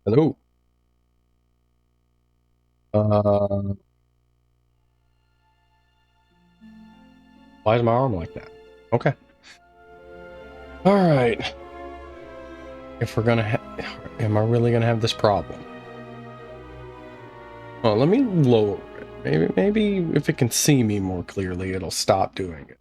Hello. Uh, why is my arm like that? Okay. All right. If we're gonna, am I really gonna have this problem? Well, let me lower it. Maybe if it can see me more clearly, it'll stop doing it.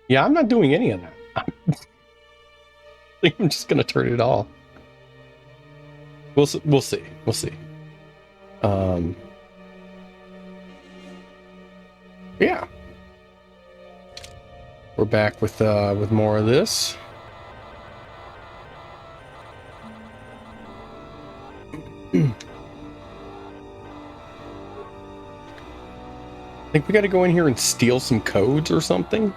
Yeah, I'm not doing any of that. I think I'm just gonna turn it off. We'll see. We'll see. We'll see. Um. Yeah. We're back with more of this. I think we got to go in here and steal some codes or something.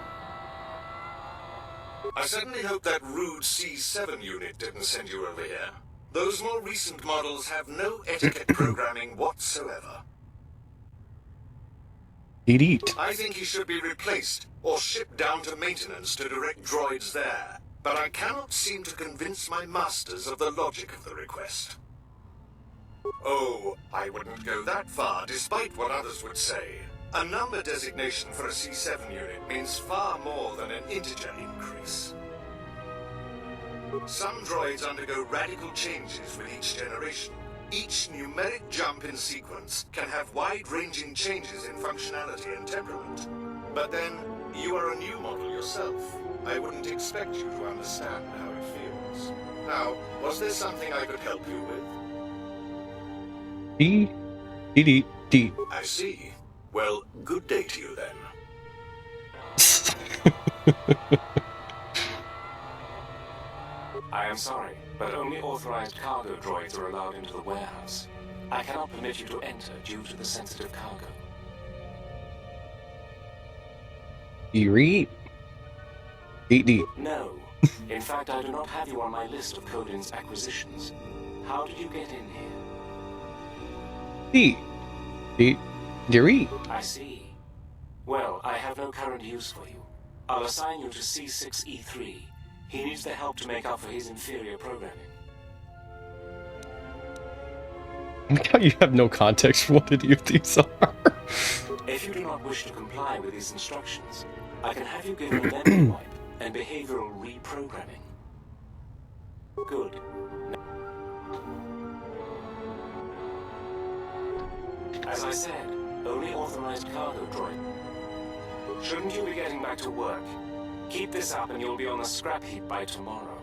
I certainly hope that rude C7 unit didn't send you over here. Those more recent models have no etiquette programming whatsoever. Eat. I think he should be replaced or shipped down to maintenance to direct droids there. But I cannot seem to convince my masters of the logic of the request. Oh, I wouldn't go that far, despite what others would say. A number designation for a C7 unit means far more than an integer increase. Some droids undergo radical changes with each generation. Each numeric jump in sequence can have wide-ranging changes in functionality and temperament. But then, you are a new model yourself. I wouldn't expect you to understand how it feels. Now, was there something I could help you with? D. I see. Well, good day to you then. I am sorry, but only authorized cargo droids are allowed into the warehouse. I cannot permit you to enter due to the sensitive cargo. D. No. In fact, I do not have you on my list of Codin's acquisitions. How did you get in here? D. I see. Well, I have no current use for you. I'll assign you to C6E3. He needs the help to make up for his inferior programming. How you have no context for what any of these are. If you do not wish to comply with these instructions, I can have you given a memory wipe and behavioral reprogramming. Good. As I said, only authorized cargo droid. Shouldn't you be getting back to work? Keep this up and you'll be on the scrap heap by tomorrow.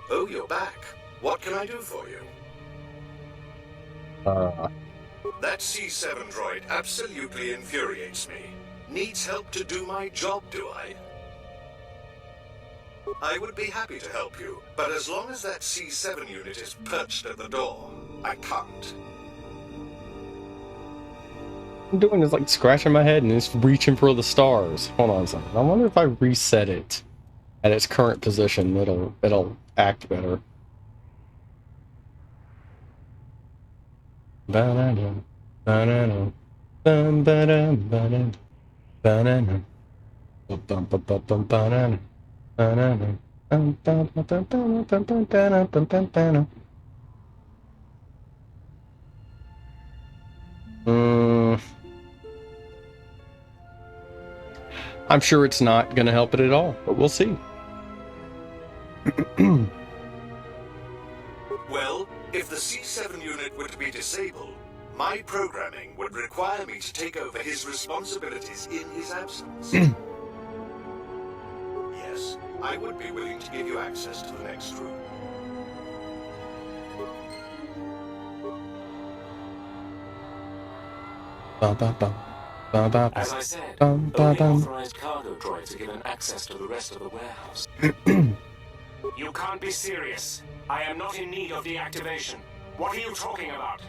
Oh, you're back. What can I do for you? That C7 droid absolutely infuriates me. Needs help to do my job, do I? I would be happy to help you, but as long as that C7 unit is perched at the door, I can't. I'm doing is like scratching my head and it's reaching for the stars. Hold on a second. I wonder if I reset it at its current position, it'll act better. Banana, banana, banana, banana, banana, banana, banana, banana. I'm sure it's not going to help it at all, but we'll see. Well, if the C7 unit were to be disabled, my programming would require me to take over his responsibilities in his absence. Yes, I would be willing to give you access to the next room. As I said, only authorized cargo droids are given access to the rest of the warehouse. You can't be serious. I am not in need of deactivation. What are you talking about?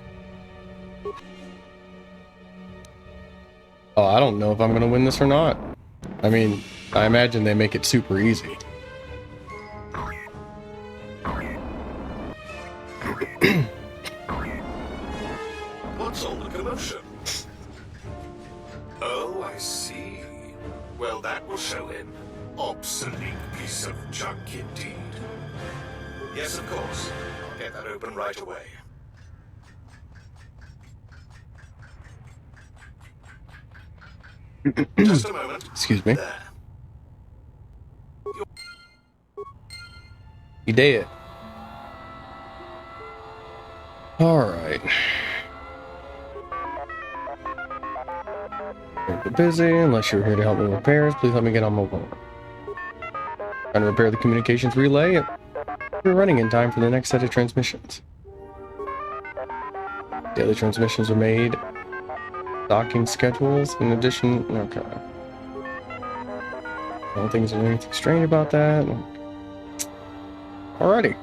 Oh, I don't know if I'm going to win this or not. I mean, I imagine they make it super easy. What's all the commotion? Oh, I see. Well, that will show him. Obsolete piece of junk indeed. Yes, of course. I'll get that open right away. Just a moment. Excuse me. There. You did. Alright. Busy. Unless you're here to help me with repairs, please let me get on my work. Trying to repair the communications relay. We're running in time for the next set of transmissions. Daily transmissions are made. Docking schedules, in addition. Okay. I don't think there's anything strange about that. Alrighty.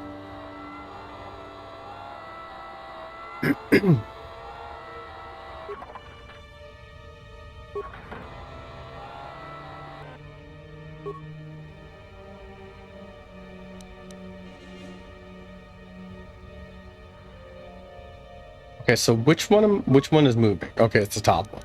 Okay, so which one is moving? Okay, it's the top one.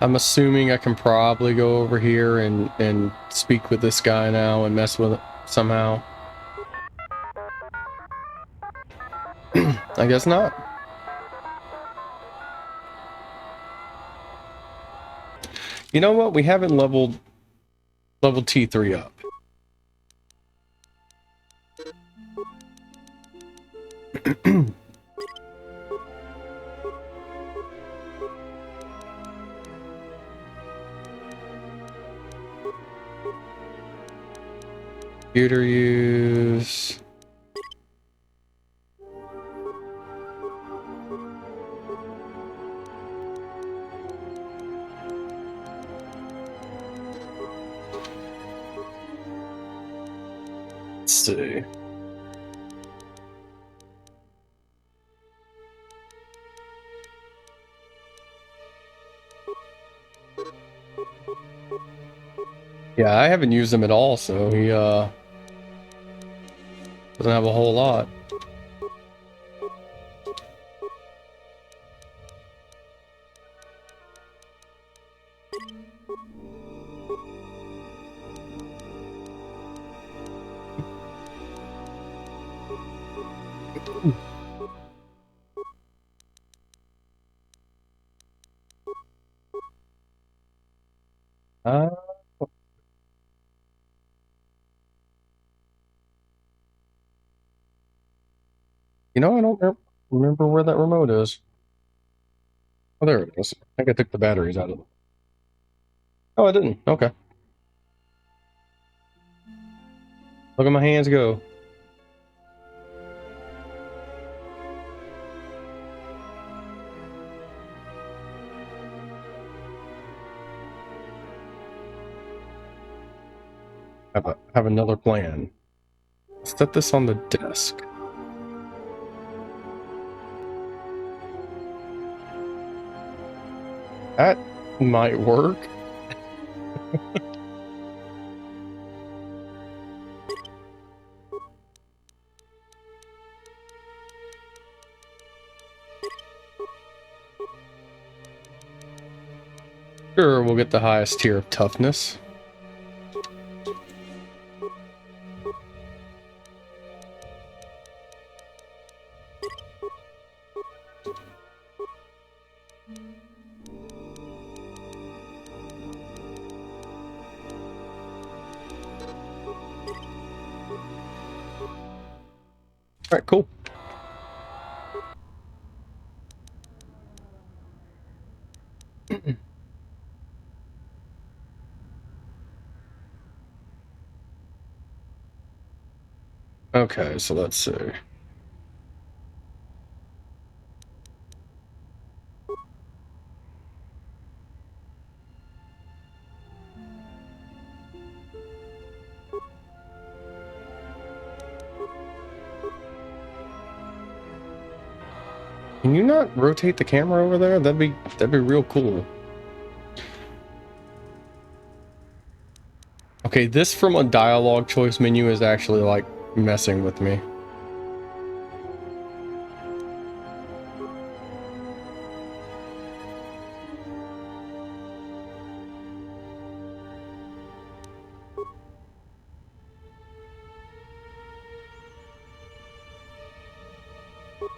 I'm assuming I can probably go over here and speak with this guy now and mess with it somehow. I guess not. You know what? We haven't leveled T3 up. Computer use. Let's see. Yeah, I haven't used him at all, so he doesn't have a whole lot. Uh, you know, I don't remember where that remote is. Oh, there it is. I think I took the batteries out of it. Oh, I didn't. Okay. Look at my hands go. Have another plan. Set this on the desk. That might work. Sure, we'll get the highest tier of toughness. All right, cool. Okay, so let's see. Can you not rotate the camera over there? That'd be real cool. Okay, this from a dialogue choice menu is actually like messing with me.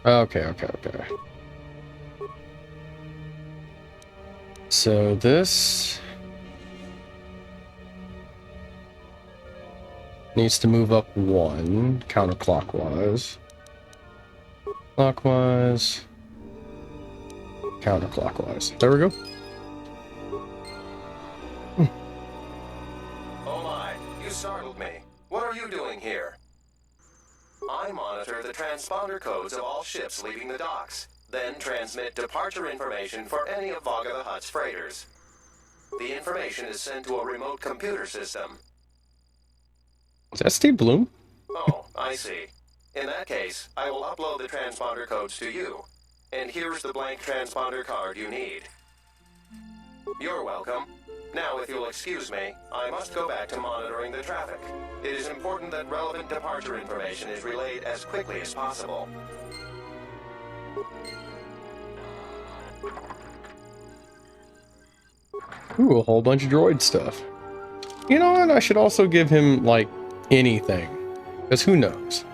Okay. So this needs to move up one counterclockwise. Clockwise. Counterclockwise. There we go. Oh my, you startled me. What are you doing here? I monitor the transponder codes of all ships leaving the docks, then transmit departure information for any of Vaga the Hutt's freighters. The information is sent to a remote computer system. Is that Steve Bloom? Oh, I see. In that case, I will upload the transponder codes to you. And here's the blank transponder card you need. You're welcome. Now, if you'll excuse me, I must go back to monitoring the traffic. It is important that relevant departure information is relayed as quickly as possible. Ooh, a whole bunch of droid stuff. You know what? I should also give him, like, anything. Because who knows?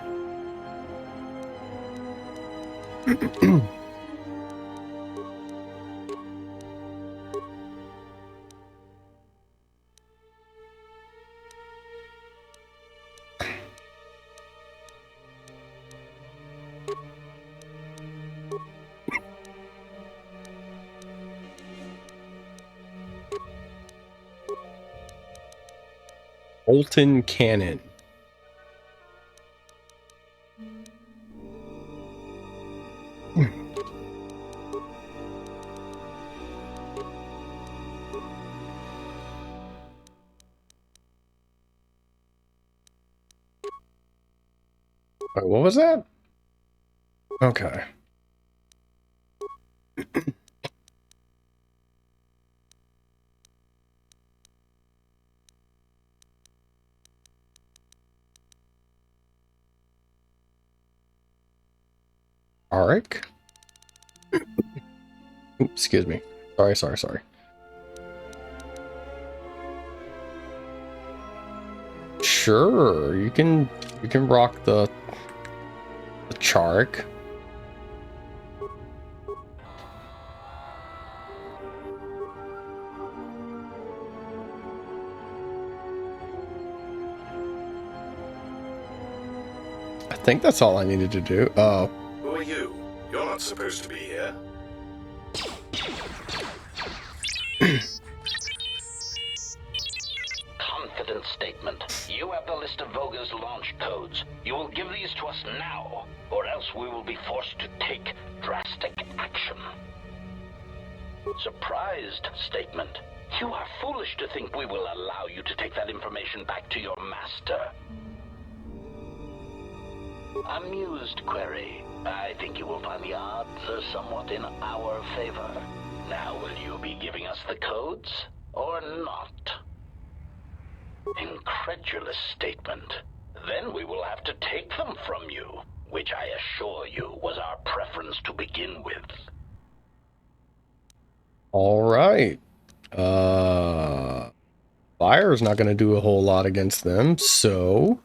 Bolton Cannon. Wait, what was that? Okay. Arik? Oops, excuse me. Sorry. Sure, you can rock the Chark. I think that's all I needed to do. Oh. Who are you? You're not supposed to be here. Confidence statement. You have the list of Voga's launch codes. You will give these to us now, or else we will be forced to take drastic action. Surprised statement. You are foolish to think we will allow you to take that information back to your master. Amused query. I think you will find the odds are somewhat in our favor. Now, will you be giving us the codes, or not? Incredulous statement. Then we will have to take them from you, which I assure you was our preference to begin with. All right. Fire's not going to do a whole lot against them, so...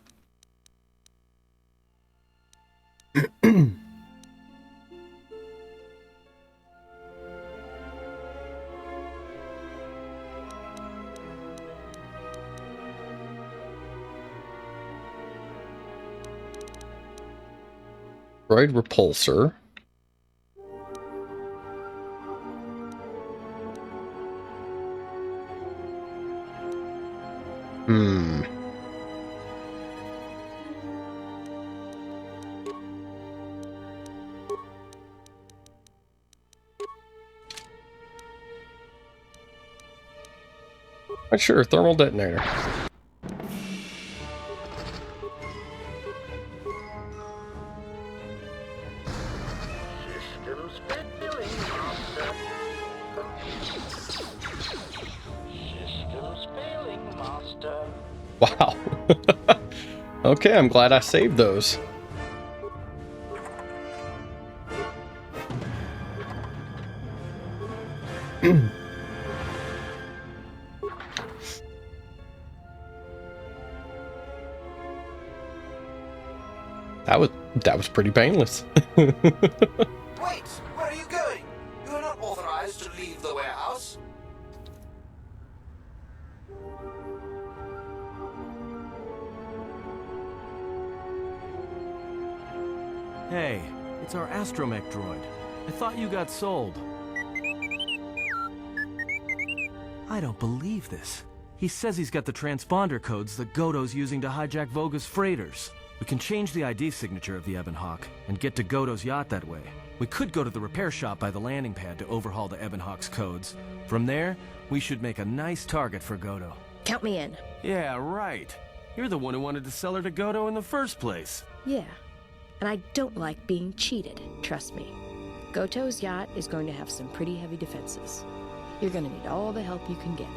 Droid repulsor. Sure, thermal detonator. Systems Systems failing, Master. Wow. Okay, I'm glad I saved those. That was pretty painless. Wait! Where are you going? You are not authorized to leave the warehouse. Hey, it's our astromech droid. I thought you got sold. I don't believe this. He says he's got the transponder codes that Godo's using to hijack Voga's freighters. We can change the ID signature of the Ebon Hawk and get to Godo's yacht that way. We could go to the repair shop by the landing pad to overhaul the Ebon Hawk's codes. From there, we should make a nice target for Godo. Count me in. Yeah, right. You're the one who wanted to sell her to Godo in the first place. Yeah. And I don't like being cheated, trust me. Goto's yacht is going to have some pretty heavy defenses. You're going to need all the help you can get.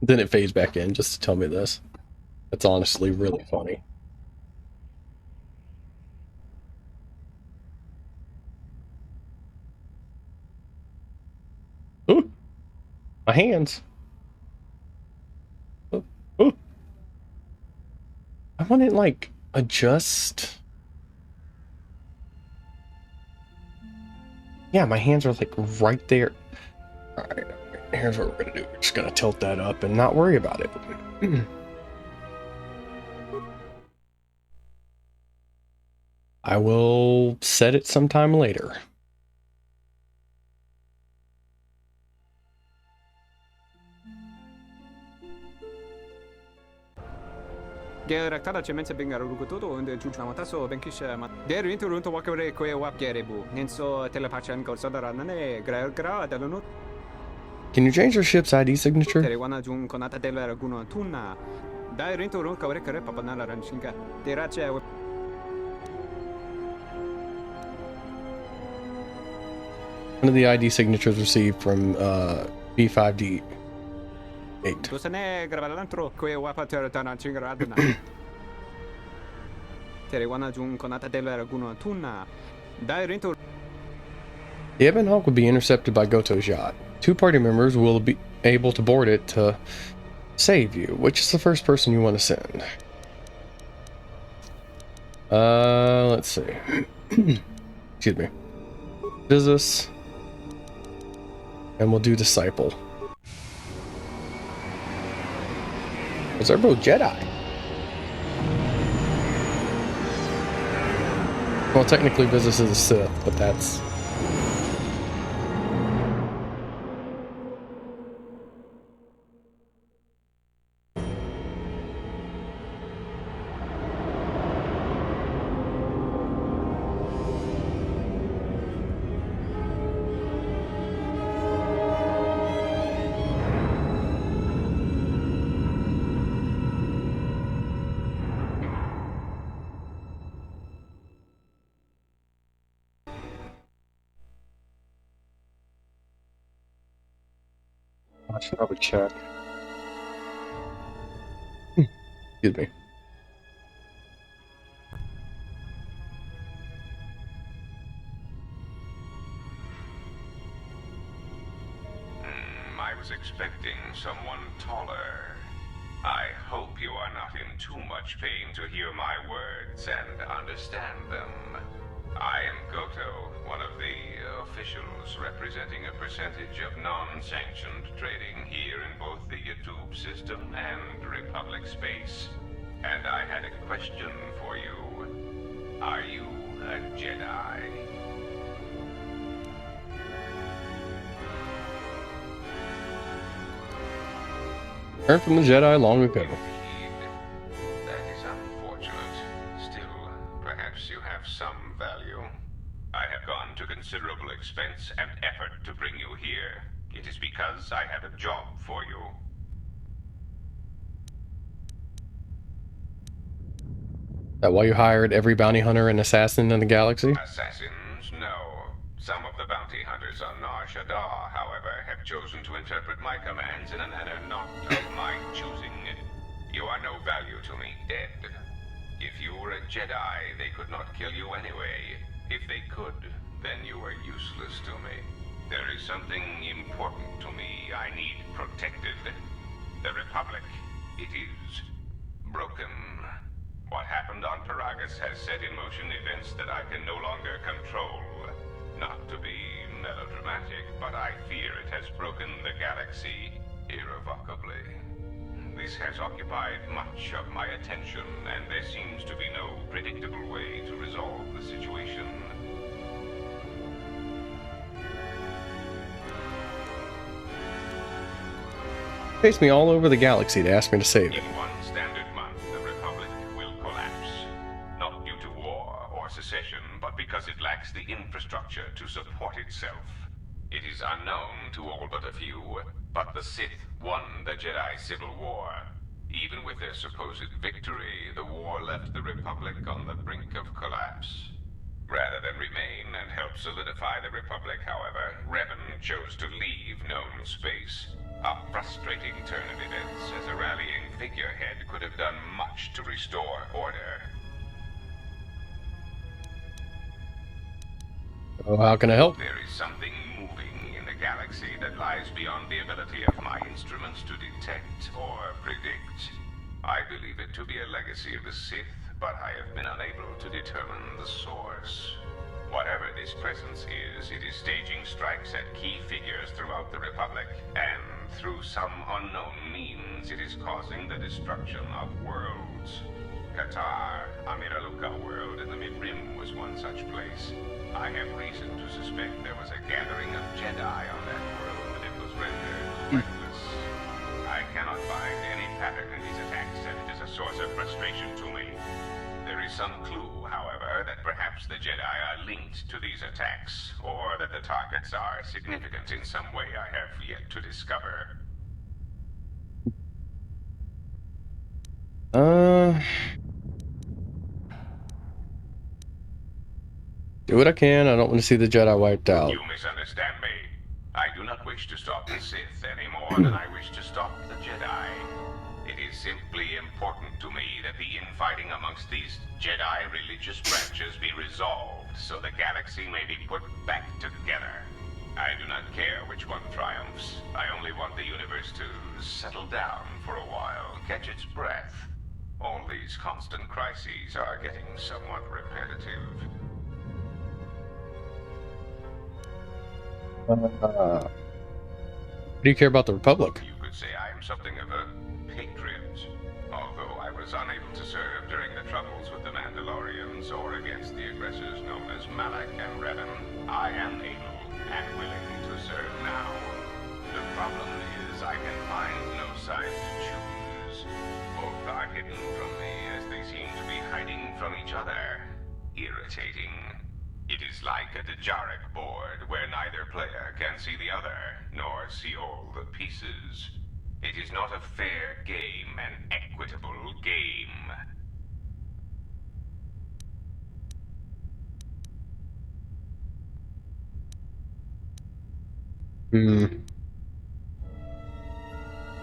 Then it fades back in just to tell me this. That's honestly really funny. Ooh, my hands. Ooh, ooh. I want to like adjust. Yeah, my hands are like right there. All right, here's what we're gonna do. We're just gonna tilt that up and not worry about it. I will set it sometime later. Geraktada cemense bengar rugutoto und juchmataso benkisha der interun to wakare ko wap gerebu nenso telepachan ko sodaranane gra dalunut. Can you change your ship's ID signature? Tere wana jun konata della raguno tunna dai interun kawre kare papanala ranshinga terache. One of the ID signatures received from B5D8. Dosane gravalantro ko wapa teranchinga radna. Tere wana jun konata della raguno tunna dai interun. The Ebon Hawk will be intercepted by Goto's yacht. 2 party members will be able to board it to save you. Which is the first person you want to send? Let's see. Excuse me. Business. And we'll do Disciple. Because they're both Jedi. Well, technically Business is a Sith, but that's... I should probably check. Excuse me. I was expecting someone taller. I hope you are not in too much pain to hear my words and understand them. I am Goto, one of the officials representing a percentage of non-sanctioned trading here in both the YouTube system and Republic space. And I had a question for you. Are you a Jedi? Learned from the Jedi long ago. That is unfortunate. Still, perhaps you have some value. I have gone to considerable expense and effort to bring you here. It is because I have a job for you. That why you hired every bounty hunter and assassin in the galaxy? Assassins? No. Some of the the bounty hunters on Nar Shaddaa, however, have chosen to interpret my commands in a manner not of my choosing. You are no value to me, dead. If you were a Jedi, they could not kill you anyway. If they could, then you are useless to me. There is something important to me I need protected. The Republic. It is broken. What happened on Peragus has set in motion events that I can no longer control. Not to be melodramatic, but I fear it has broken the galaxy irrevocably. This has occupied much of my attention, and there seems to be no predictable way to resolve the situation. Chased me all over the galaxy to ask me to save it. In one standard month, the Republic will collapse. Not due to war or secession, but because it lacks the infrastructure to support itself. It is unknown to all but a few, but the Sith won the Jedi Civil War. Even with their supposed victory, the war left the Republic on the brink of collapse. Rather than remain and help solidify the Republic, however, Revan chose to leave known space. A frustrating turn of events, as a rallying figurehead could have done much to restore order. Oh, how can I help? There is something moving in the galaxy that lies beyond the ability of my instruments to detect or predict. I believe it to be a legacy of the Sith, but I have been unable to determine the source. Whatever this presence is, it is staging strikes at key figures throughout the Republic, and through some unknown means, it is causing the destruction of worlds. Qatar, Amiraluka world in the Mid-Rim was one such place. I have reason to suspect there was a gathering of Jedi on that world, but it was rendered pointless. I cannot find any pattern in these attacks, and it is a source of frustration to me. There is some clue, however, that perhaps the Jedi are linked to these attacks, or that the targets are significant in some way I have yet to discover. Do what I can. I don't want to see the Jedi wiped out. You misunderstand me. I do not wish to stop the Sith any more than I wish to stop the Jedi. It is simply important to me that the infighting amongst these Jedi religious branches be resolved so the galaxy may be put back together. I do not care which one triumphs. I only want the universe to settle down for a while, catch its breath. All these constant crises are getting somewhat repetitive. Do you care about the Republic? You could say I am something of a patriot. Although I was unable to serve during the troubles with the Mandalorians or against the aggressors known as Malak and Revan, I am able and willing to serve now. The problem is I can find no side to choose. Both are hidden from me as they seem to be hiding from each other. Irritating. It is like a Dejarik board where neither player can see the other, nor see all the pieces. It is not a fair game, an equitable game.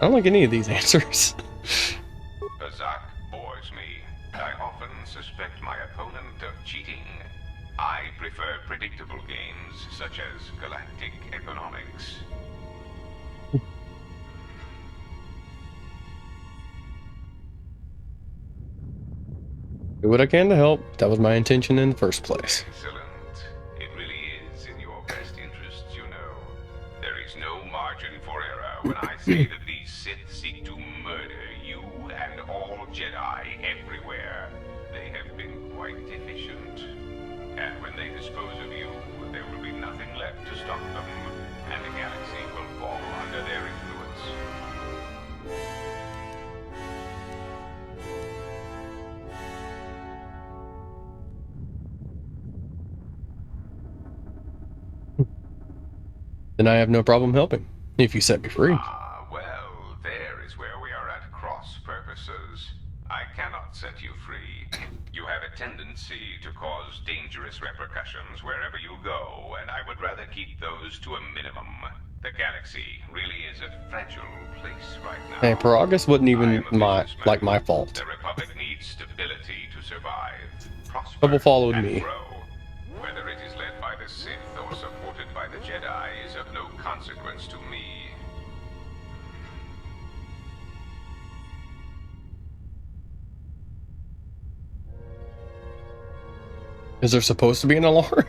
I don't like any of these answers. Azak bores me. I often suspect my opponent of cheating. I prefer predictable games, such as Galactic Economics. Do what I can to help. That was my intention in the first place. Excellent. It really is in your best interests, you know. There is no margin for error when I say that these Sith seek to murder you and all Jedi everywhere. They have been quite efficient. And when they dispose of you, there will be nothing left to stop them, and the galaxy will fall under their influence. Then I have no problem helping, if you set me free. Ah, well, there is where we are at cross purposes. I cannot set you free. You have a tendency tendency to cause dangerous repercussions wherever you go, and I would rather keep those to a minimum. The galaxy really is a fragile place right now. Hey, Paragus wasn't even my fault. The Republic needs stability to survive, prosper, Trouble followed and me. grow. Whether it is led by the Sith or supported by the Jedi is of no consequence to me. Is there supposed to be an alarm?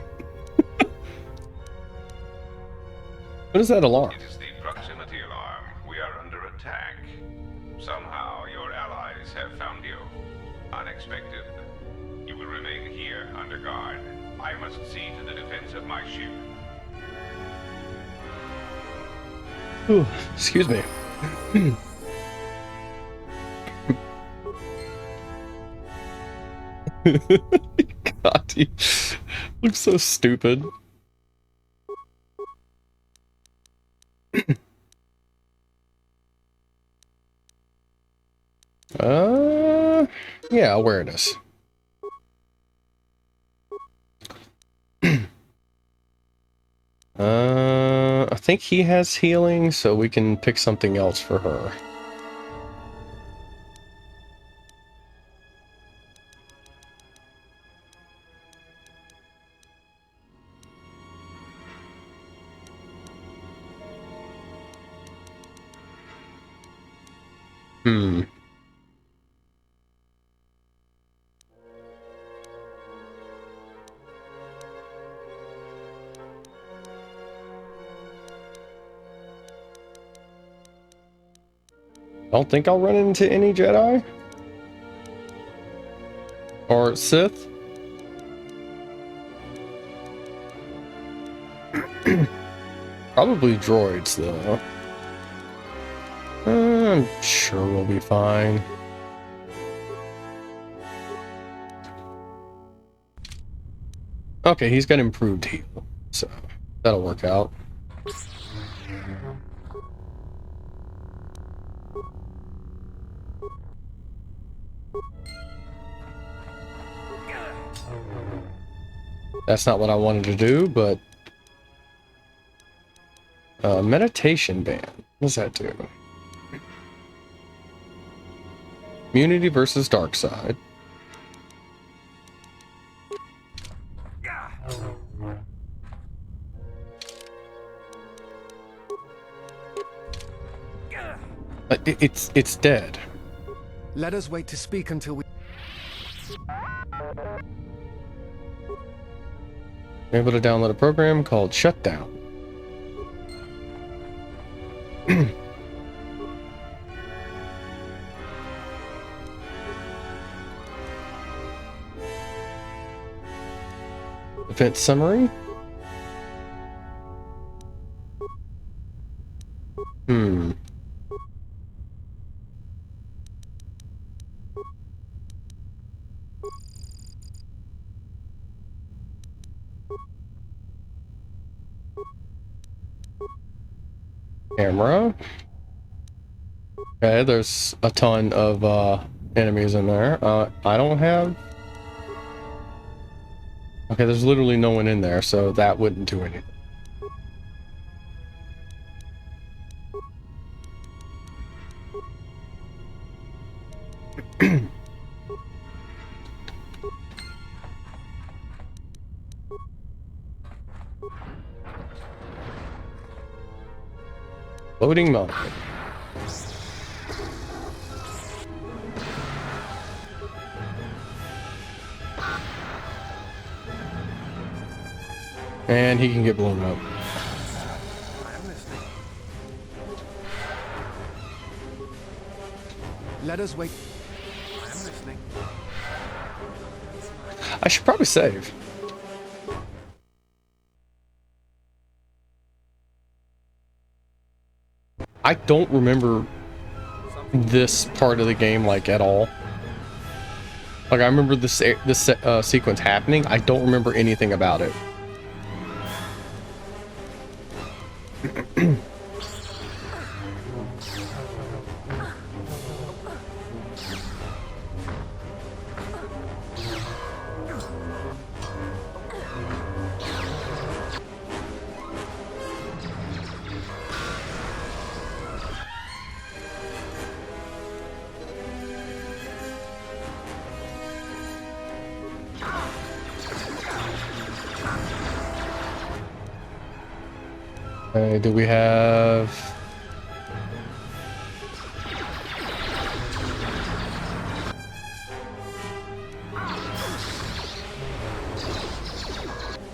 What is that alarm? It is the proximity alarm. We are under attack. Somehow your allies have found you. Unexpected. You will remain here under guard. I must see to the defense of my ship. Ooh, excuse me. God, he looks so stupid. Yeah, awareness. I think he has healing, so we can pick something else for her. I don't think I'll run into any Jedi or Sith. Probably droids, though. I'm sure we'll be fine. Okay, he's got improved heal, so that'll work out. That's not what I wanted to do, but meditation band. What does that do? Immunity versus dark side. It's dead. Let us wait to speak until we... I'm able to download a program called Shutdown. Event summary? Camera. Okay, there's a ton of enemies in there. I don't have... Okay, there's literally no one in there, so that wouldn't do anything. Loading mode. And he can get blown up. Let us wait. I am listening. I should probably save. I don't remember this part of the game like at all. Like I remember this sequence happening. I don't remember anything about it. Okay, do we have...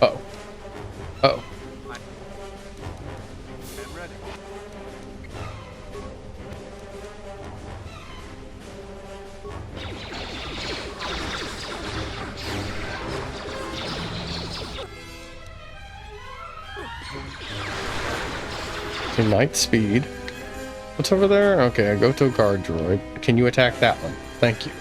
Oh. Oh. I'm ready. Okay, night speed. What's over there? Okay, I go to a guard droid. Can you attack that one? Thank you.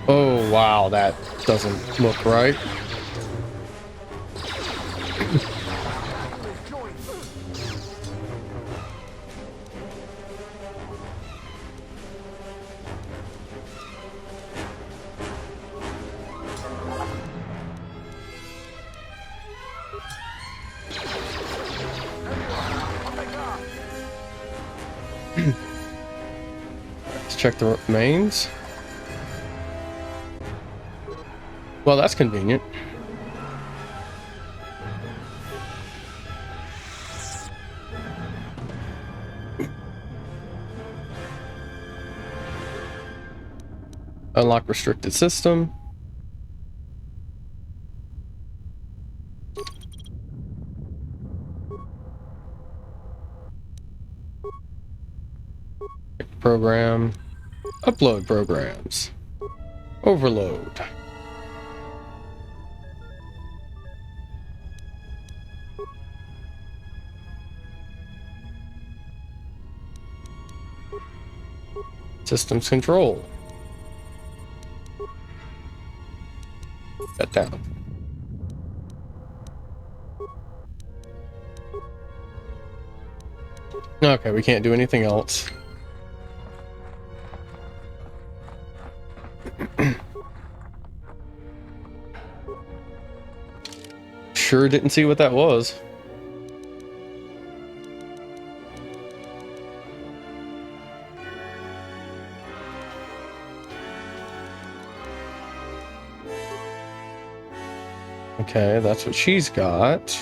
Oh, wow, that doesn't look right. Let's check the remains. Well, that's convenient. Unlock restricted system. Program. Upload programs. Overload. Systems control. Shut down. Okay, we can't do anything else. Sure didn't see what that was. Okay, that's what she's got.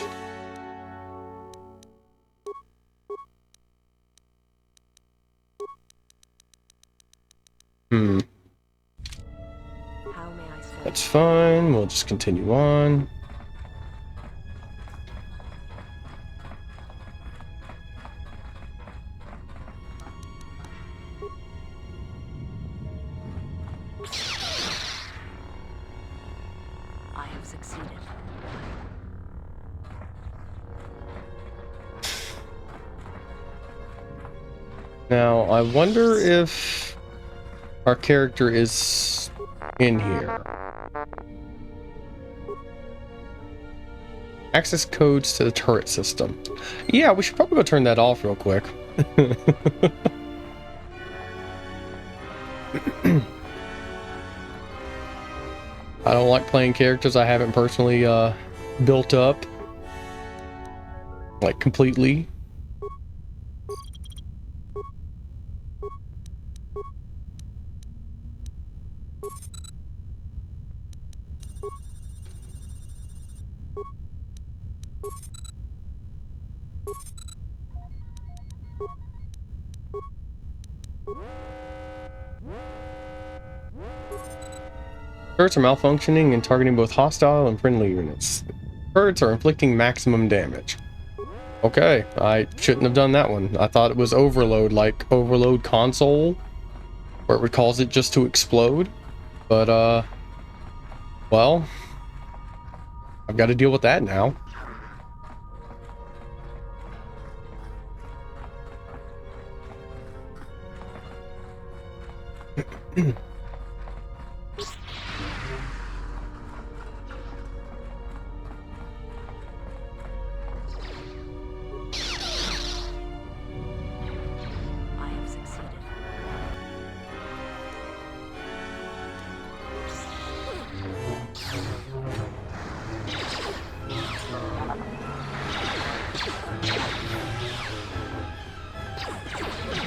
That's fine. We'll just continue on. I have succeeded. Now, I wonder if our character is in here. Access codes to the turret system. Yeah, we should probably go turn that off real quick. I don't like playing characters I haven't personally built up. Like, completely. Turrets are malfunctioning and targeting both hostile and friendly units. Turrets are inflicting maximum damage. Okay, I shouldn't have done that one. I thought it was overload, like overload console, where it would cause it just to explode. But, well, I've got to deal with that now.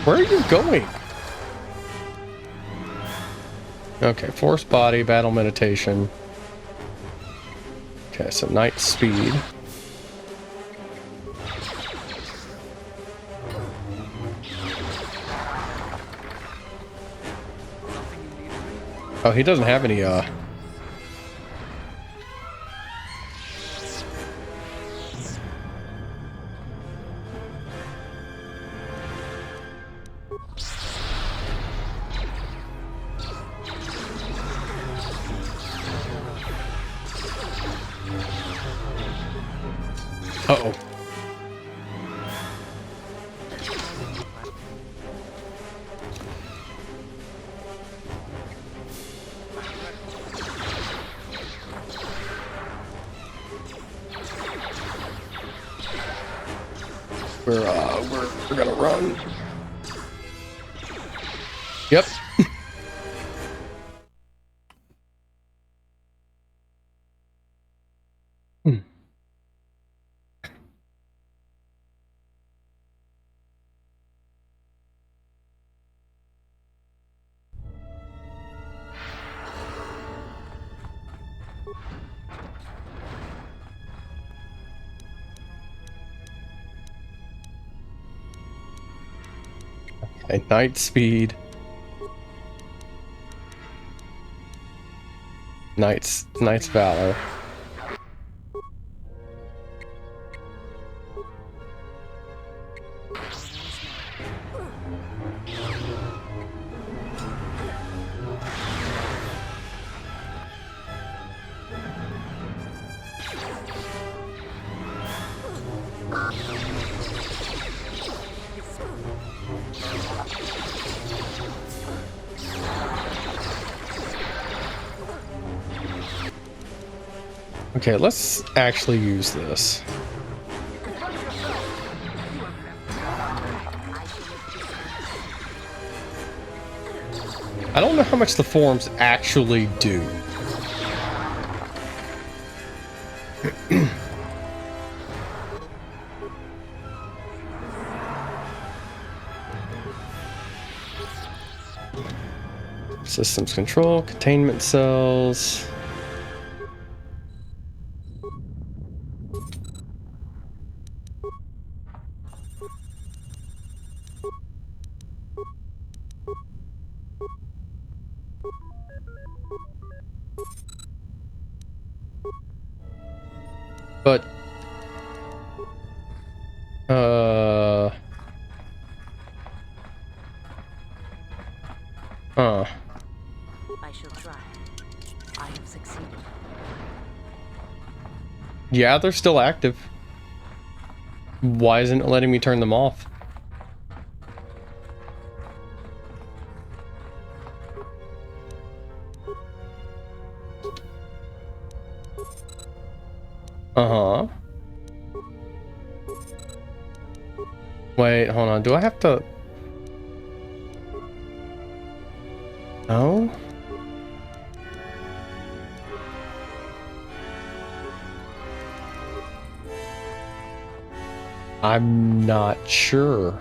Where are you going? Okay, force body, battle meditation. Okay, so night speed. Oh, he doesn't have any, Uh-oh. We're gonna run. Yep. Okay, night speed. Knight's valor. Okay, let's actually use this. I don't know how much the forms actually do. Systems control, containment cells. But I shall try. I have succeeded. Yeah, they're still active. Why isn't it letting me turn them off? Uh-huh. Wait, hold on. Do I have to... No? I'm not sure.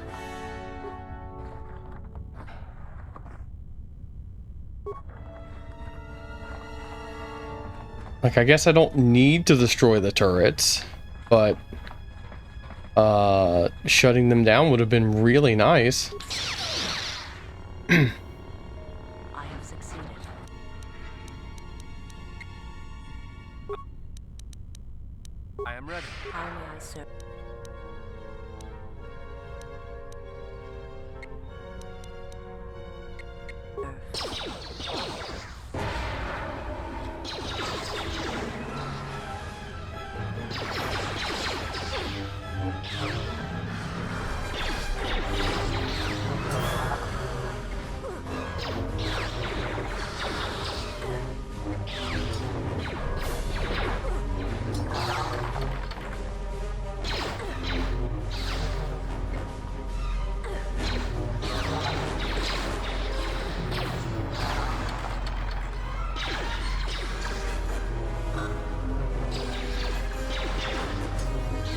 Like, I guess I don't need to destroy the turrets, but shutting them down would have been really nice. I have succeeded. I am ready. How may I serve?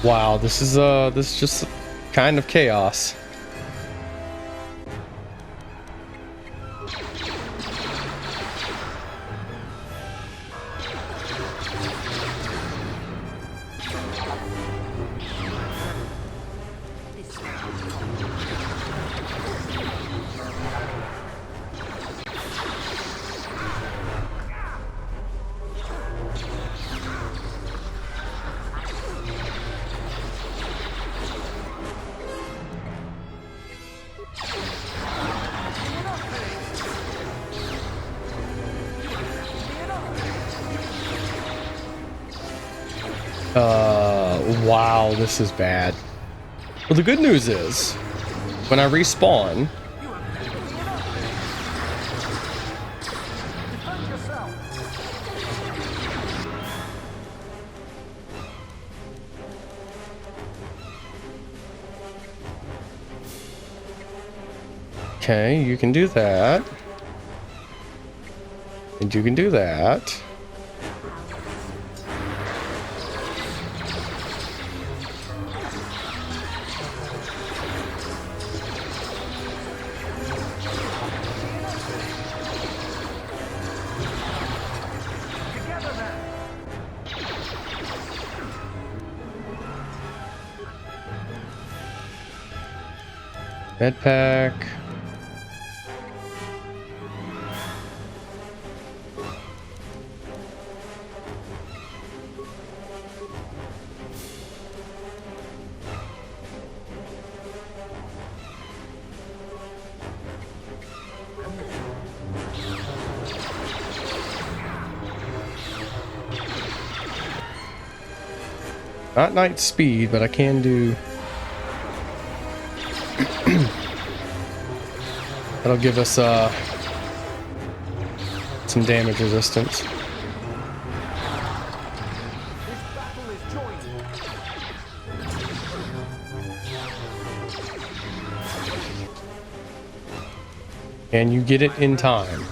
Wow, this is just kind of chaos. Wow, this is bad. Well, the good news is, when I respawn, okay, you can do that. And you can do that. Med pack. Not night speed, but I can do. That'll give us some damage resistance. And you get it in time.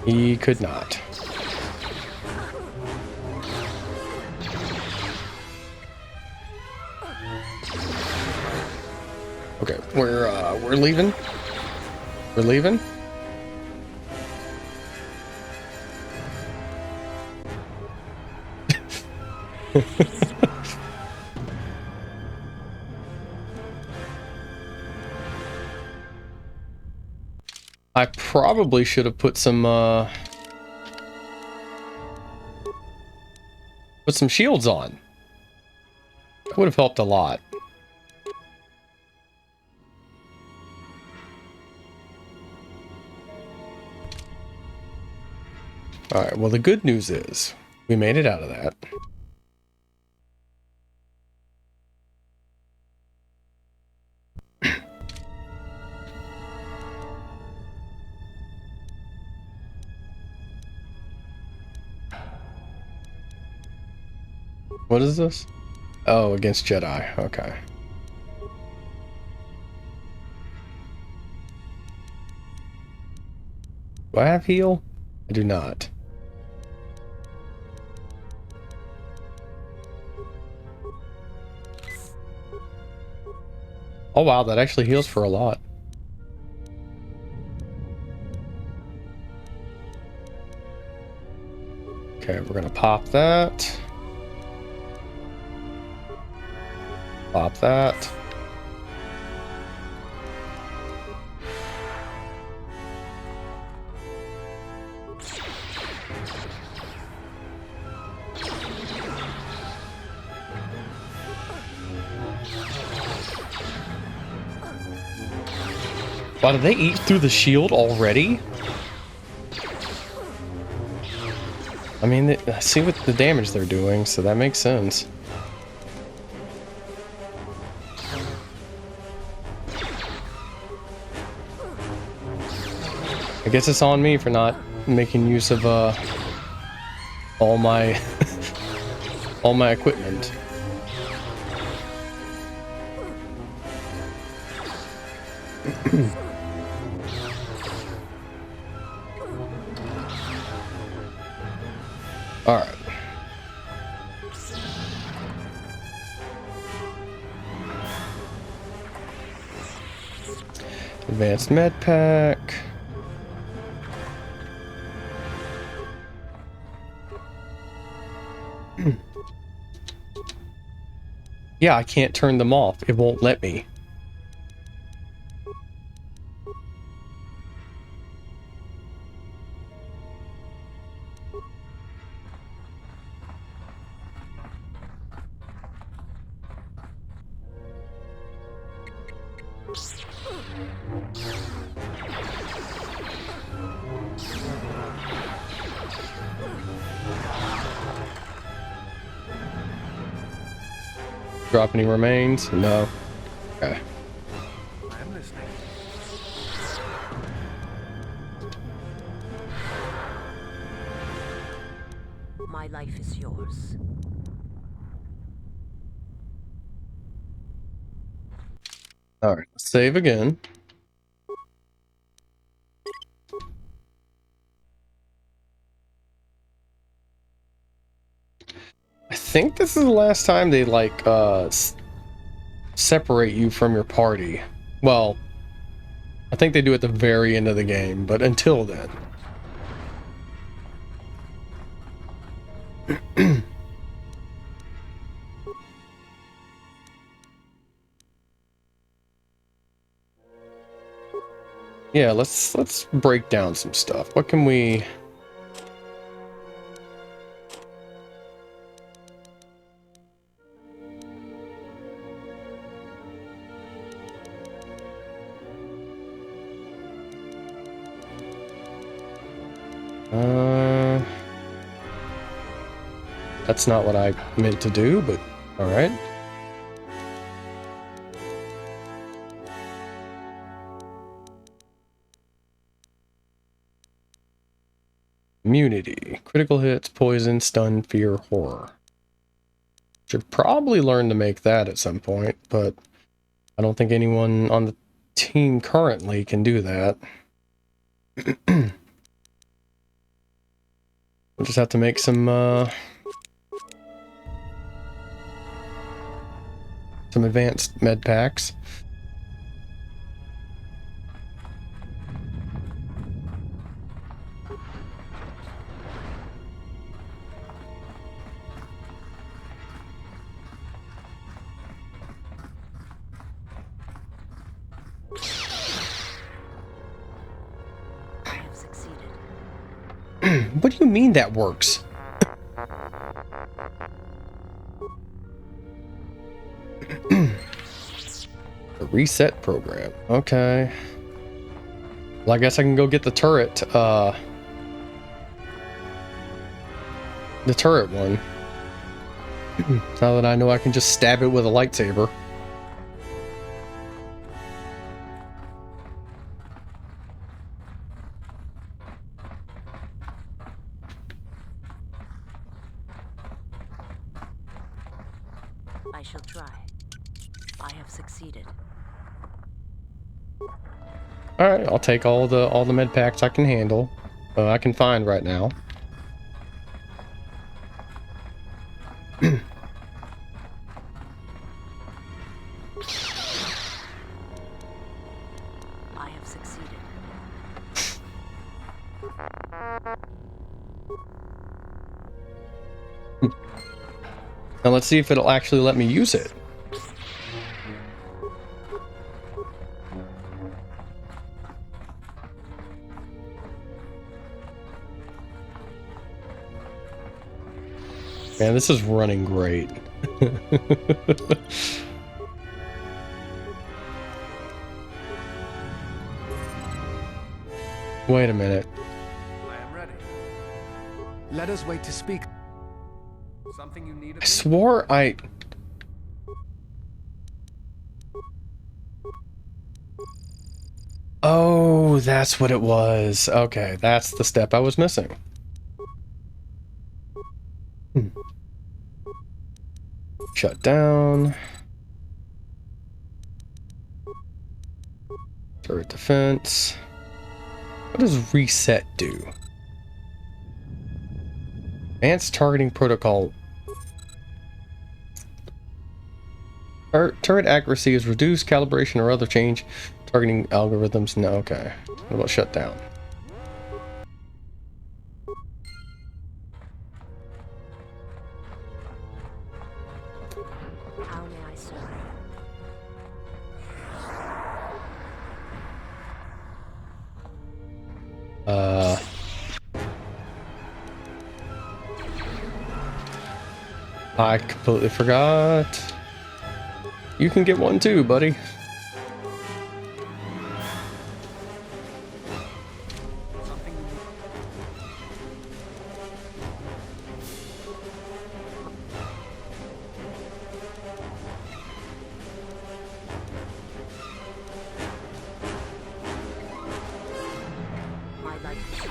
He could not. Okay, we're leaving. We're leaving. I probably should have put some shields on. That would have helped a lot. All right, well, the good news is we made it out of that. What is this? Oh, against Jedi. Okay. Do I have heal? I do not. Oh wow, that actually heals for a lot. Okay, we're gonna pop that. Pop that. Wow, did they eat through the shield already? I mean, see what the damage they're doing, so that makes sense. I guess it's on me for not making use of all my all my equipment. All right. Advanced med pack. Yeah, I can't turn them off. It won't let me. Drop any remains? No. Okay. I am listening. My life is yours. Alright, save again. I think this is the last time they like separate you from your party. Well, I think they do at the very end of the game, but until then. Yeah, let's break down some stuff. What can we... That's not what I meant to do, but alright. Immunity. Critical hits, poison, stun, fear, horror. Should probably learn to make that at some point, but I don't think anyone on the team currently can do that. We'll just have to make some advanced med packs. What do you mean that works? The reset program. Okay. Well, I guess I can go get the turret. The turret one. Now that I know I can just stab it with a lightsaber. I shall try. I have succeeded. All right, I'll take all the med packs I can handle. I can find right now. I have succeeded. Now let's see if it'll actually let me use it. Man, this is running great. Wait a minute. I am ready. Let us wait to speak. Something you need of I me? swore I... Oh, that's what it was. Okay, that's the step I was missing. Shut down. Turret defense. What does reset do? Advanced targeting protocol. Turret accuracy is reduced, calibration or other change. Targeting algorithms, no, okay. What about shutdown? How may I serve? I completely forgot. You can get one too, buddy. My life is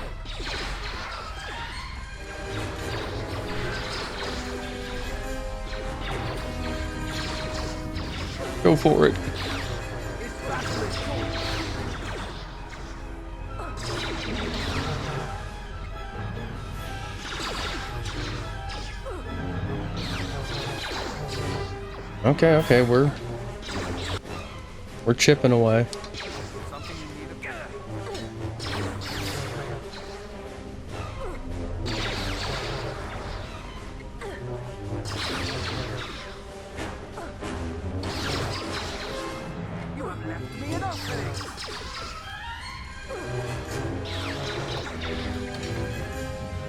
Go for it. Okay, okay, we're chipping away.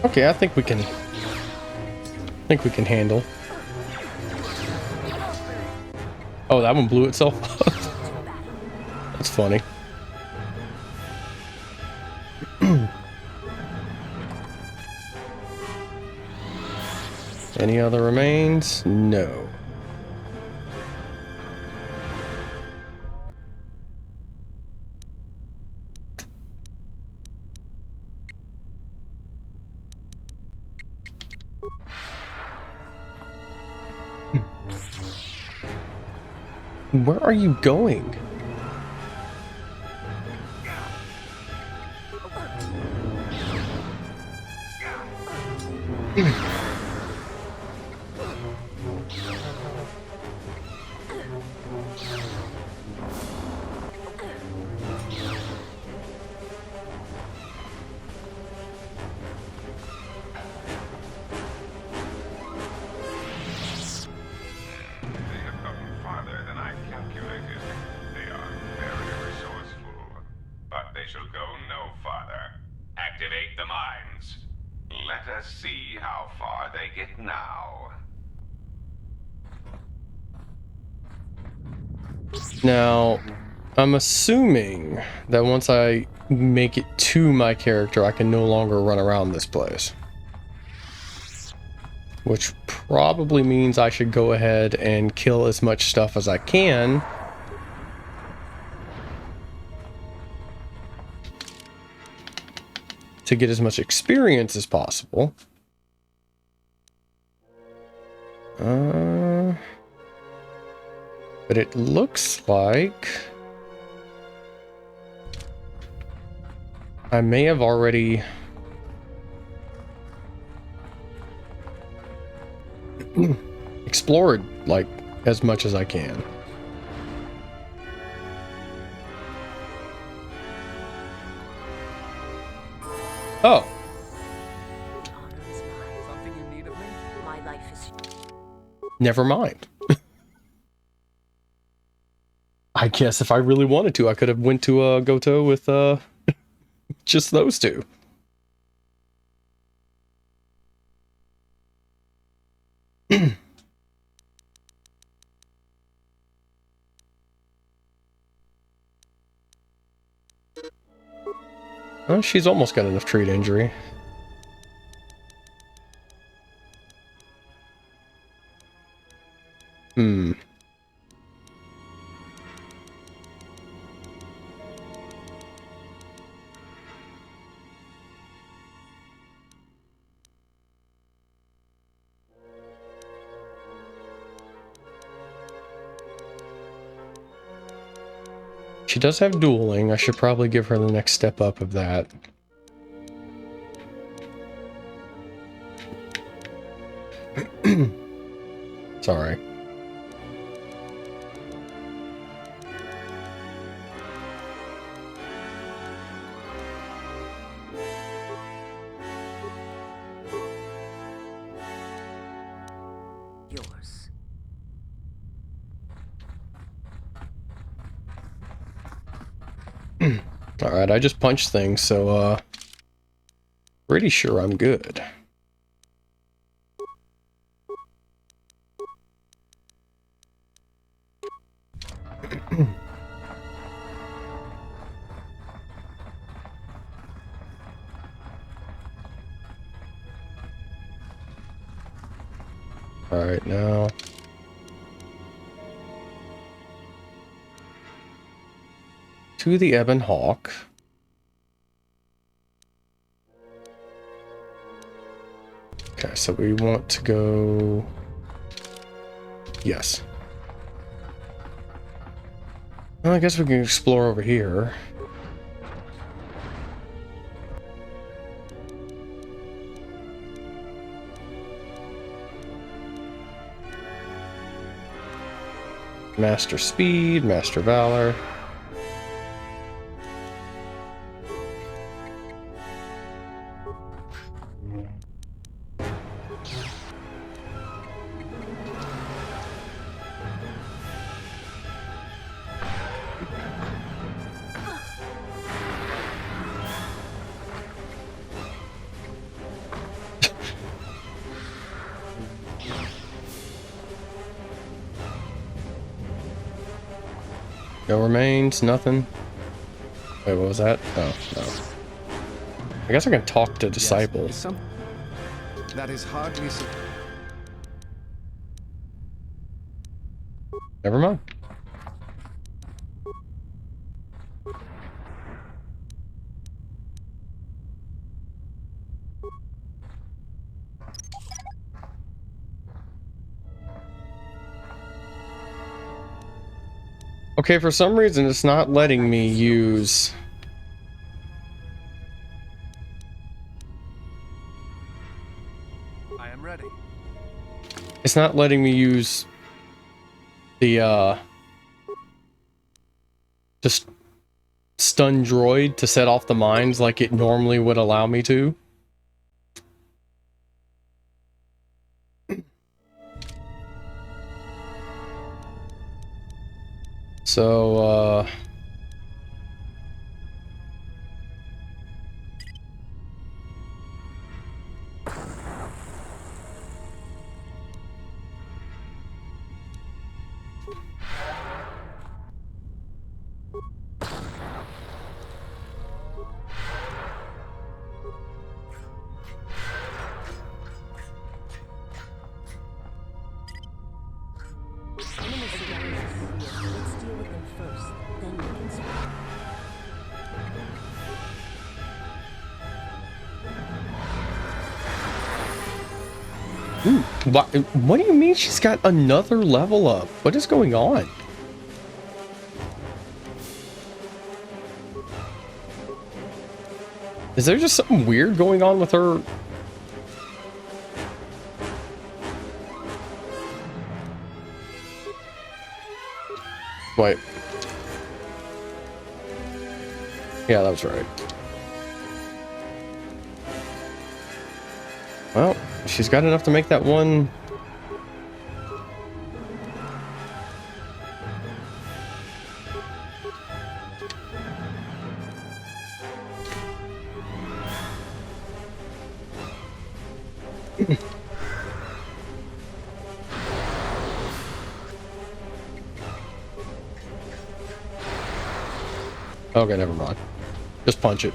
Okay, I think we can handle. Oh, that one blew itself up. That's funny. Any other remains? No. Where are you going? Let us see how far they get now. Now, I'm assuming that once I make it to my character, I can no longer run around this place. Which probably means I should go ahead and kill as much stuff as I can. To get as much experience as possible. But it looks like I may have already explored like as much as I can. Oh. Something you need of me? My life is... Never mind. I guess if I really wanted to, I could have went to Goto with just those two. Well, she's almost got enough treat injury. She does have dueling. I should probably give her the next step up of that. Sorry. yours. Alright, I just punched things, so, pretty sure I'm good. Alright, now... to the Ebon Hawk. Okay, so we want to go... Yes. Well, I guess we can explore over here. Master Speed, Master Valor. No remains, nothing. Wait, what was that? Oh, no. I guess I can talk to Disciple. Yes, that is hardly so. Never mind. Okay, for some reason it's not letting me use... I am ready. It's not letting me use the, just stun droid to set off the mines like it normally would allow me to. So, what do you mean she's got another level up? What is going on? Is there just something weird going on with her? Wait. Yeah, that was right. Well, she's got enough to make that one. Okay, never mind. Just punch it.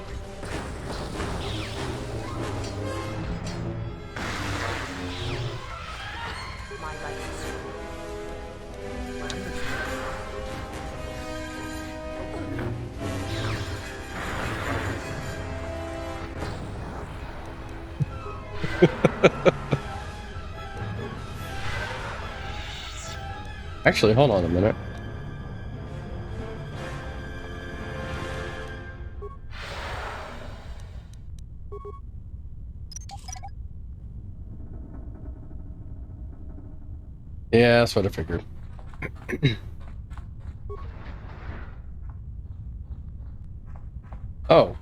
Actually, hold on a minute. Yeah, that's what I figured. Oh.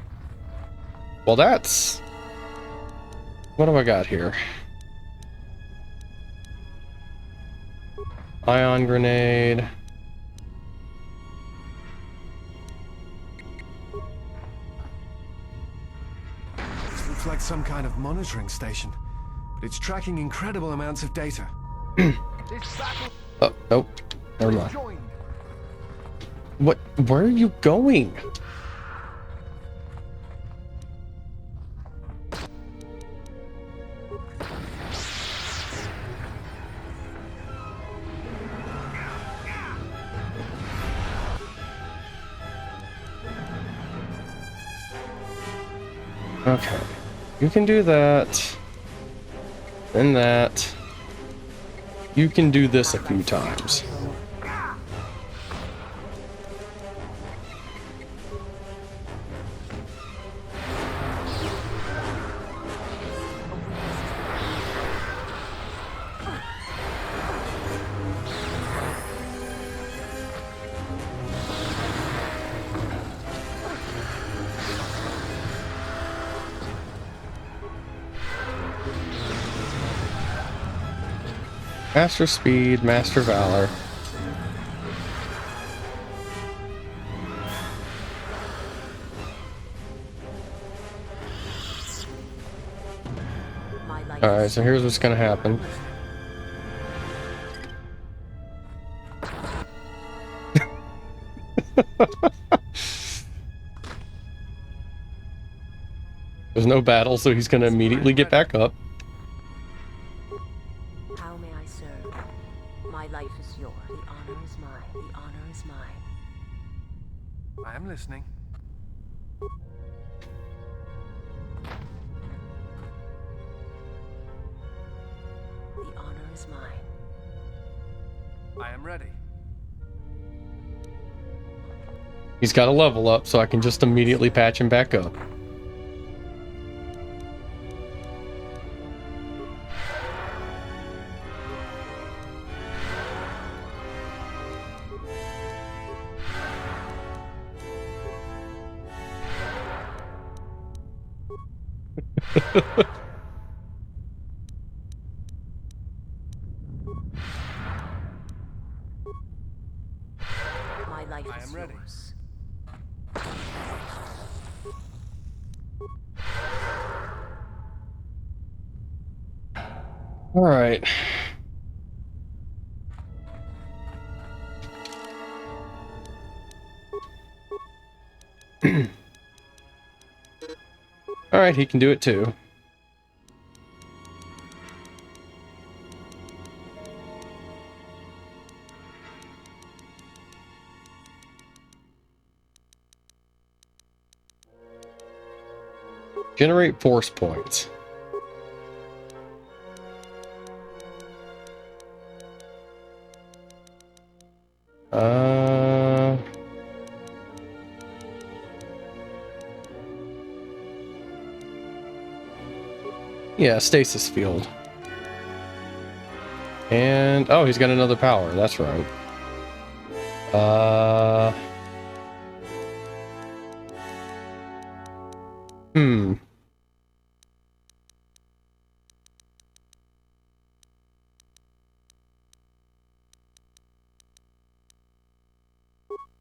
Well, that's... What do I got here? Ion grenade. This looks like some kind of monitoring station, but it's tracking incredible amounts of data. Oh, nope. Never mind. What? Where are you going? Okay. You can do that. Then that. You can do this a few times. Master Speed, Master Valor. Alright, so here's what's gonna happen. There's no battle, so he's gonna immediately get back up. How may I serve? My life is yours. The honor is mine. The honor is mine. I am listening. The honor is mine. I am ready. He's got to level up, so I can just immediately patch him back up. My life I is am ready. yours. All right. All right, he can do it too. Generate force points. Yeah, stasis field. And oh, he's got another power. That's right.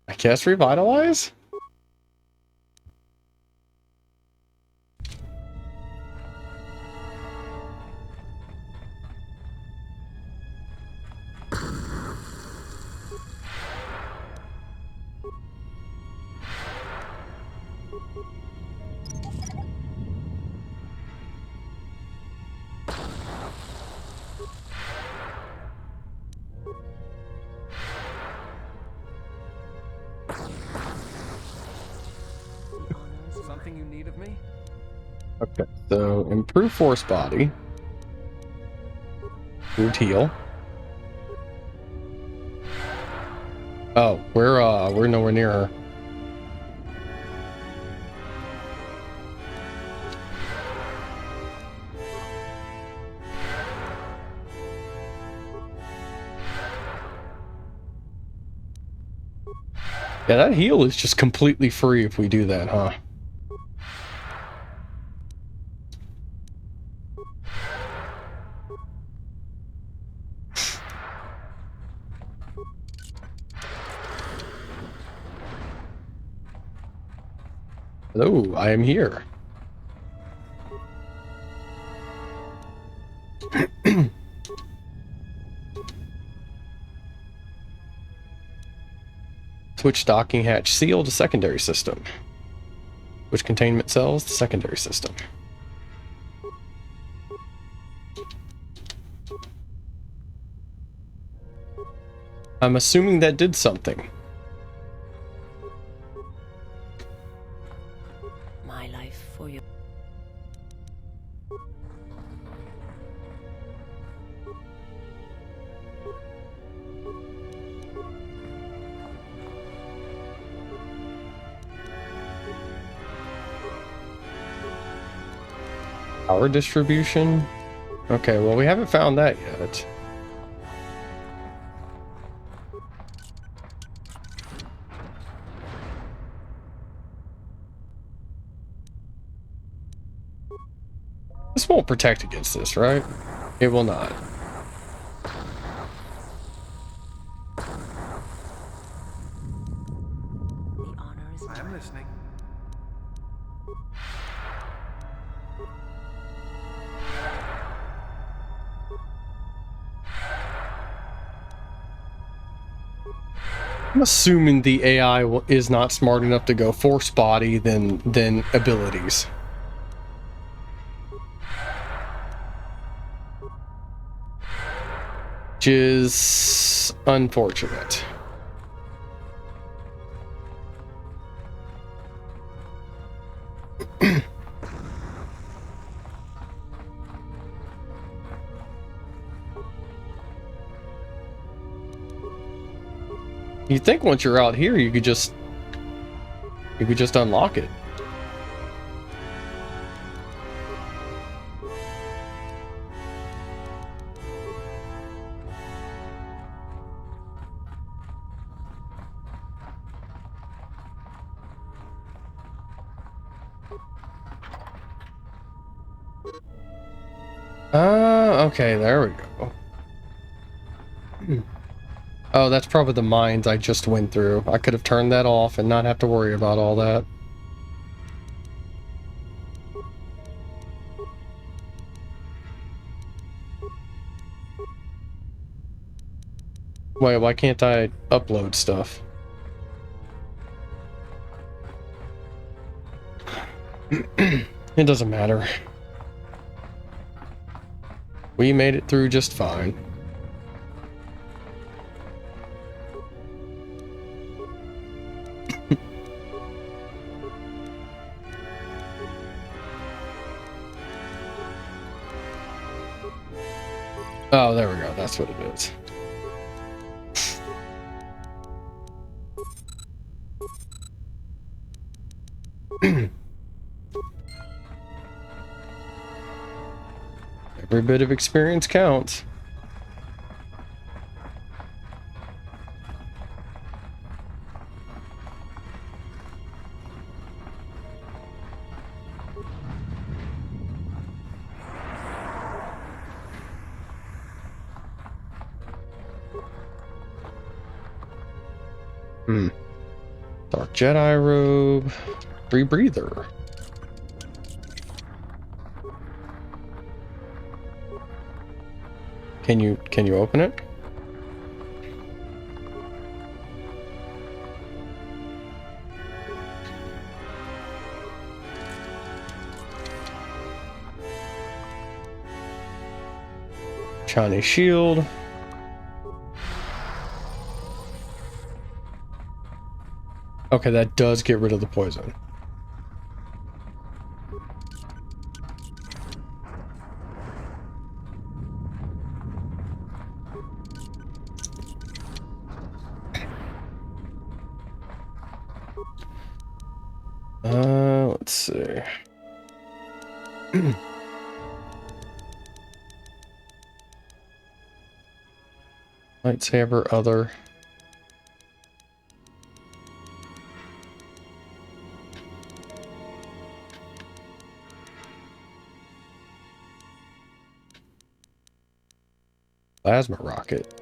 I guess revitalize? Something you need of me? Okay, so improve force body. Improved heal. Oh, we're nowhere near her. Yeah, that heal is just completely free if we do that, huh? Hello, I am here. Switch docking hatch seal to secondary system. Switch containment cells to secondary system. I'm assuming that did something. My life for you. Power distribution? Okay, well, we haven't found that yet. This won't protect against this, right? It will not. I am listening. I'm assuming the AI is not smart enough to go force body than abilities. Which is unfortunate. You'd think once you're out here, you could just unlock it. Okay, there we go. Oh, that's probably the mines I just went through. I could have turned that off and not have to worry about all that. Wait, why can't I upload stuff? It doesn't matter. We made it through just fine. Oh, there we go. That's what it is. Every bit of experience counts. Dark Jedi robe, free breather. Can you open it? Chinese shield. Okay, that does get rid of the poison. Let's see. Lightsaber, other. Plasma rocket.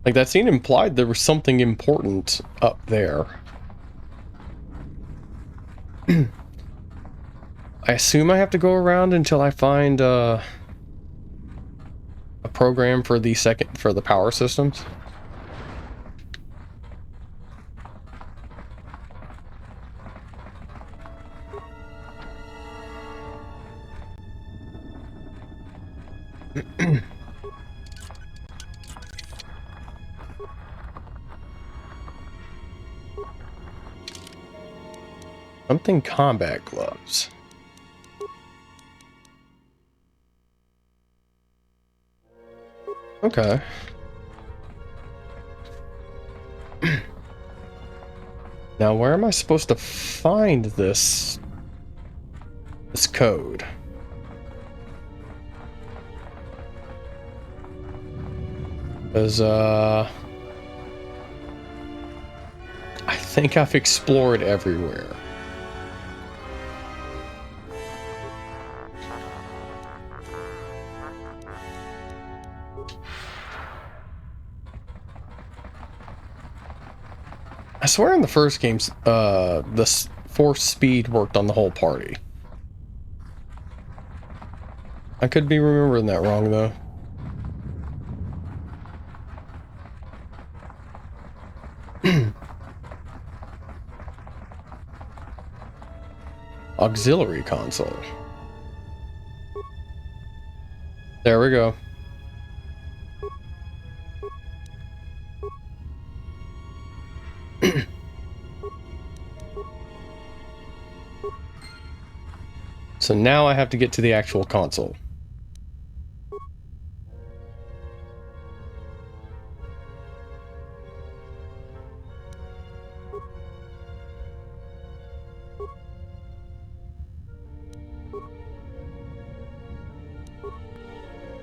Like, that scene implied there was something important up there. I assume I have to go around until I find a program for the power systems. Something combat gloves. Okay. Now, where am I supposed to find this code? Because, I think I've explored everywhere. I swear in the first games, the force speed worked on the whole party. I could be remembering that wrong, though. Auxiliary console. There we go. So now I have to get to the actual console.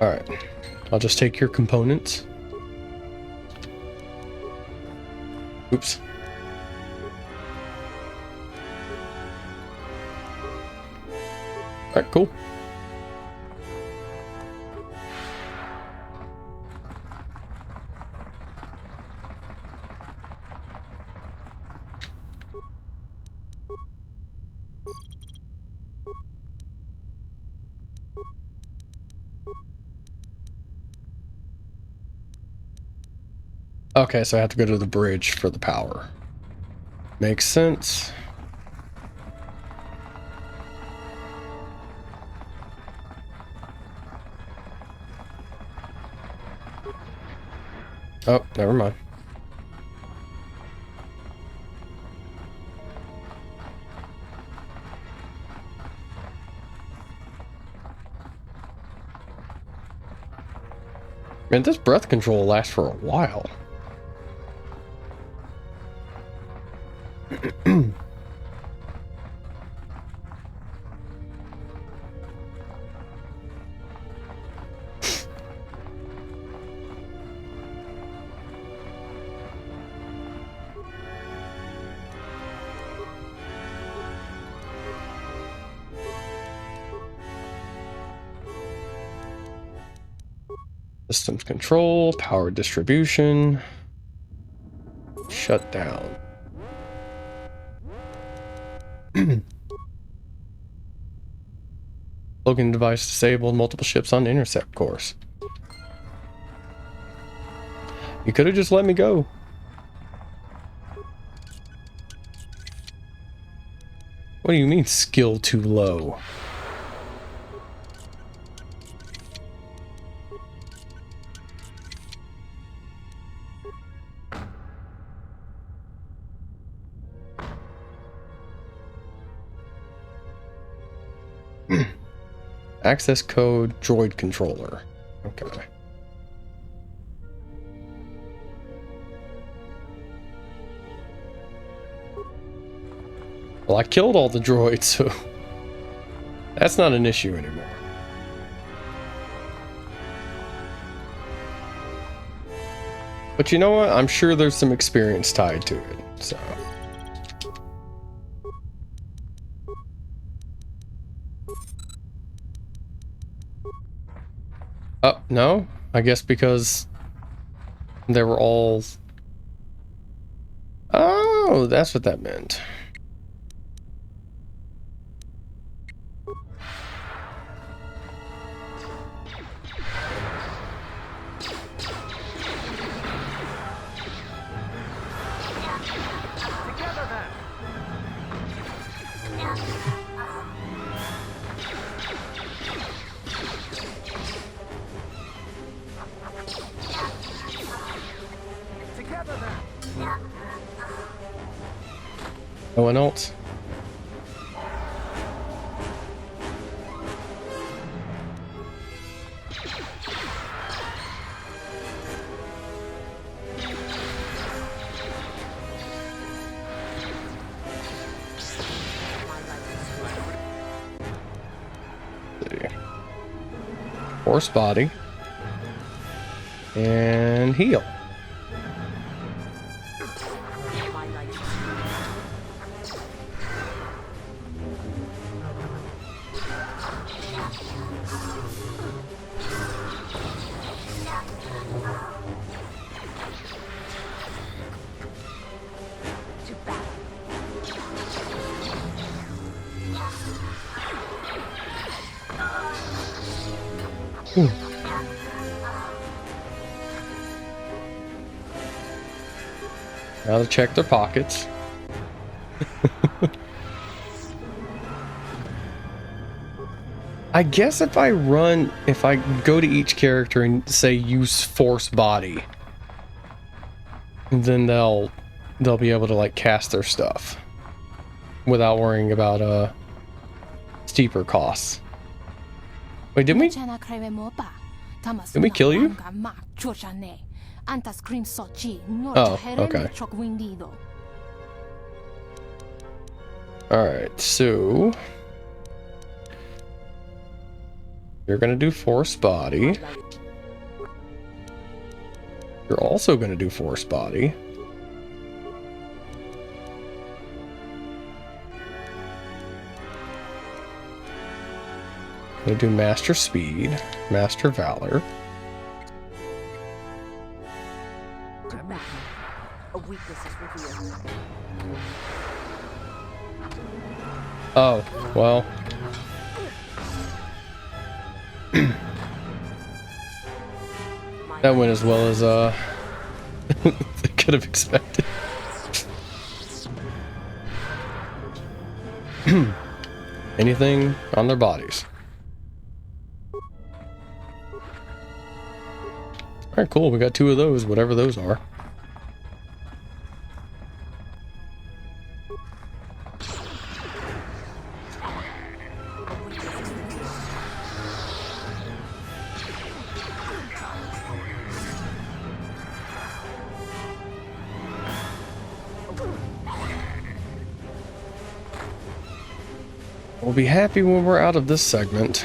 Alright, I'll just take your components. Oops. Alright, cool. Okay, so I have to go to the bridge for the power. Makes sense. Oh, never mind. Man, this breath control lasts for a while. Systems control, power distribution, shut down. Logan device disabled, multiple ships on intercept course. You could have just let me go. What do you mean skill too low? Access code droid controller. Okay. Well, I killed all the droids, so that's not an issue anymore. But you know what? I'm sure there's some experience tied to it, so. Oh, no? I guess because they were all... Oh, that's what that meant. No one else? Force body. And heal. Now to check their pockets. I guess if I go to each character and say use force body, then they'll be able to like cast their stuff without worrying about steeper costs. Wait, didn't we kill you? Oh, okay. Alright, so you're gonna do force body. You're also gonna do force body. Gonna do master speed, master valor. Oh, well. That went as well as I could have expected. Anything on their bodies. Alright, cool. We got 2 of those, whatever those are. We'll be happy when we're out of this segment.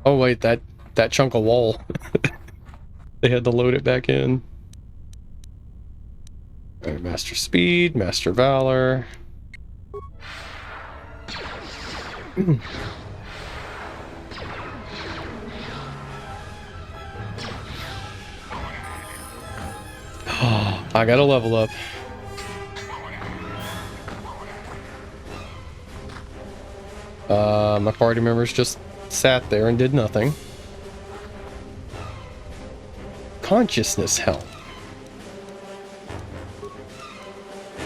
Oh wait, that chunk of wall. They had to load it back in. Alright, master speed, master valor. I gotta level up. My party members just sat there and did nothing. Consciousness help.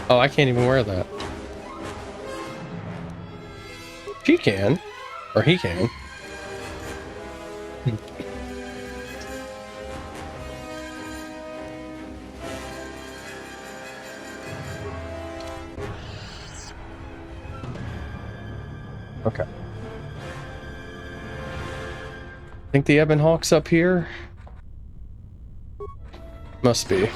Oh, I can't even wear that. She can. Or he can. Okay. Think the Ebon Hawk's up here? Must be.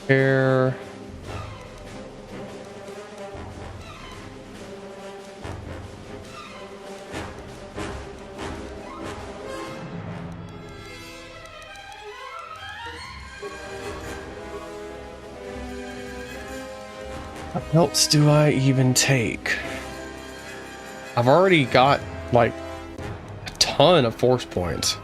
Here. What else do I even take? I've already got like a ton of force points.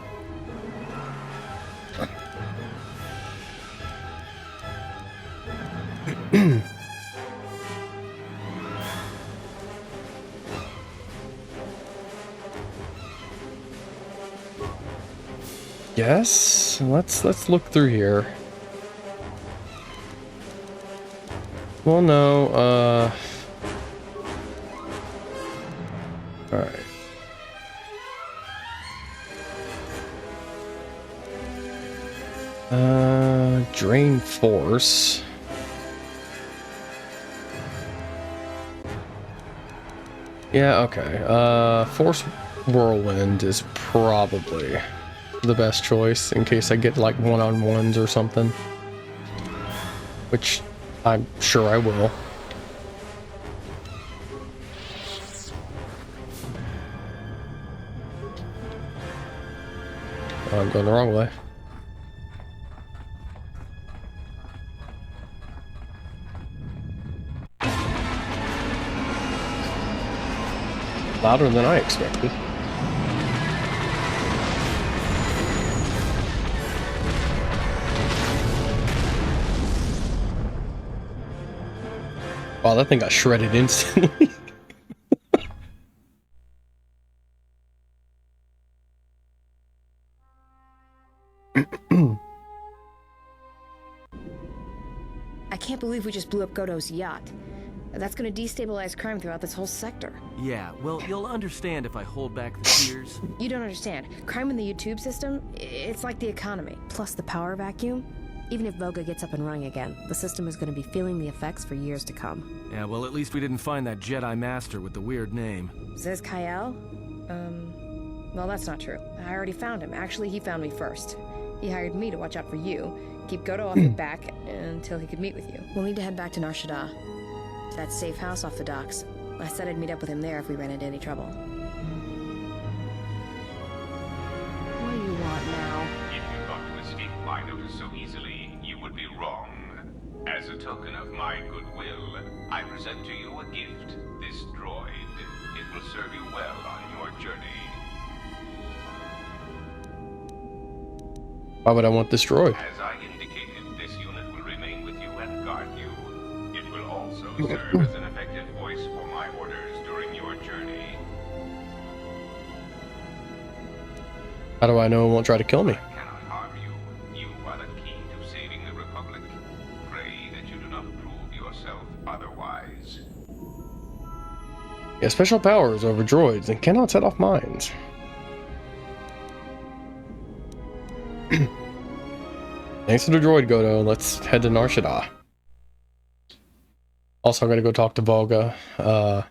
Yes, let's look through here. Well, no, all right. Drain force. Yeah, okay. Force Whirlwind is probably the best choice in case I get like one-on-ones or something. Which I'm sure I will. Oh, I'm going the wrong way. Louder than I expected. Wow, that thing got shredded instantly. I can't believe we just blew up Goto's yacht. That's gonna destabilize crime throughout this whole sector. Yeah, well, you'll understand if I hold back the tears. You don't understand. Crime in the YouTube system, it's like the economy. Plus the power vacuum. Even if Voga gets up and running again, the system is gonna be feeling the effects for years to come. Yeah, well, at least we didn't find that Jedi Master with the weird name. Zez Kyle? Well, that's not true. I already found him. Actually, he found me first. He hired me to watch out for you, keep Goto off your back until he could meet with you. We'll need to head back to Nar Shaddaa, to that safe house off the docks. I said I'd meet up with him there if we ran into any trouble. What do you want now? If you thought to escape my notice so easily, you would be wrong. As a token of my goodwill, I present to you a gift, this droid. It will serve you well on your journey. Why would I want this droid? As I indicated, this unit will remain with you and guard you. It will also serve as an effective voice for my orders during your journey. How do I know it won't try to kill me? I cannot harm you. You are the key to saving the Republic. Pray that you do not prove yourself otherwise. Yeah, special powers over droids and cannot set off mines. Thanks for the droid, Goto. Let's head to Nar Shaddaa. Also, I'm gonna go talk to Volga. To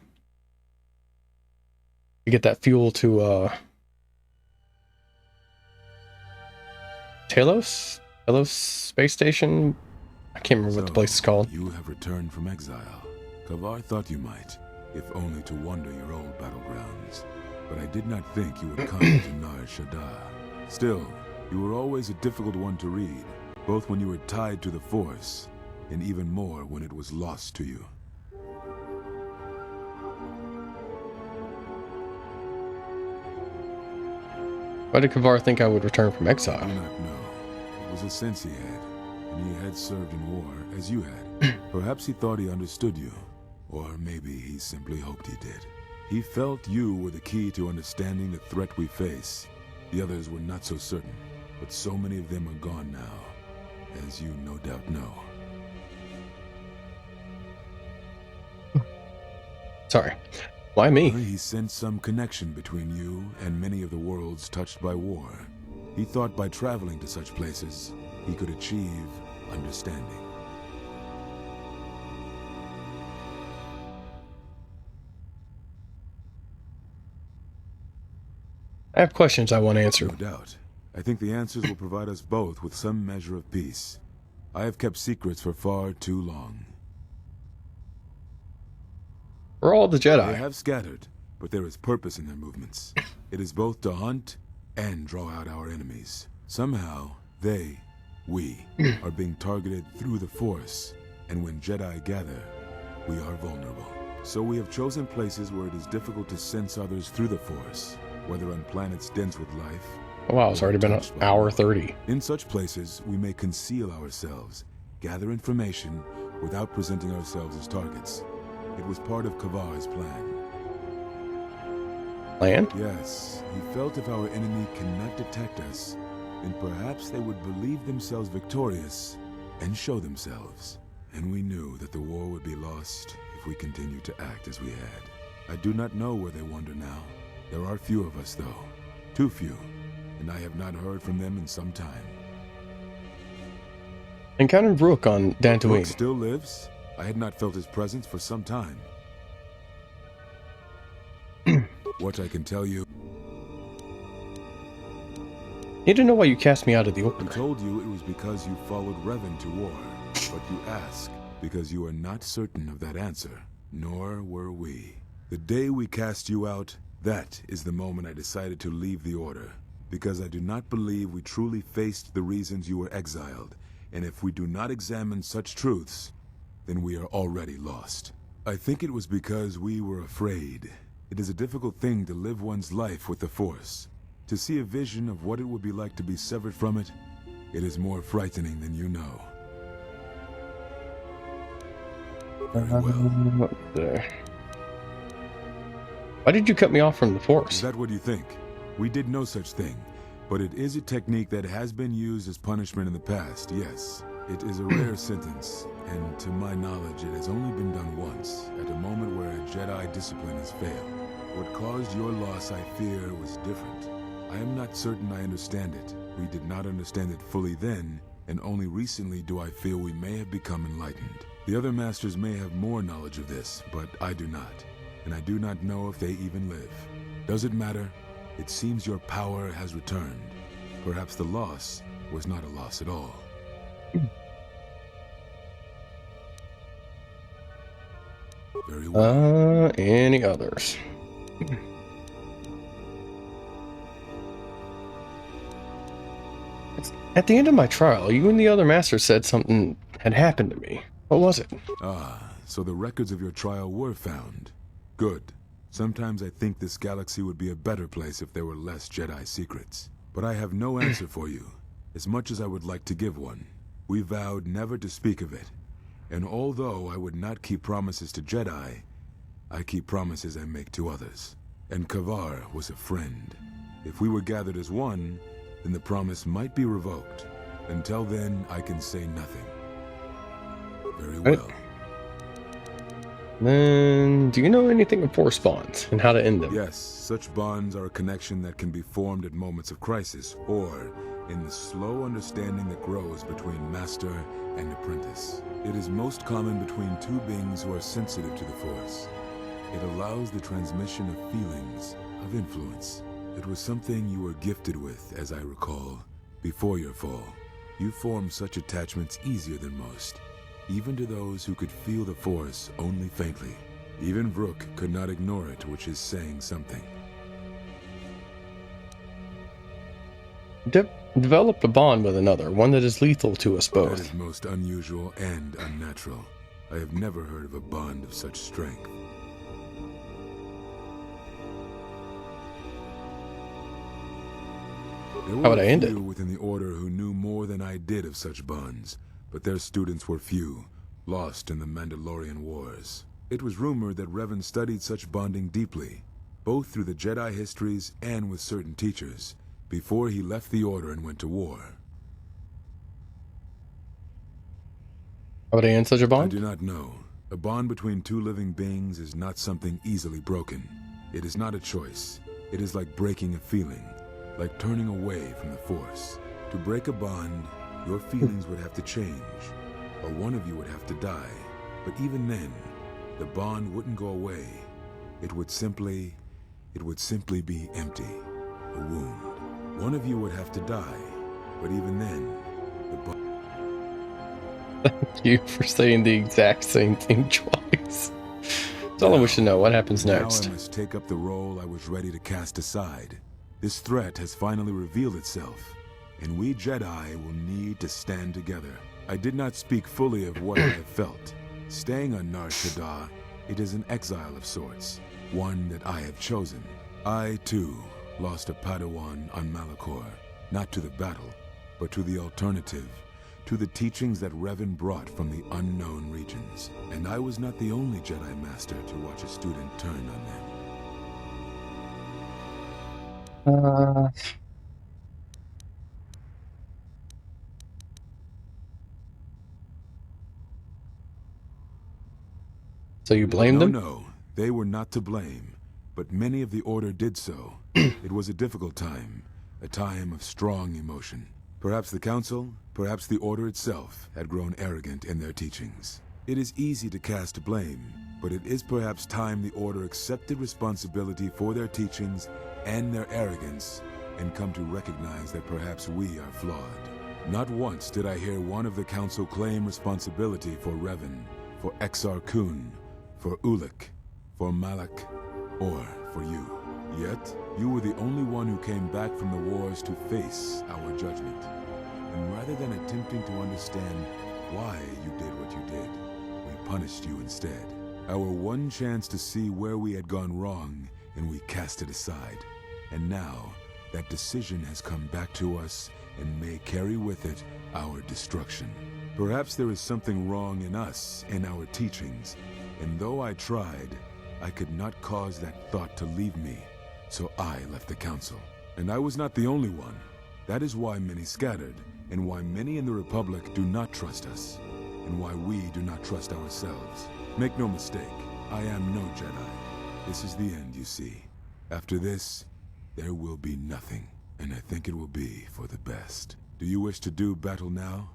get that fuel to Talos? Talos space station? I can't remember what the place is called. You have returned from exile. Kavar thought you might, if only to wander your old battlegrounds. But I did not think you would come to Nar Shaddaa. Still, you were always a difficult one to read, both when you were tied to the Force, and even more when it was lost to you. Why did Kavar think I would return from exile? I do not know. It was a sense he had, and he had served in war, as you had. Perhaps he thought he understood you, or maybe he simply hoped he did. He felt you were the key to understanding the threat we face. The others were not so certain, but so many of them are gone now, as you no doubt know. Sorry. Why me? He sensed some connection between you and many of the worlds touched by war. He thought by traveling to such places, he could achieve understanding. I have questions I want answered. No doubt. I think the answers will provide us both with some measure of peace. I have kept secrets for far too long. For all the Jedi. They have scattered, but there is purpose in their movements. It is both to hunt and draw out our enemies. Somehow, we, are being targeted through the Force, and when Jedi gather, we are vulnerable. So we have chosen places where it is difficult to sense others through the Force, whether on planets dense with life. Oh, wow, it's already been an hour 30. In such places, we may conceal ourselves, gather information, without presenting ourselves as targets. It was part of Kavar's plan. Plan? Yes, he felt if our enemy cannot detect us, then perhaps they would believe themselves victorious and show themselves. And we knew that the war would be lost if we continued to act as we had. I do not know where they wander now. There are few of us, though. Too few. And I have not heard from them in some time. Encountered Rook on Rook Dantooine. still lives? I had not felt his presence for some time. What I can tell you... Need to know why you cast me out of the I Order. told you it was because you followed Revan to war. But you ask because you are not certain of that answer. Nor were we. The day we cast you out, that is the moment I decided to leave the Order. Because I do not believe we truly faced the reasons you were exiled. And if we do not examine such truths, then we are already lost. I think it was because we were afraid. It is a difficult thing to live one's life with the Force. To see a vision of what it would be like to be severed from it, it is more frightening than you know. Very well. There. Why did you cut me off from the Force? Is that what you think? We did no such thing, but it is a technique that has been used as punishment in the past, yes. It is a rare sentence, and to my knowledge it has only been done once, at a moment where a Jedi discipline has failed. What caused your loss, I fear, was different. I am not certain I understand it. We did not understand it fully then, and only recently do I feel we may have become enlightened. The other masters may have more knowledge of this, but I do not, and I do not know if they even live. Does it matter? It seems your power has returned. Perhaps the loss was not a loss at all. Very well. Any others? At the end of my trial, you and the other master said something had happened to me. What was it? Ah, so the records of your trial were found. Good. Sometimes I think this galaxy would be a better place if there were less Jedi secrets. But I have no answer for you, as much as I would like to give one. We vowed never to speak of it. And although I would not keep promises to Jedi, I keep promises I make to others. And Kavar was a friend. If we were gathered as one, then the promise might be revoked. Until then, I can say nothing. Very well. Then, do you know anything of Force bonds and how to end them? Yes, such bonds are a connection that can be formed at moments of crisis, or in the slow understanding that grows between master and apprentice. It is most common between two beings who are sensitive to the Force. It allows the transmission of feelings, of influence. It was something you were gifted with, as I recall, before your fall. You formed such attachments easier than most, even to those who could feel the Force only faintly. Even Rook could not ignore it, which is saying something. Develop a bond with another, one that is lethal to us both. That is most unusual and unnatural. I have never heard of a bond of such strength. There How would were I end few it? within the Order who knew more than I did of such bonds, but their students were few, lost in the Mandalorian Wars. It was rumored that Revan studied such bonding deeply, both through the Jedi histories and with certain teachers, before he left the Order and went to war. How would I end such a I bond? do not know. A bond between two living beings is not something easily broken. It is not a choice. It is like breaking a feeling, like turning away from the Force. To break a bond, your feelings would have to change, or one of you would have to die. But even then, the bond wouldn't go away. It would simply be empty, a wound. One of you would have to die, but even then, the bond... Thank you for saying the exact same thing twice. That's all I wish to know. What happens next? Now I must take up the role I was ready to cast aside. This threat has finally revealed itself, and we Jedi will need to stand together. I did not speak fully of what I have felt. Staying on Nar Shaddaa, it is an exile of sorts, one that I have chosen. I, too, lost a Padawan on Malachor, not to the battle, but to the alternative, to the teachings that Revan brought from the unknown regions. And I was not the only Jedi Master to watch a student turn on them. So you blamed them? No, they were not to blame, but many of the Order did so. It was a difficult time, a time of strong emotion. Perhaps the Council, perhaps the Order itself, had grown arrogant in their teachings. It is easy to cast blame, but it is perhaps time the Order accepted responsibility for their teachings and their arrogance, and come to recognize that perhaps we are flawed. Not once did I hear one of the Council claim responsibility for Revan, for Exar Kun, for Ulic, for Malak, or for you. Yet, you were the only one who came back from the wars to face our judgment. And rather than attempting to understand why you did what you did, we punished you instead. Our one chance to see where we had gone wrong, and we cast it aside. And now, that decision has come back to us and may carry with it our destruction. Perhaps there is something wrong in us and our teachings, and though I tried, I could not cause that thought to leave me, so I left the Council. And I was not the only one. That is why many scattered, and why many in the Republic do not trust us, and why we do not trust ourselves. Make no mistake, I am no Jedi. This is the end, you see. After this, there will be nothing, and I think it will be for the best. Do you wish to do battle now?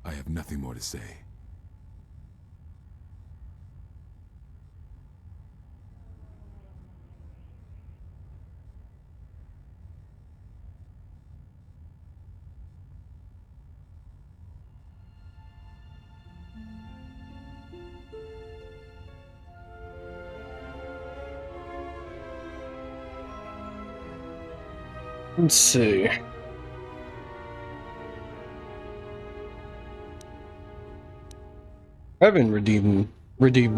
I have nothing more to say. Let's see. Revan redeemed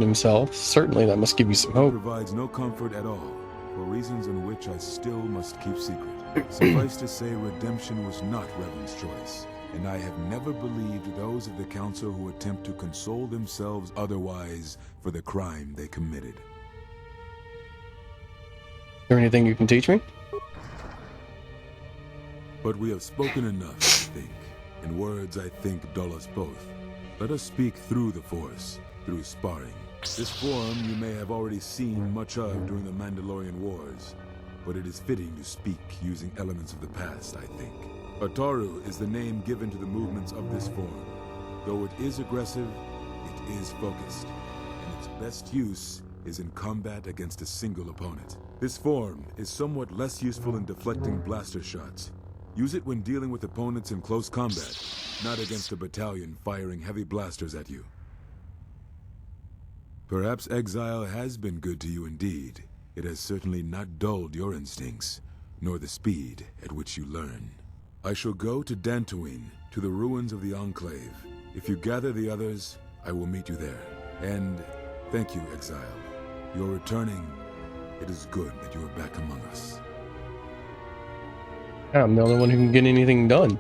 himself. Certainly that must give you some hope. It provides no comfort at all, for reasons in which I still must keep secret. Suffice to say, redemption was not Revan's choice, and I have never believed those of the Council who attempt to console themselves otherwise for the crime they committed. Is there anything you can teach me? But we have spoken enough, I think, and words, I think, dull us both. Let us speak through the Force, through sparring. This form you may have already seen much of during the Mandalorian Wars, but it is fitting to speak using elements of the past, I think. Ataru is the name given to the movements of this form. Though it is aggressive, it is focused, and its best use is in combat against a single opponent. This form is somewhat less useful in deflecting blaster shots. Use it when dealing with opponents in close combat, not against a battalion firing heavy blasters at you. Perhaps exile has been good to you indeed. It has certainly not dulled your instincts, nor the speed at which you learn. I shall go to Dantooine, to the ruins of the Enclave. If you gather the others, I will meet you there. And thank you, Exile. You're returning. It is good that you are back among us. I'm the only one who can get anything done.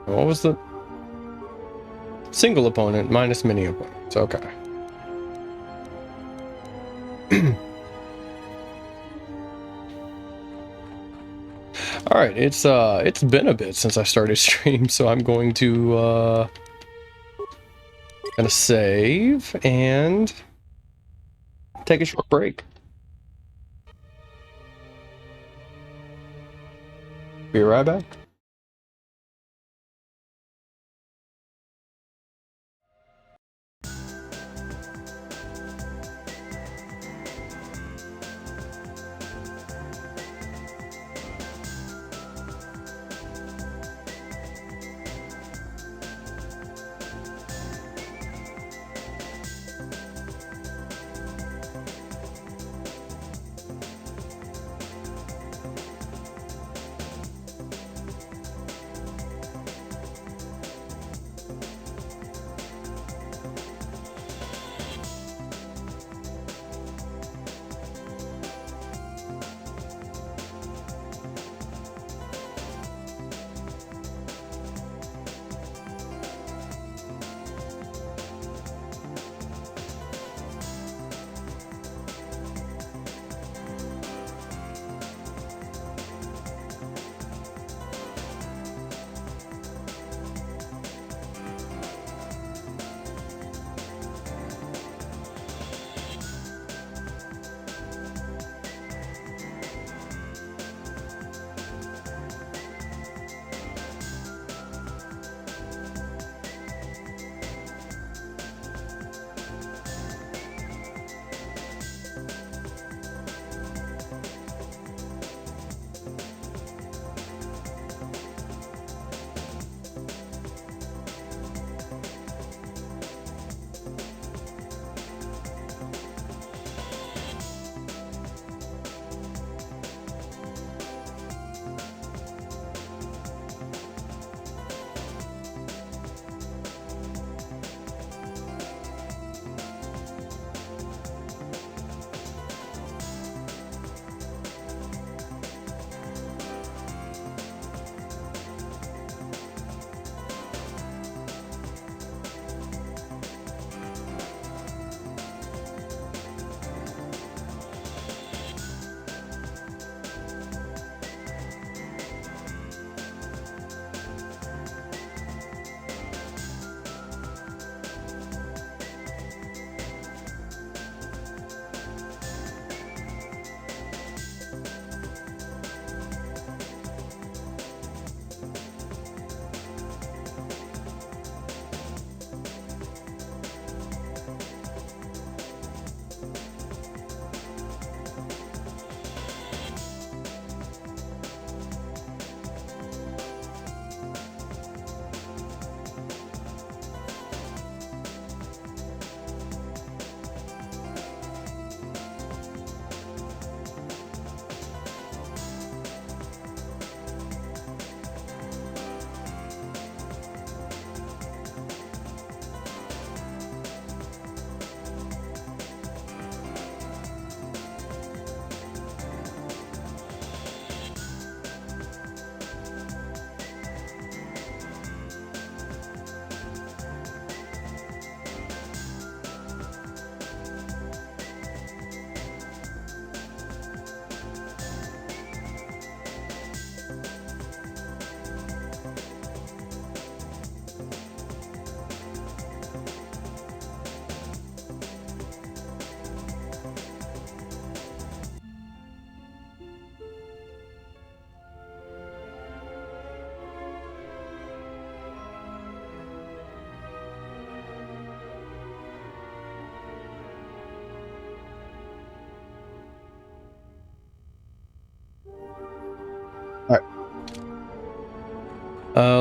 What was the single opponent minus many opponents? Okay. All right, it's been a bit since I started stream, so I'm going to Gonna save and take a short break. Be right back.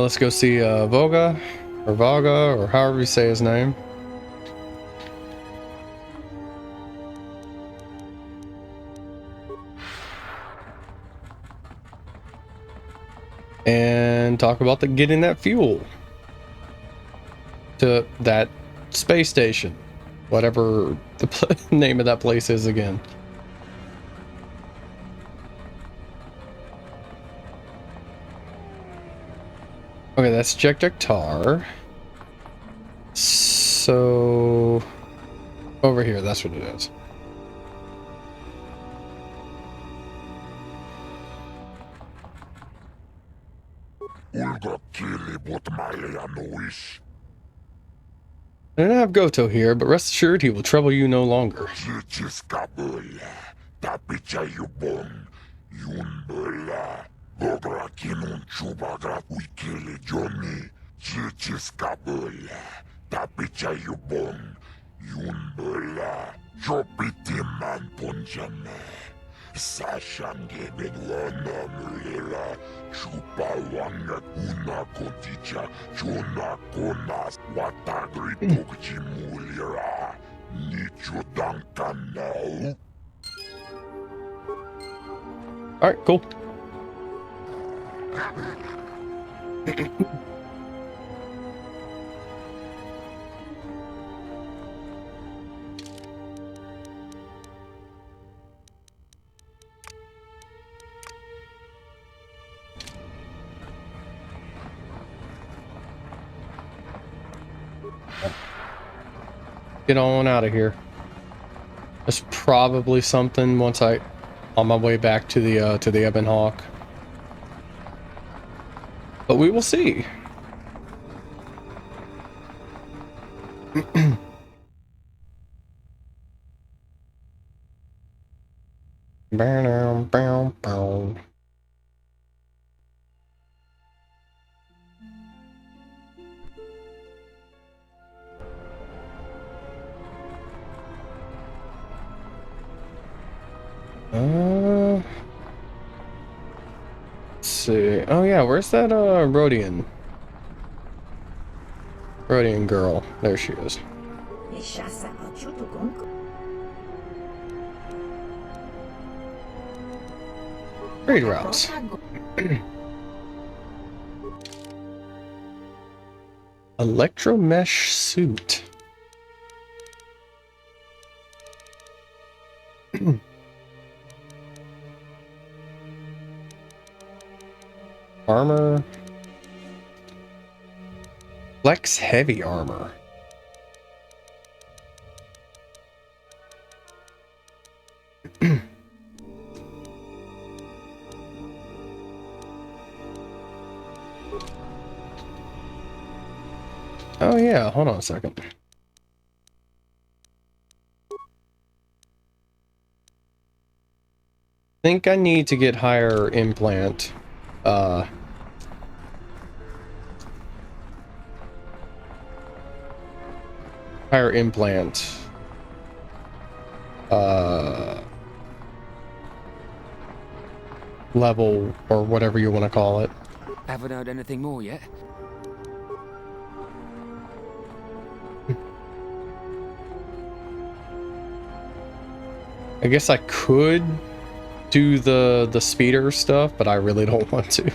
Let's go see Voga, or Vaga, or however you say his name. And talk about getting that fuel to that space station, whatever the name of that place is again. Okay, that's Jekdektar. So over here, that's what it is. I don't have Goto here, but rest assured he will trouble you no longer. Sashange benwana mulela chupa wanga una konticha chona konas watagri tokji mulira nicho dankanau. Alright, cool. Get on out of here. There's probably something once on my way back to the Ebon Hawk. But we will see. Bow, bow, bow. Let's see. Oh yeah, where's that Rhodian girl? There she is. Trade routes. Electromesh suit. Armor. Flex heavy armor. Oh yeah, hold on a second. Think I need to get higher implant. Higher implant. Level or whatever you want to call it. Haven't heard anything more yet. I guess I could do the speeder stuff, but I really don't want to. As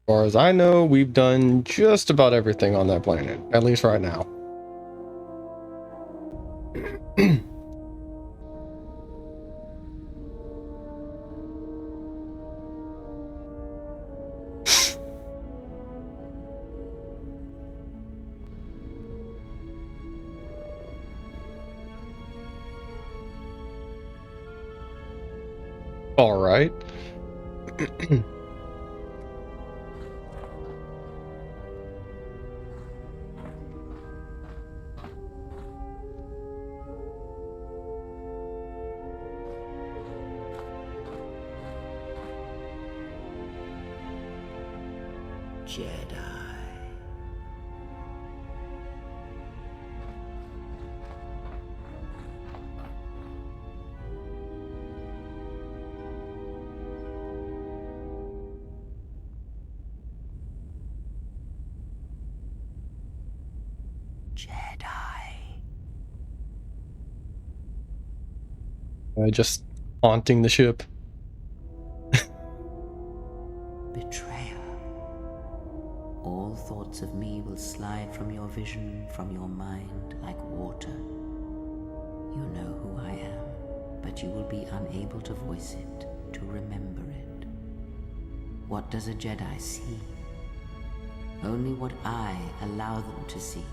far as I know, we've done just about everything on that planet, at least right now. All right. Jedi. Just haunting the ship. Betrayer. All thoughts of me will slide from your vision, from your mind, like water. You know who I am, but you will be unable to voice it, to remember it. What does a Jedi see? Only what I allow them to see.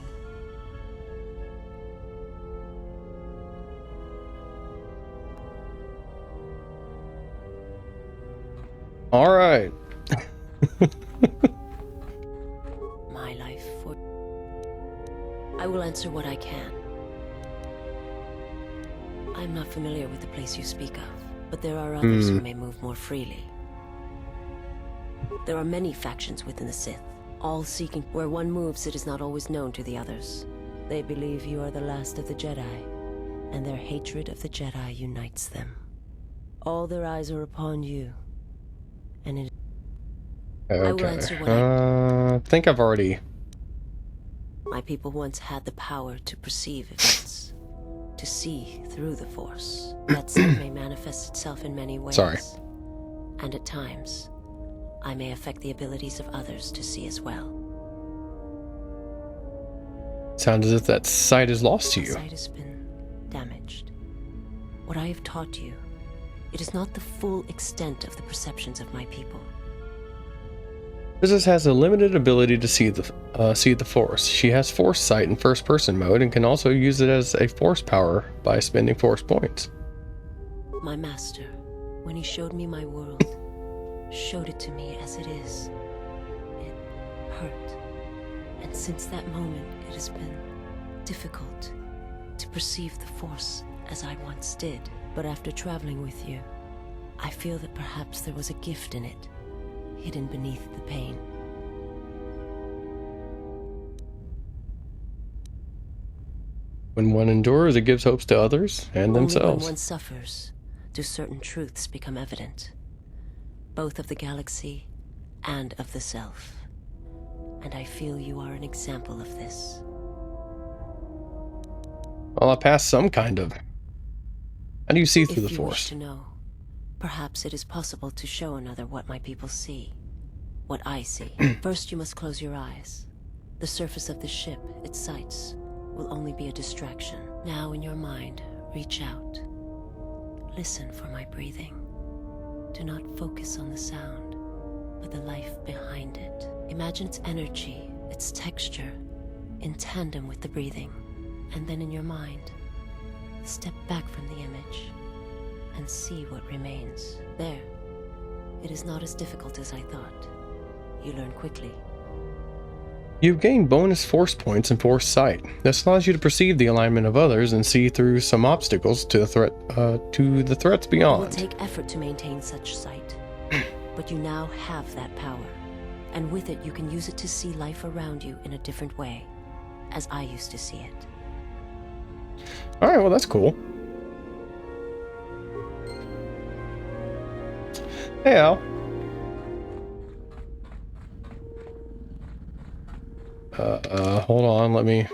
right. My life for... I will answer what I can. I'm not familiar with the place you speak of, but there are others who may move more freely. There are many factions within the Sith, all seeking... Where one moves, it is not always known to the others. They believe you are the last of the Jedi, and their hatred of the Jedi unites them. All their eyes are upon you, and it... I will answer what I think I've already... My people once had the power to perceive events, to see through the Force. That sight may manifest itself in many ways. Sorry. And at times, I may affect the abilities of others to see as well. Sounds as if that sight is lost to you. Sight has been damaged. What I have taught you, it is not the full extent of the perceptions of my people. Princess has a limited ability to see the Force. She has Force sight in first-person mode and can also use it as a Force power by spending Force points. My master, when he showed me my world, showed it to me as it is. It hurt. And since that moment, it has been difficult to perceive the Force as I once did. But after traveling with you, I feel that perhaps there was a gift in it, hidden beneath the pain. When one endures, it gives hopes to others and Only themselves. when one suffers do certain truths become evident, both of the galaxy and of the self. And I feel you are an example of this. Well, I passed some kind of... How do you see through the If you Force? wish to know, perhaps it is possible to show another what my people see. What I see. First, you must close your eyes. The surface of the ship, its sights, will only be a distraction. Now, in your mind, reach out. Listen for my breathing. Do not focus on the sound, but the life behind it. Imagine its energy, its texture, in tandem with the breathing. And then in your mind, step back from the image and see what remains. There. It is not as difficult as I thought. You learn quickly. You've gained bonus Force points and Force sight. This allows you to perceive the alignment of others and see through some obstacles to the threats It will beyond. take effort to maintain such sight, but you now have that power. And with it, you can use it to see life around you in a different way, as I used to see it. Alright, well that's cool. Hey Al. Hold on, let me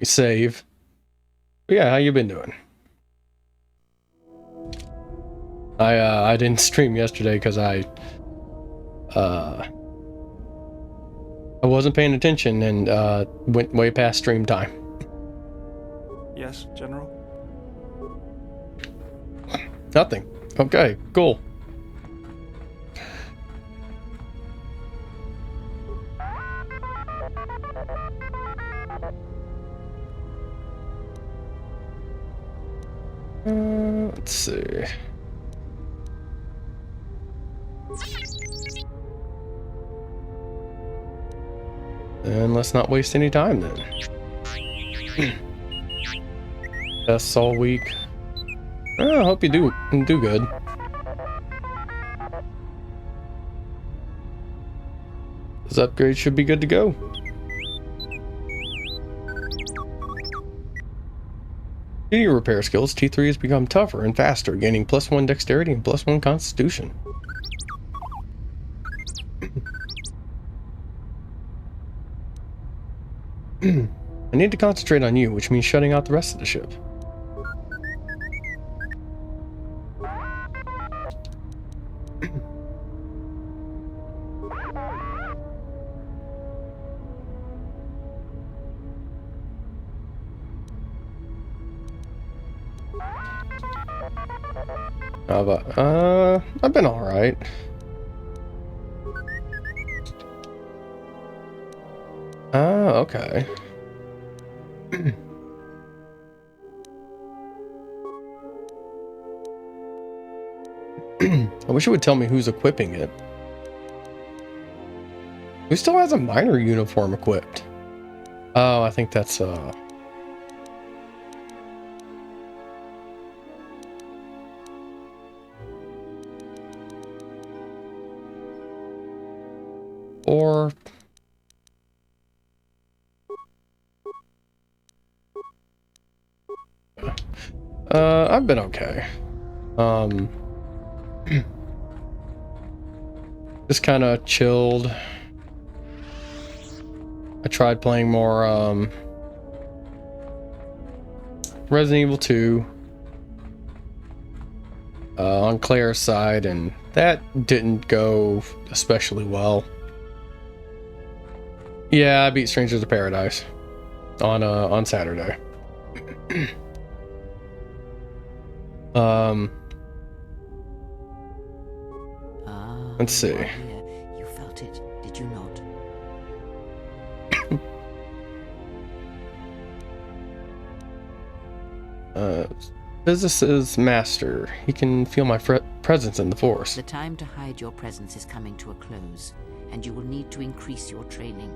save. But yeah, how you been doing? I didn't stream yesterday because I wasn't paying attention and went way past stream time. Yes, General? Nothing. Okay, cool. Let's see. And let's not waste any time then. Tests all week. I hope you do good. This upgrade should be good to go. Due to your repair skills, T3 has become tougher and faster, gaining +1 dexterity and +1 constitution. I need to concentrate on you, which means shutting out the rest of the ship. I've been alright. Okay. I wish it would tell me who's equipping it. Who still has a miner uniform equipped? Oh, I think that's or I've been okay. Just kind of chilled. I tried playing more Resident Evil 2 on Claire's side, and that didn't go especially well. Yeah, I beat Strangers of Paradise on Saturday. Let's see. You felt it, did you not? Physicist Master. He can feel my presence in the Force. The time to hide your presence is coming to a close, and you will need to increase your training.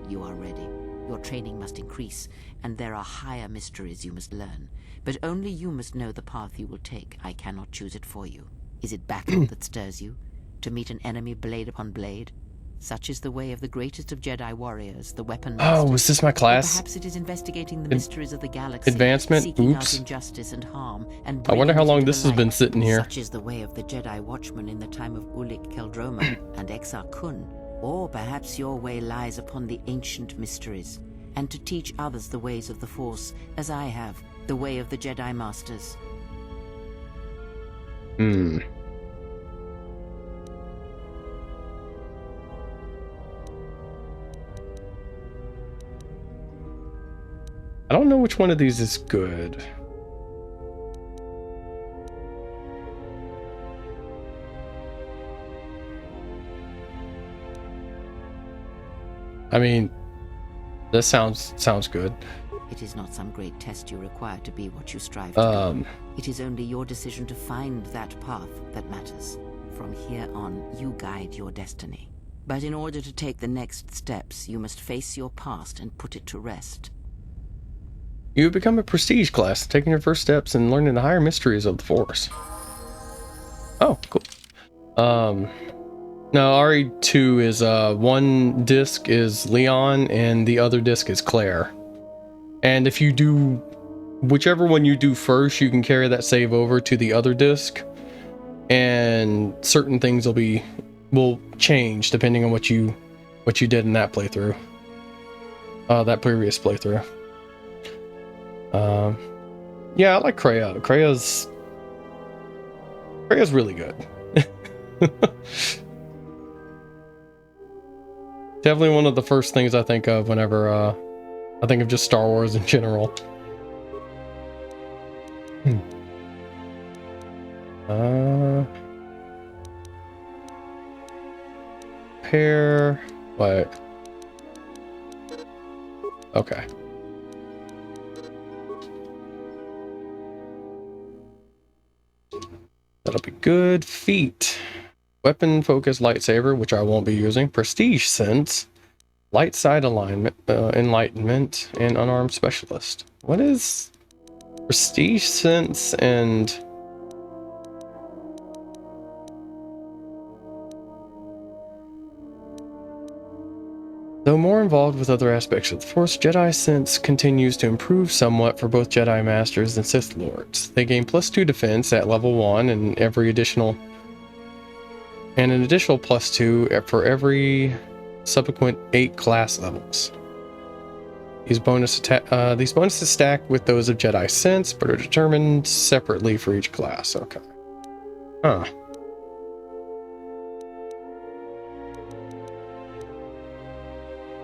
You are ready. Your training must increase, and there are higher mysteries you must learn. But only you must know the path you will take. I cannot choose it for you. Is it battle that stirs you? To meet an enemy blade upon blade? Such is the way of the greatest of Jedi warriors, the weapon master. Oh, was this my class? Or perhaps it is investigating the mysteries of the galaxy. Advancement? Seeking Oops. out injustice and harm, and I wonder how long bringing it this to has been light. sitting here. Such is the way of the Jedi Watchman in the time of Ulic Qel-Droma and Exar Kun. Or perhaps your way lies upon the ancient mysteries, and to teach others the ways of the Force, as I have, the way of the Jedi Masters. I don't know which one of these is good. I mean, this sounds good. It is not some great test you require to be what you strive to be. It is only your decision to find that path that matters. From here on, you guide your destiny. But in order to take the next steps, you must face your past and put it to rest. You have become a prestige class, taking your first steps in learning the higher mysteries of the Force. Oh, cool. No, RE2 is one disc is Leon and the other disc is Claire. And if you do whichever one you do first, you can carry that save over to the other disc, and certain things will change depending on what you did in that playthrough. That previous playthrough. Yeah, I like Kreia. Kreia's really good. Definitely one of the first things I think of whenever I think of just Star Wars in general. Pair. Wait. Okay. That'll be good. Feat. Weapon focus lightsaber, which I won't be using. Prestige sense. Light side alignment, enlightenment, and unarmed specialist. What is prestige sense and though more involved with other aspects of the Force, Jedi Sense continues to improve somewhat for both Jedi Masters and Sith Lords. They gain +2 defense at level 1 and an additional +2 for every subsequent 8 class levels. These bonuses stack with those of Jedi Sense, but are determined separately for each class. Okay. Huh.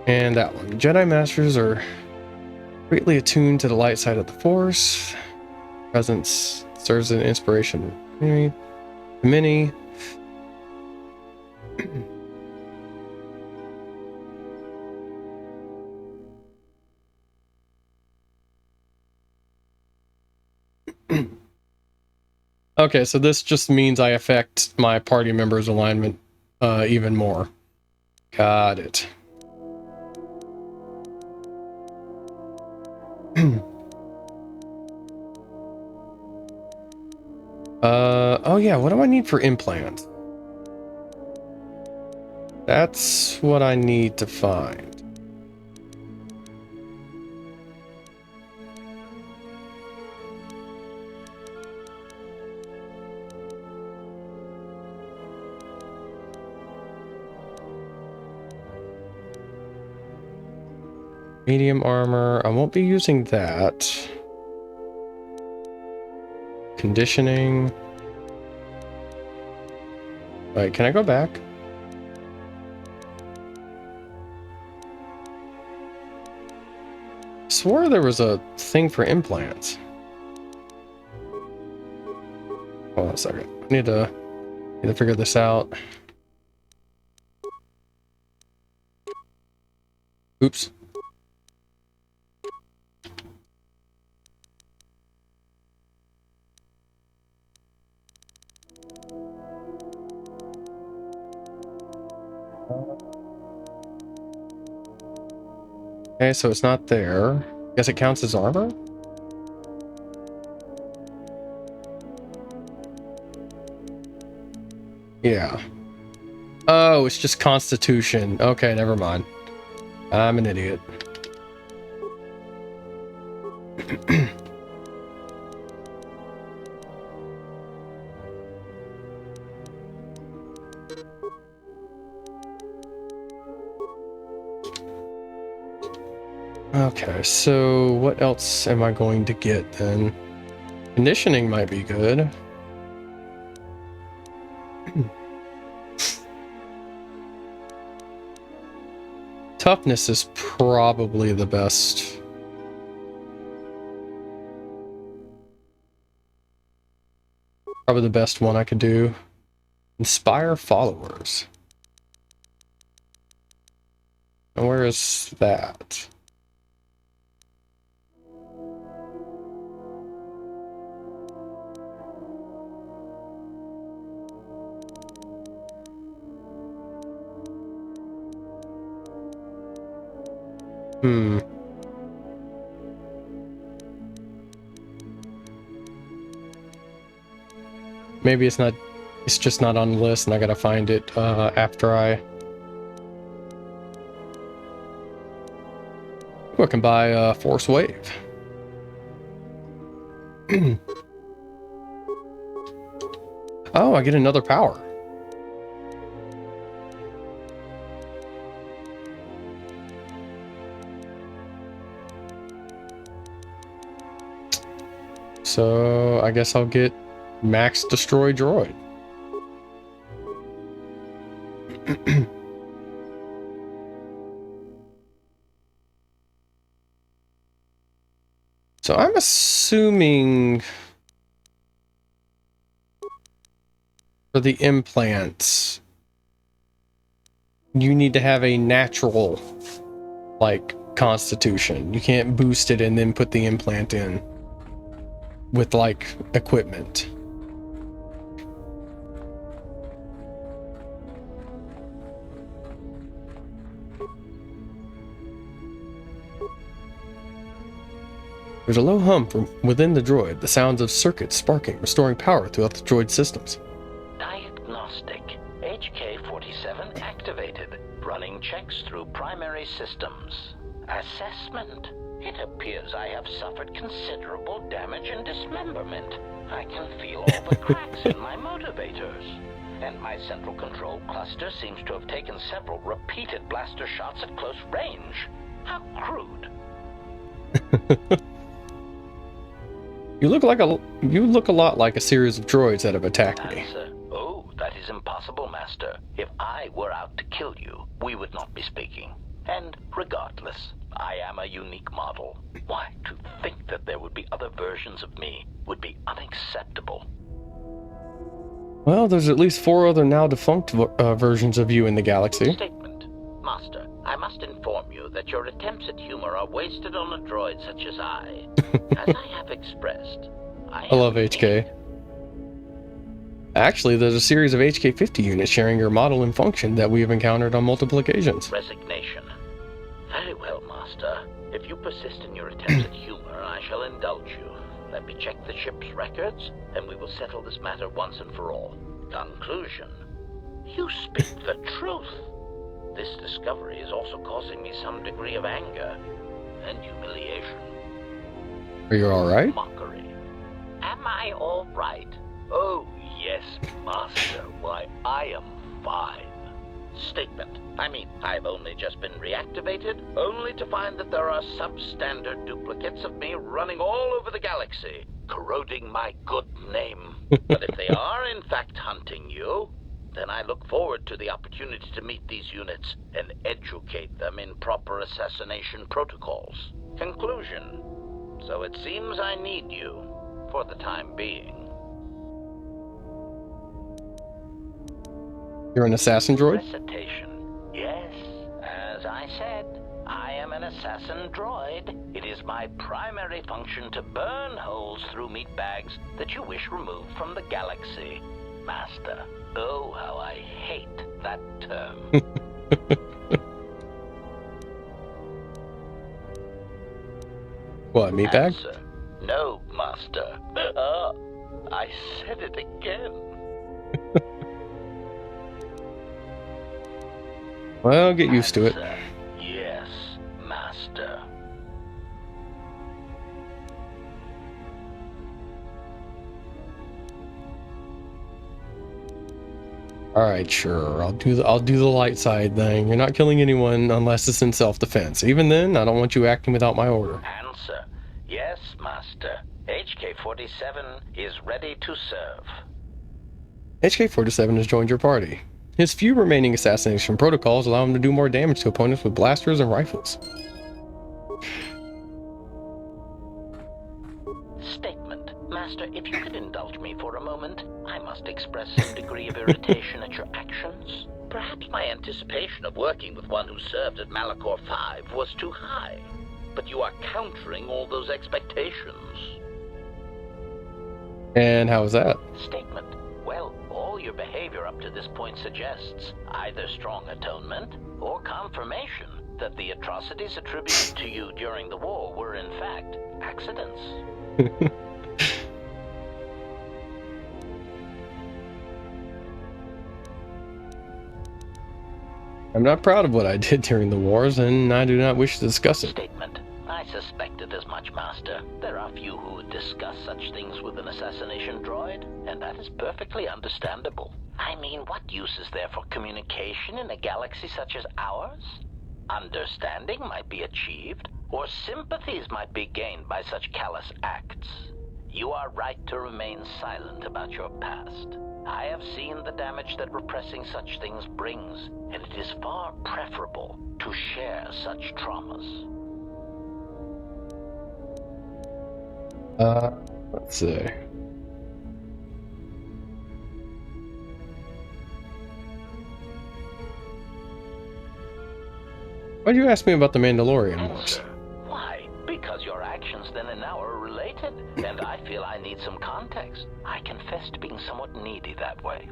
And that one. Jedi Masters are greatly attuned to the light side of the Force. Presence serves as an inspiration to many. Okay, so this just means I affect my party members' alignment even more. Got it. Oh yeah, what do I need for implants? That's what I need to find. Medium armor, I won't be using that. Conditioning. Wait, can I go back? Swore there was a thing for implants. Hold on a second. I need to figure this out. Oops. Okay, so it's not there. Guess it counts as armor? Yeah. Oh, it's just constitution. Okay, never mind. I'm an idiot. Okay, so what else am I going to get then? Conditioning might be good. Toughness is probably the best. Probably the best one I could do. Inspire followers. And where is that? Maybe it's just not on the list and I gotta find it after I can buy Force Wave. Oh, I get another power. So I guess I'll get Max Destroy Droid. So I'm assuming for the implants, you need to have a natural, like, constitution. You can't boost it and then put the implant in with, like, equipment. There's a low hum from within the droid, the sounds of circuits sparking, restoring power throughout the droid systems. Diagnostic. HK-47 activated. Running checks through primary systems. Assessment. It appears I have suffered considerable damage and dismemberment. I can feel all the cracks in my motivators. And my central control cluster seems to have taken several repeated blaster shots at close range. How crude. You look a lot like a series of droids that have attacked me. Oh, that is impossible, Master. If I were out to kill you, we would not be speaking. And regardless, I am a unique model. Why, to think that there would be other versions of me would be unacceptable. Well, there's at least 4 other now defunct versions of you in the galaxy. Statement. Master, I must inform you that your attempts at humor are wasted on a droid such as I. As I have expressed, I love HK. Actually, there's a series of HK-50 units sharing your model and function that we have encountered on multiple occasions. Resignation. Very well, Master. If you persist in your attempts at humor, I shall indulge you. Let me check the ship's records, and we will settle this matter once and for all. Conclusion. You speak the truth. This discovery is also causing me some degree of anger and humiliation. Are you alright? Mockery. Am I alright? Oh, yes, Master. Why, I am fine. Statement. I've only just been reactivated, only to find that there are substandard duplicates of me running all over the galaxy, corroding my good name. But if they are in fact hunting you, then I look forward to the opportunity to meet these units and educate them in proper assassination protocols. Conclusion. So it seems I need you, for the time being. You're an assassin droid? Recitation. Yes, as I said, I am an assassin droid. It is my primary function to burn holes through meat bags that you wish removed from the galaxy. Master, oh, how I hate that term. What, meat bag? Answer. No, Master. I said it again. Well, get used to it. Yes, Master. Alright, sure. I'll do the light side thing. You're not killing anyone unless it's in self-defense. Even then, I don't want you acting without my order. Answer. Yes, Master. HK-47 is ready to serve. HK-47 has joined your party. His few remaining assassination protocols allow him to do more damage to opponents with blasters and rifles. Statement. Master, if you could indulge me for a moment, I must express some degree of irritation at your actions. Perhaps my anticipation of working with one who served at Malachor 5 was too high, but you are countering all those expectations. And how was that? Statement. Well, all your behavior up to this point suggests either strong atonement or confirmation that the atrocities attributed to you during the war were in fact accidents. I'm not proud of what I did during the wars, and I do not wish to discuss it. Statement. I suspected as much, Master. There are few who would discuss such things with an assassination droid, and that is perfectly understandable. What use is there for communication in a galaxy such as ours? Understanding might be achieved, or sympathies might be gained by such callous acts. You are right to remain silent about your past. I have seen the damage that repressing such things brings, and it is far preferable to share such traumas. Let's see. Why'd you ask me about the Mandalorian wars? Why? Because your actions then and now are related, and I feel I need some context. I confess to being somewhat needy that way.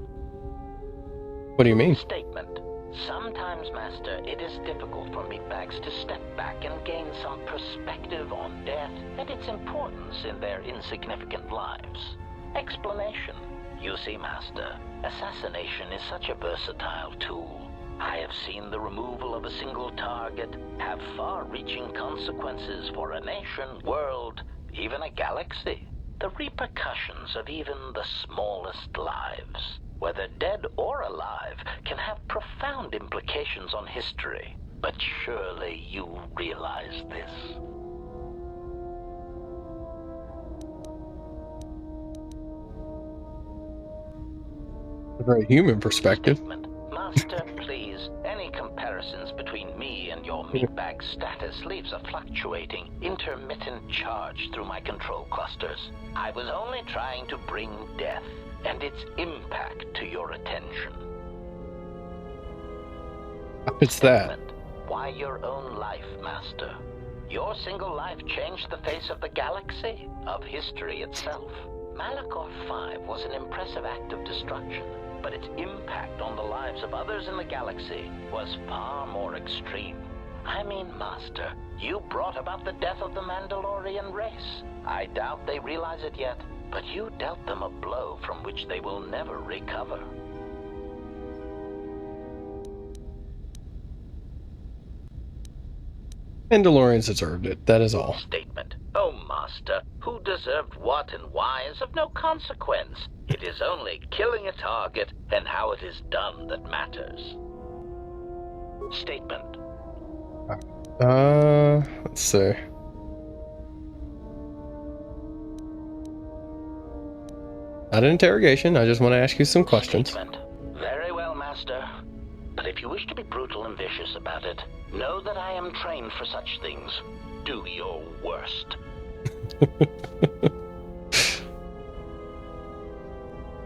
What do you mean? Statement. Sometimes, Master, it is difficult for meatbags to step back and gain some perspective on death and its importance in their insignificant lives. Explanation. You see, Master, assassination is such a versatile tool. I have seen the removal of a single target have far-reaching consequences for a nation, world, even a galaxy. The repercussions of even the smallest lives, whether dead or alive, can have profound implications on history. But surely you realize this. A very human perspective. Master, please, any comparisons between me and your meatbag status leaves a fluctuating, intermittent charge through my control clusters. I was only trying to bring death and its impact to your attention. It's that. Why your own life, Master? Your single life changed the face of the galaxy, of history itself. Malachor 5 was an impressive act of destruction, but its impact on the lives of others in the galaxy was far more extreme. I mean, Master, you brought about the death of the Mandalorian race. I doubt they realize it yet, but you dealt them a blow from which they will never recover. Mandalorians deserved it, that is all. Statement. Oh, Master, who deserved what and why is of no consequence. It is only killing a target and how it is done that matters. Statement. Let's see. Not an interrogation, I just want to ask you some questions. Statement. Very well, Master. But if you wish to be brutal and vicious about it, know that I am trained for such things. Do your worst.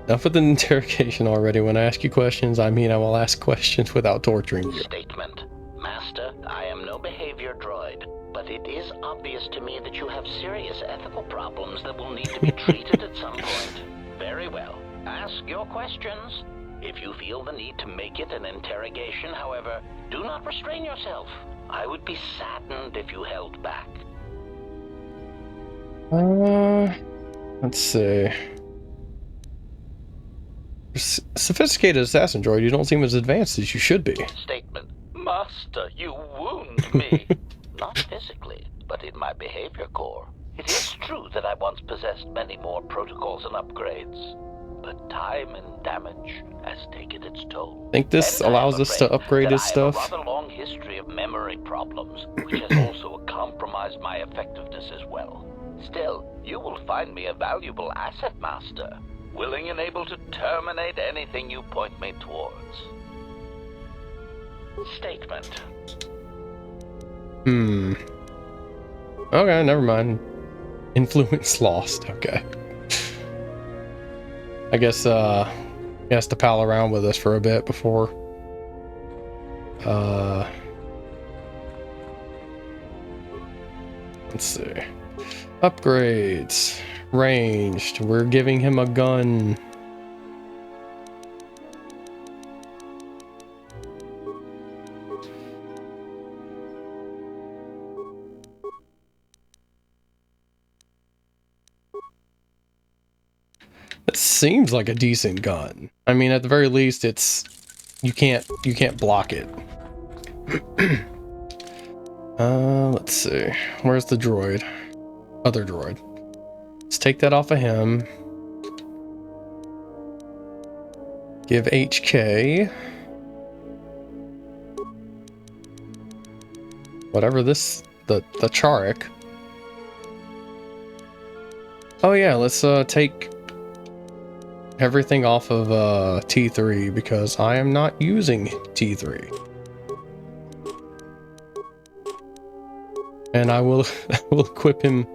Enough with the interrogation already. When I ask you questions, I mean I will ask questions without torturing you. Statement. Master, I am no behavior droid, but it is obvious to me that you have serious ethical problems that will need to be treated at some point. Very well. Ask your questions. If you feel the need to make it an interrogation, however, do not restrain yourself. I would be saddened if you held back. Let's see. Sophisticated assassin droid, you don't seem as advanced as you should be. Statement. Master, you wound me. Not physically, but in my behavior core. It is true that I once possessed many more protocols and upgrades, but time and damage has taken its toll. Think this allows us to upgrade his stuff? I have a rather long history of memory problems, which has also compromised my effectiveness as well. Still, you will find me a valuable asset, Master, willing and able to terminate anything you point me towards. Statement. Okay, never mind. Influence lost, okay. I guess, he has to pal around with us for a bit before, let's see. Upgrades. Ranged. We're giving him a gun. It seems like a decent gun. I mean, at the very least, it's you can't block it. Let's see. Where's the droid? Other droid. Let's take that off of him. Give HK whatever this the Charrick. Oh yeah, let's take everything off of T3 because I am not using T3. And I will will equip him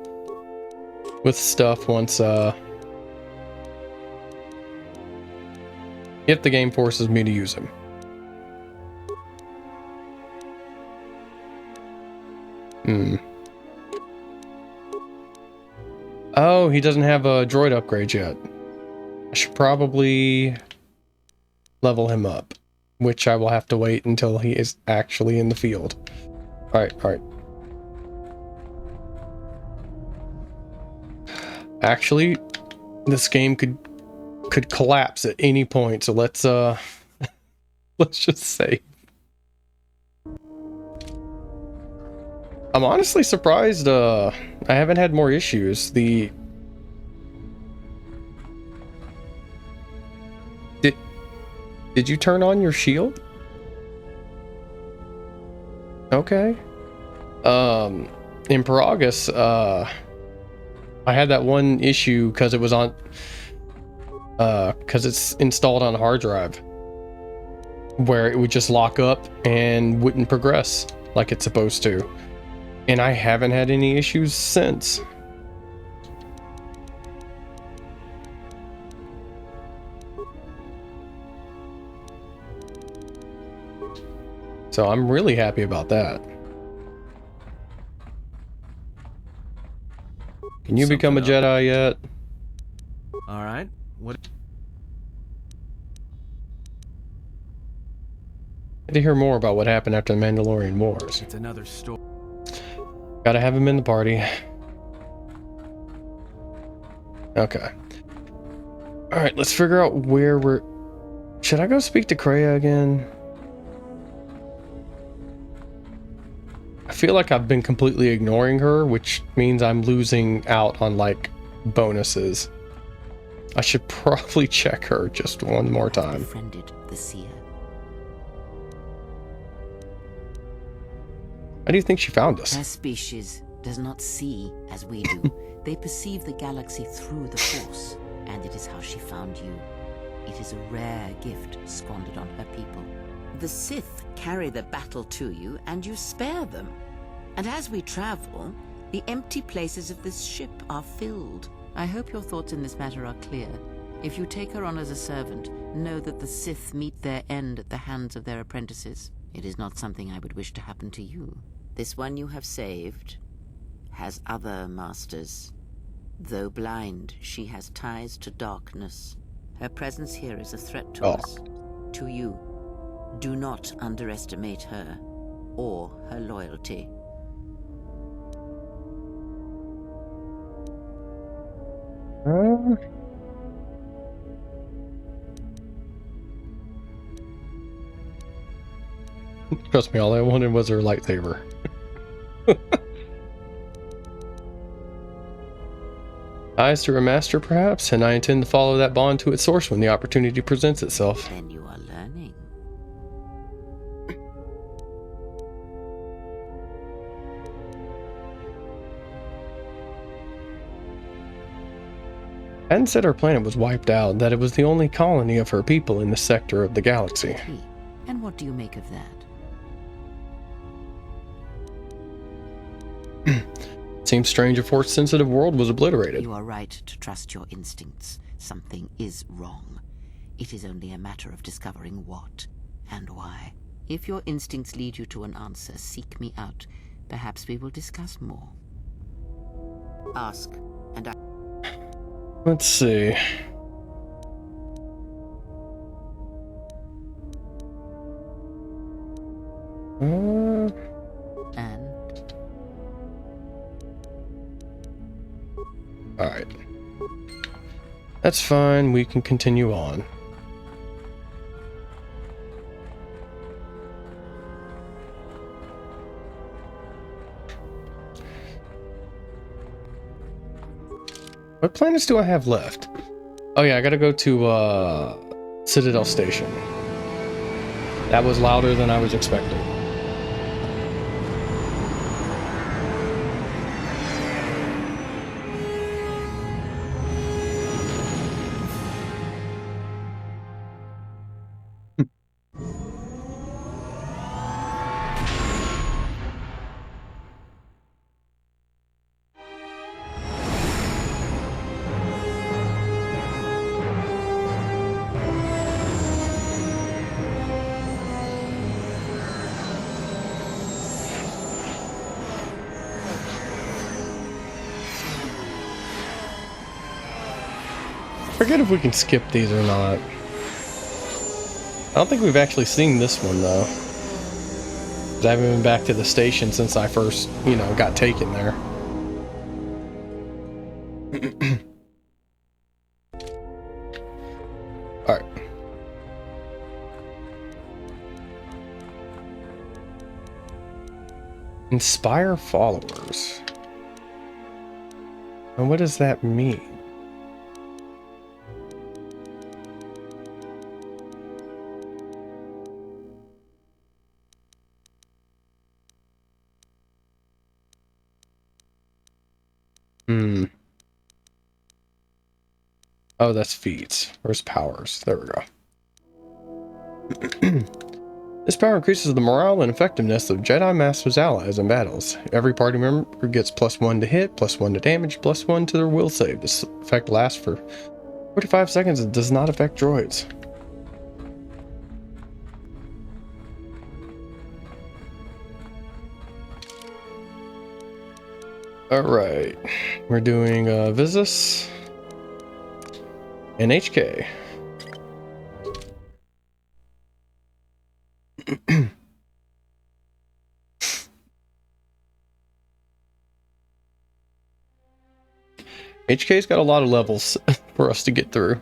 with stuff once if the game forces me to use him. Oh, he doesn't have a droid upgrade yet. I should probably level him up, which I will have to wait until he is actually in the field. Alright. Actually, this game could collapse at any point, so let's let's just say. I'm honestly surprised I haven't had more issues. Did you turn on your shield? Okay. In Peragus, I had that one issue because it was on because it's installed on a hard drive where it would just lock up and wouldn't progress like it's supposed to. And I haven't had any issues since. So I'm really happy about that. Can you become a Jedi yet? All right. What? To hear more about what happened after the Mandalorian Wars. It's another story. Gotta have him in the party. Okay. Alright, let's figure out where we're... Should I go speak to Kreia again? I feel like I've been completely ignoring her, which means I'm losing out on, like, bonuses. I should probably check her just one more time. Befriended the seer. How do you think she found us? Her species does not see as we do. They perceive the galaxy through the Force, and it is how she found you. It is a rare gift squandered on her people. The Sith carry the battle to you, and you spare them. And as we travel, the empty places of this ship are filled. I hope your thoughts in this matter are clear. If you take her on as a servant, know that the Sith meet their end at the hands of their apprentices. It is not something I would wish to happen to you. This one you have saved has other masters. Though blind, she has ties to darkness. Her presence here is a threat to us, to you. Do not underestimate her or her loyalty. Trust me, all I wanted was her lightsaber. Ties to her master, perhaps, and I intend to follow that bond to its source when the opportunity presents itself. Then you are learning. Hadn't said her planet was wiped out, that it was the only colony of her people in this sector of the galaxy. And what do you make of that? Seems strange a Force-sensitive world was obliterated. You are right to trust your instincts. Something is wrong. It is only a matter of discovering what and why. If your instincts lead you to an answer, seek me out. Perhaps we will discuss more. Ask, and I... Let's see. And? Alright. That's fine, we can continue on. What planets do I have left? Oh yeah, I gotta go to Citadel Station. That was louder than I was expecting. Forget if we can skip these or not. I don't think we've actually seen this one though. 'Cause I haven't been back to the station since I first, got taken there. Alright. Inspire followers. And what does that mean? Oh, that's feats. Where's powers? There we go. This power increases the morale and effectiveness of Jedi Master's allies in battles. Every party member gets +1 to hit, +1 to damage, +1 to their will save. This effect lasts for 45 seconds and does not affect droids. Alright, we're doing Visas. And HK. HK's got a lot of levels for us to get through.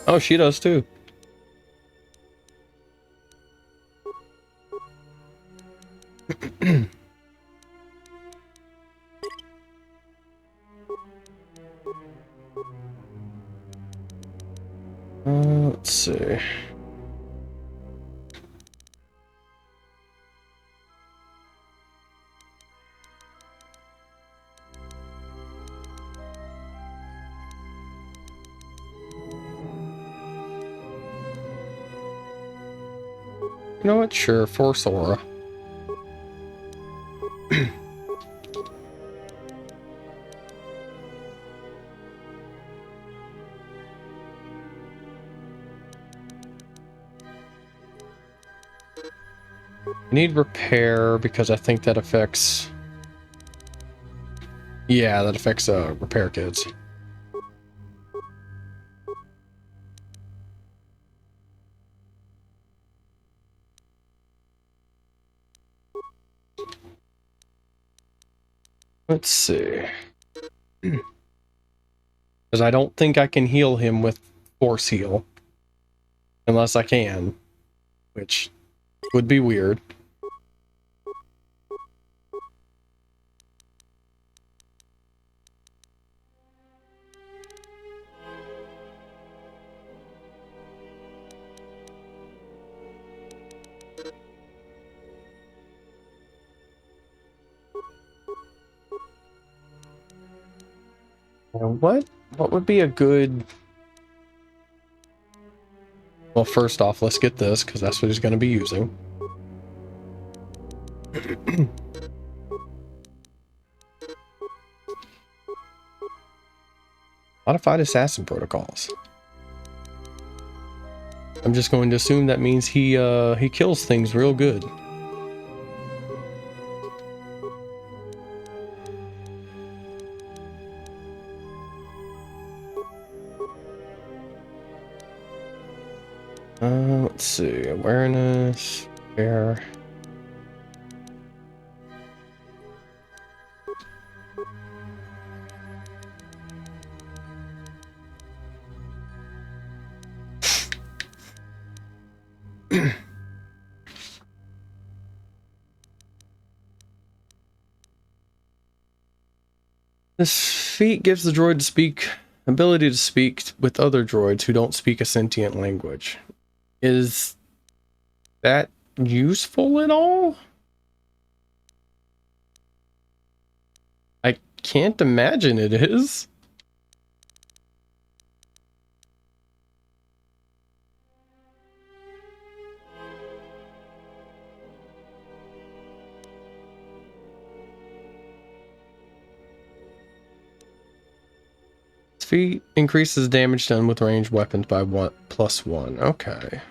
Oh, she does too. Let's see. You know what? Sure, Force Aura. I need repair because I think that affects... Yeah, that affects repair kids. Let's see. Because I don't think I can heal him with Force Heal. Unless I can. Which would be weird. What would be a good... Well, first off, let's get this, because that's what he's going to be using. Modified Assassin Protocols. I'm just going to assume that means he kills things real good. Let's see, awareness, air. This feat gives the droid ability to speak with other droids who don't speak a sentient language. Is that useful at all? I can't imagine it is. Feat increases damage done with ranged weapons by +1. Okay.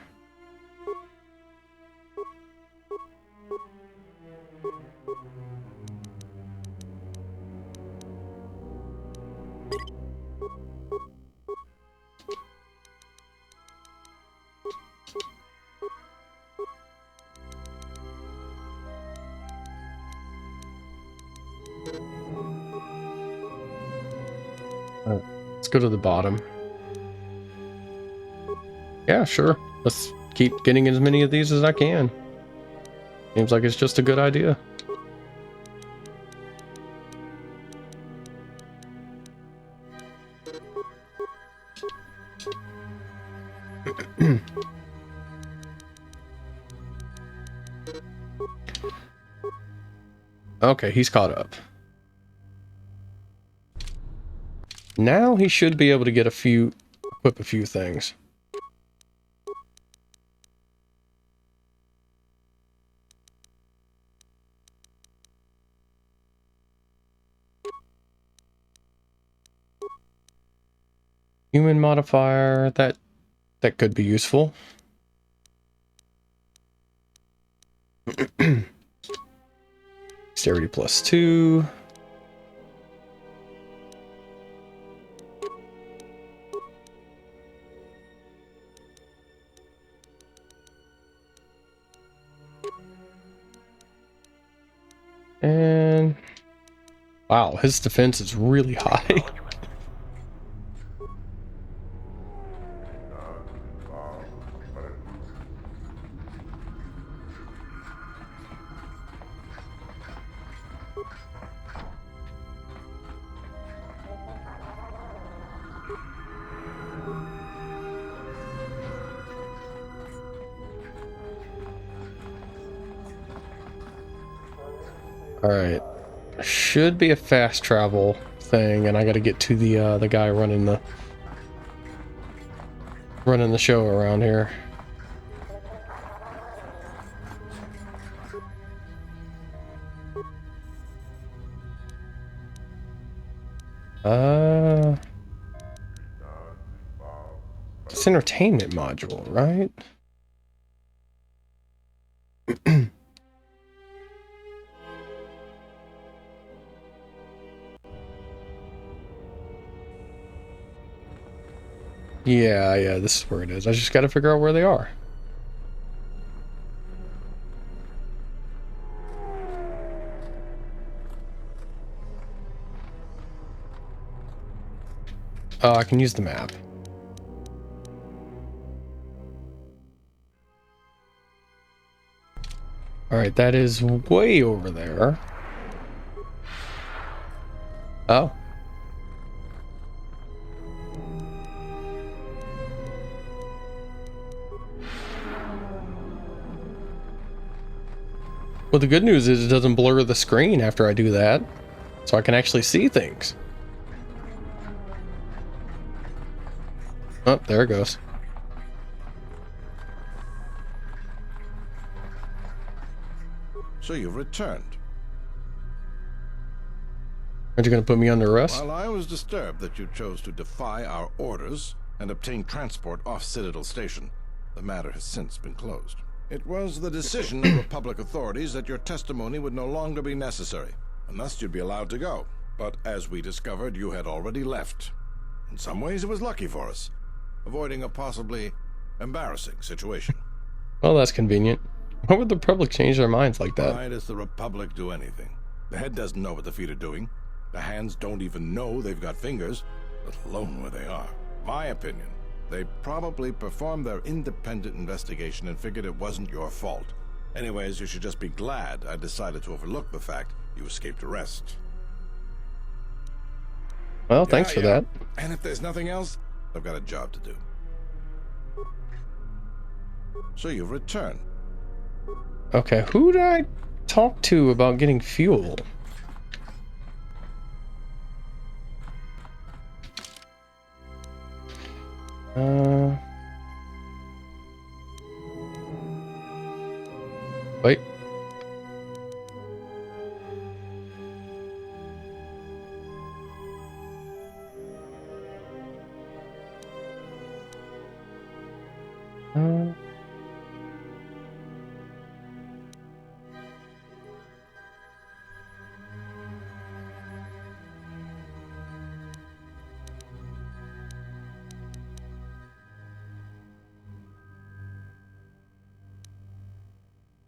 Let's go to the bottom. Yeah, sure. Let's keep getting as many of these as I can. Seems like it's just a good idea. Okay, he's caught up. Now he should be able to get equip a few things. Human modifier, that could be useful. Dexterity +2. And wow, his defense is really high. All right, should be a fast travel thing, and I got to get to the guy running the show around here. It's entertainment module, right? Yeah, this is where it is. I just gotta figure out where they are. Oh, I can use the map. Alright, that is way over there. Oh. Well, the good news is it doesn't blur the screen after I do that, so I can actually see things. Oh, there it goes. So you've returned. Aren't you going to put me under arrest? While I was disturbed that you chose to defy our orders and obtain transport off Citadel Station, the matter has since been closed. It was the decision of Republic authorities that your testimony would no longer be necessary, and thus you'd be allowed to go. But as we discovered, you had already left. In some ways, it was lucky for us, avoiding a possibly embarrassing situation. Well, that's convenient. Why would the Republic change their minds like that? Why does the Republic do anything? The head doesn't know what the feet are doing. The hands don't even know they've got fingers, let alone where they are. My opinion, they probably performed their independent investigation and figured it wasn't your fault. Anyways, you should just be glad I decided to overlook the fact you escaped arrest. Well, thanks for that. And if there's nothing else, I've got a job to do. So you've returned. Okay, who did I talk to about getting fuel? Wait.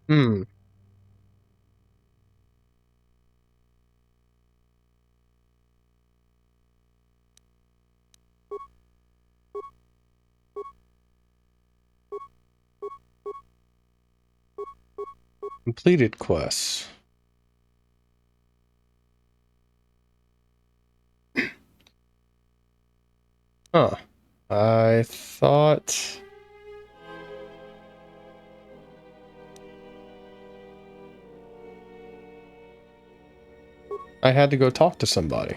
Hmm. Completed quests. Huh. I thought... I had to go talk to somebody.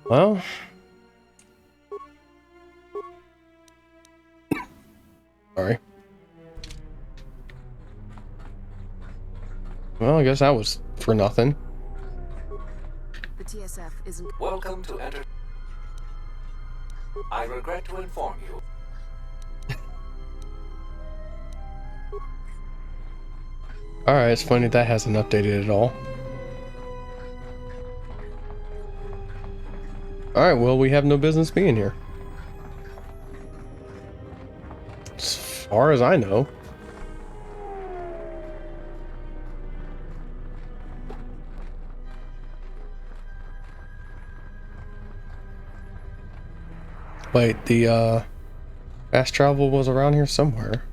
Well... Sorry. Well, I guess that was for nothing. The TSF isn't... Welcome to enter... I regret to inform you. Alright, it's funny that hasn't updated at all. Alright, well, we have no business being here. As far as I know. Wait, the fast travel was around here somewhere.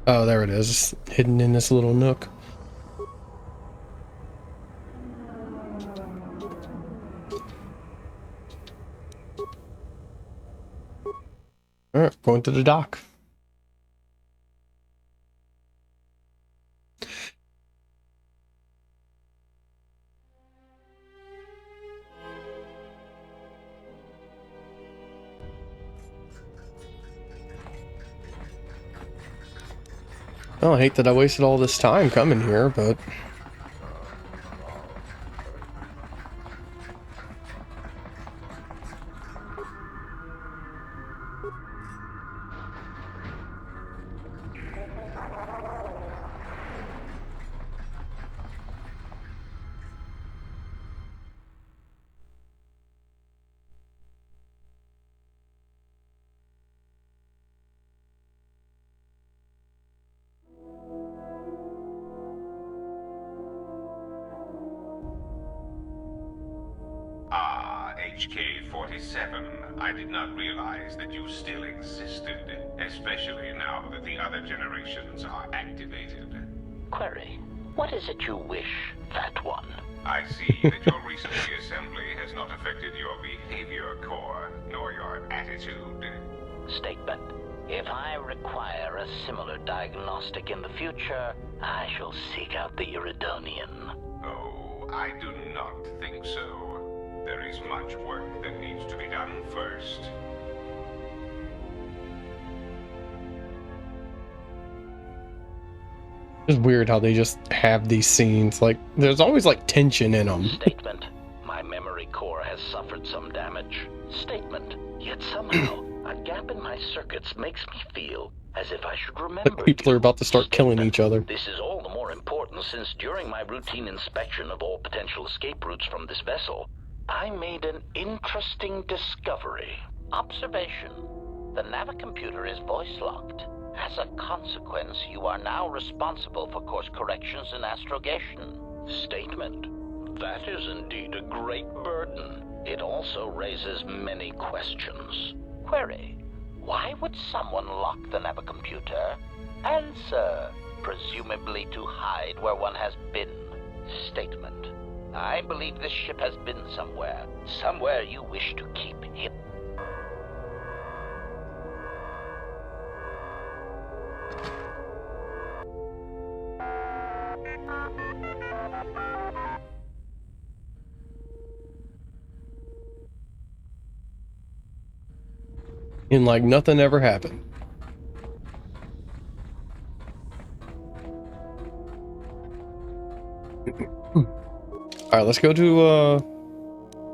Oh, there it is, hidden in this little nook. Alright, going to the dock. Oh, I hate that I wasted all this time coming here, but... HK-47, I did not realize that you still existed, especially now that the other generations are activated. Query, what is it you wish, Fat One? I see that your recent reassembly has not affected your behavior core, nor your attitude. Statement. If I require a similar diagnostic in the future, I shall seek out the Iridonian. Oh, I do not think so. There is much work that needs to be done first. It's weird how they just have these scenes. Like, there's always like tension in them. Statement. My memory core has suffered some damage. Statement. Yet somehow, a gap in my circuits makes me feel as if I should remember. Like people are about to start killing each other. This is all the more important since during my routine inspection of all potential escape routes from this vessel, I made an interesting discovery. Observation. The Navicomputer is voice-locked. As a consequence, you are now responsible for course corrections and astrogation. Statement. That is indeed a great burden. It also raises many questions. Query. Why would someone lock the Navicomputer? Answer. Presumably to hide where one has been. Statement. I believe this ship has been somewhere. Somewhere you wish to keep hidden. And like nothing ever happened. Alright, let's go to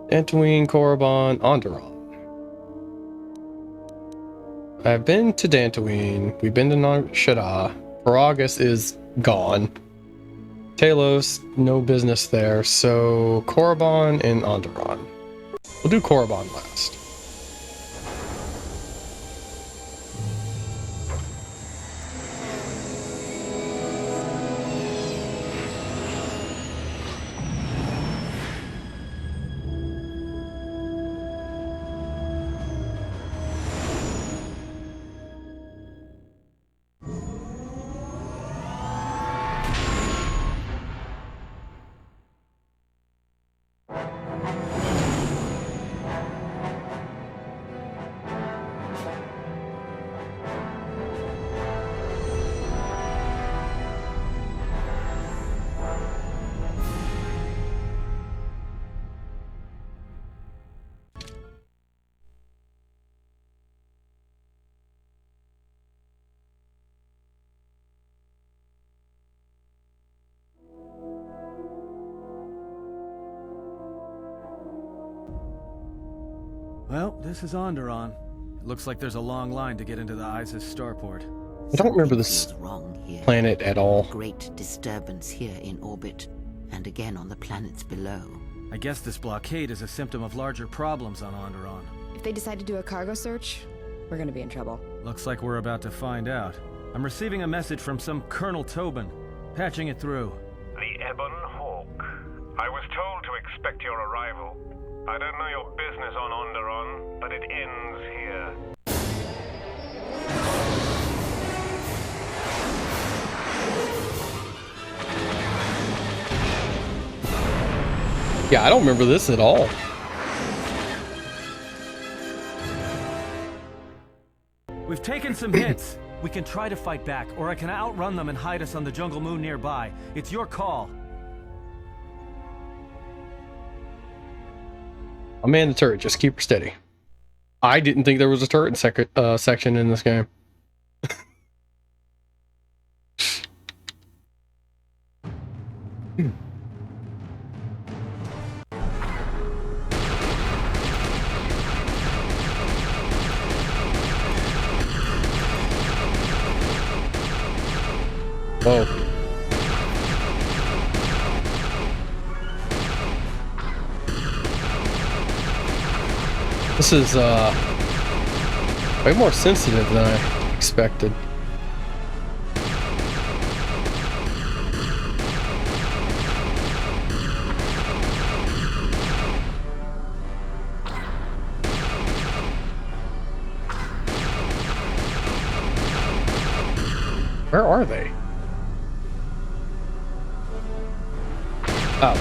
Dantooine, Korriban, Onderon. I've been to Dantooine, we've been to Nar Shaddaa. Peragus is gone. Talos, no business there, so Korriban and Onderon. We'll do Korriban last. Well, this is Onderon. It looks like there's a long line to get into the Isis starport. I don't remember this planet at all. Great disturbance here in orbit, and again on the planets below. I guess this blockade is a symptom of larger problems on Onderon. If they decide to do a cargo search, we're gonna be in trouble. Looks like we're about to find out. I'm receiving a message from some Colonel Tobin. Patching it through. The Ebon Hawk. I was told to expect your arrival. I don't know your business on Onderon, but it ends here. Yeah, I don't remember this at all. We've taken some hits. We can try to fight back, or I can outrun them and hide us on the jungle moon nearby. It's your call. I'm man the turret, just keep her steady. I didn't think there was a turret section in this game. Whoa. This is way more sensitive than I expected. Where are they? Oh.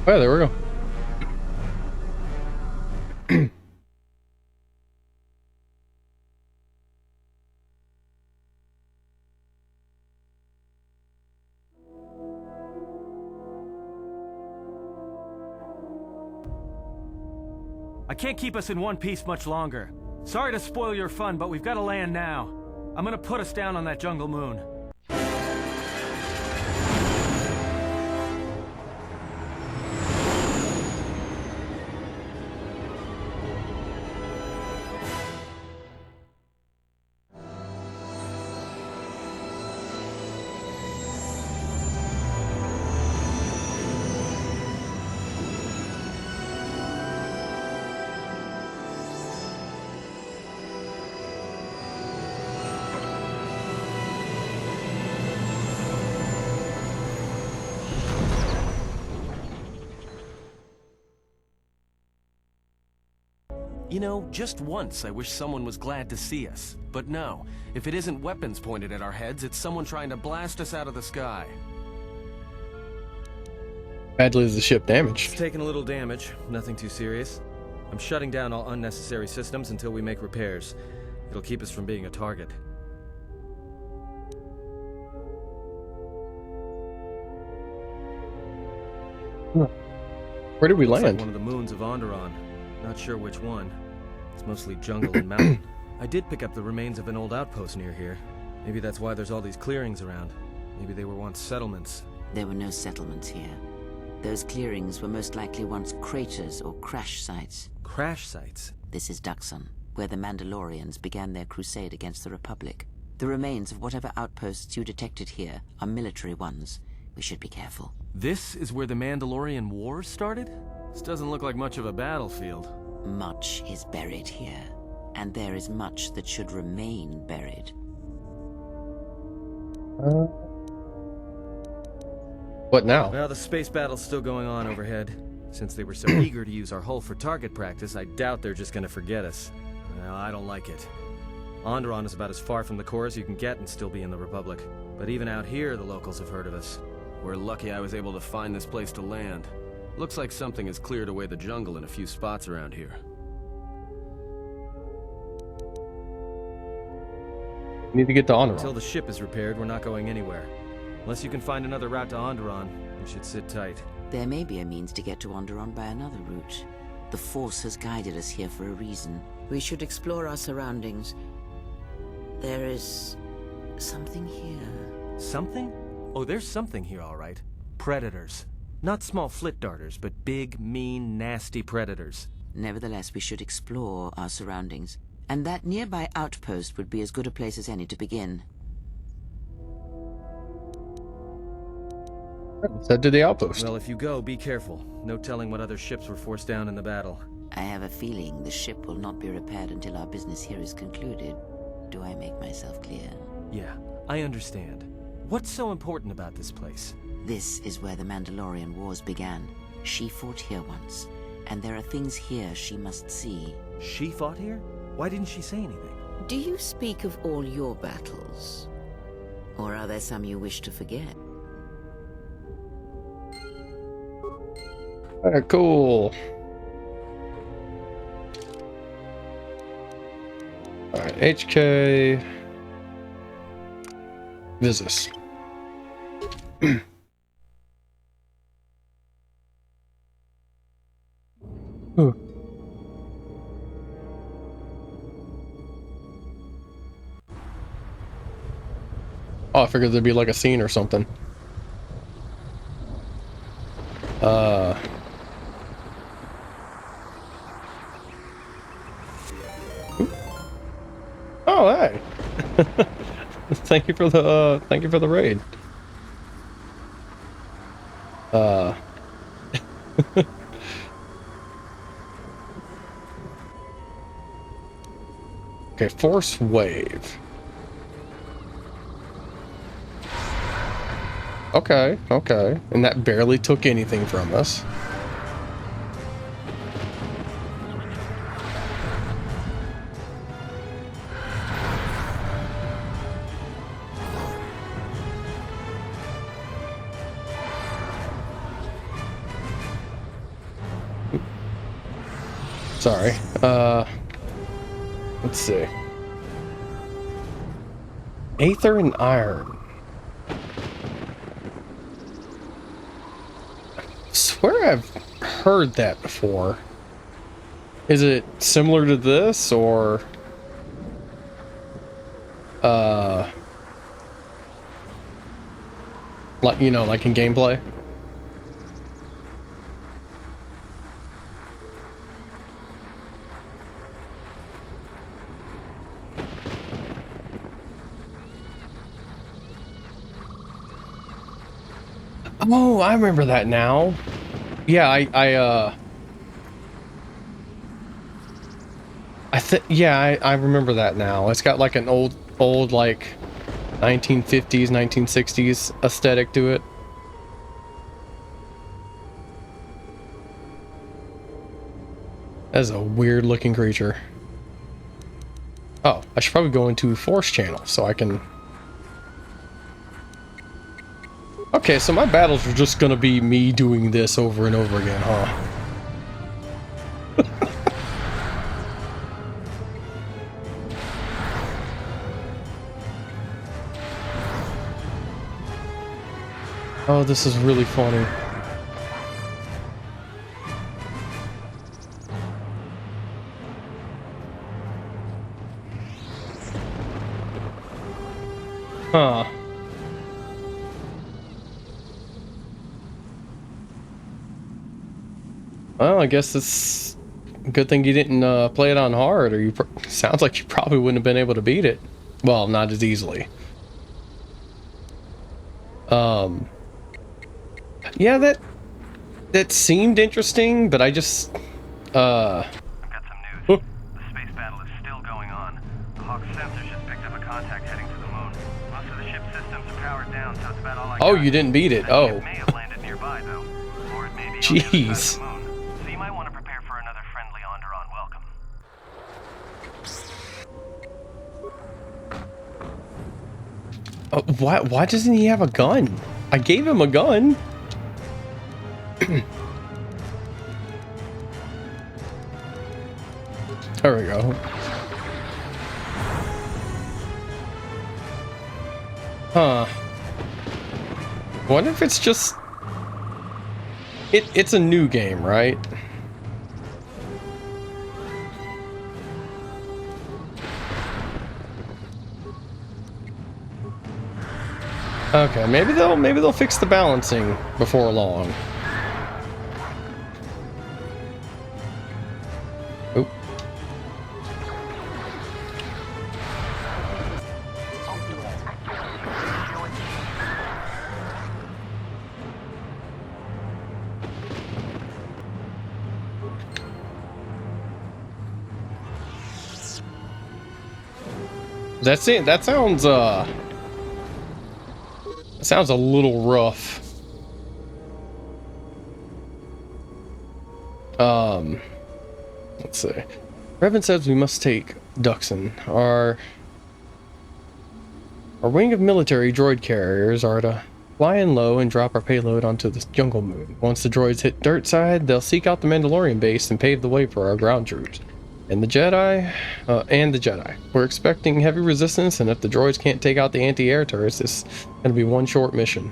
Oh, there we go. I can't keep us in one piece much longer. Sorry to spoil your fun, but we've got to land now. I'm gonna put us down on that jungle moon. You know, just once I wish someone was glad to see us. But no, if it isn't weapons pointed at our heads, it's someone trying to blast us out of the sky. Badly is the ship damaged. It's taken a little damage, nothing too serious. I'm shutting down all unnecessary systems until we make repairs. It'll keep us from being a target. Where did we Looks land? like one of the moons of Onderon. Not sure which one. It's mostly jungle and mountain. I did pick up the remains of an old outpost near here. Maybe that's why there's all these clearings around. Maybe they were once settlements. There were no settlements here. Those clearings were most likely once craters or crash sites. Crash sites? This is Duxon, where the Mandalorians began their crusade against the Republic. The remains of whatever outposts you detected here are military ones. We should be careful. This is where the Mandalorian Wars started? This doesn't look like much of a battlefield. Much is buried here, and there is much that should remain buried. What now? Well, the space battle's still going on overhead. Since they were so eager to use our hull for target practice, I doubt they're just gonna forget us. Well, I don't like it. Onderon is about as far from the core as you can get and still be in the Republic. But even out here, the locals have heard of us. We're lucky I was able to find this place to land. Looks like something has cleared away the jungle in a few spots around here. Need to get to Onderon. Until the ship is repaired, we're not going anywhere. Unless you can find another route to Onderon, we should sit tight. There may be a means to get to Onderon by another route. The Force has guided us here for a reason. We should explore our surroundings. There is something here. Something? Oh, there's something here, all right. Predators. Not small flit darters, but big, mean, nasty predators. Nevertheless, we should explore our surroundings. And that nearby outpost would be as good a place as any to begin. Let's head to the outpost. Well, if you go, be careful. No telling what other ships were forced down in the battle. I have a feeling the ship will not be repaired until our business here is concluded. Do I make myself clear? Yeah, I understand. What's so important about this place? This is where the Mandalorian Wars began. She fought here once, and there are things here she must see. She fought here? Why didn't she say anything? Do you speak of all your battles? Or are there some you wish to forget? Alright, cool. Alright, HK... Visas. Ooh. Oh, I figured there'd be like a scene or something. Oh, hey. Thank you for the raid. Okay, Force Wave. Okay, okay. And that barely took anything from us. Sorry. Let's see. Aether and Iron. I swear I've heard that before. Is it similar to this, or... like, you know, like in gameplay? Oh, I remember that now. Yeah, I remember that now. It's got like an old like 1950s, 1960s aesthetic to it. That's a weird looking creature. Oh, I should probably go into Force Channel so I can... Okay, so my battles are just gonna be me doing this over and over again, huh? Oh, this is really funny. Huh. Well, I guess it's a good thing you didn't play it on hard, or sounds like you probably wouldn't have been able to beat it. Well, not as easily. Yeah, that seemed interesting, but I just I've got some news. The space battle is still going on. The Hawk's sensors just picked up a contact heading to the moon. Most of the ship's systems are powered down, so it's about all I got. Oh, you didn't beat it. Oh. It may have landed nearby, though. Or it may be Jeez. on the other side of the moon. So you might want to prepare for another friendly Onderon welcome. Why doesn't he have a gun? I gave him a gun. There we go. Huh. Wonder if it's just... It's a new game, right? Okay, maybe they'll fix the balancing before long. Oop. That's it. That sounds a little rough. Let's see. Revan says we must take Duxon. Our wing of military droid carriers are to fly in low and drop our payload onto the jungle moon. Once the droids hit dirt side, they'll seek out the Mandalorian base and pave the way for our ground troops. And the Jedi. We're expecting heavy resistance, and if the droids can't take out the anti-air turrets, it's gonna be one short mission.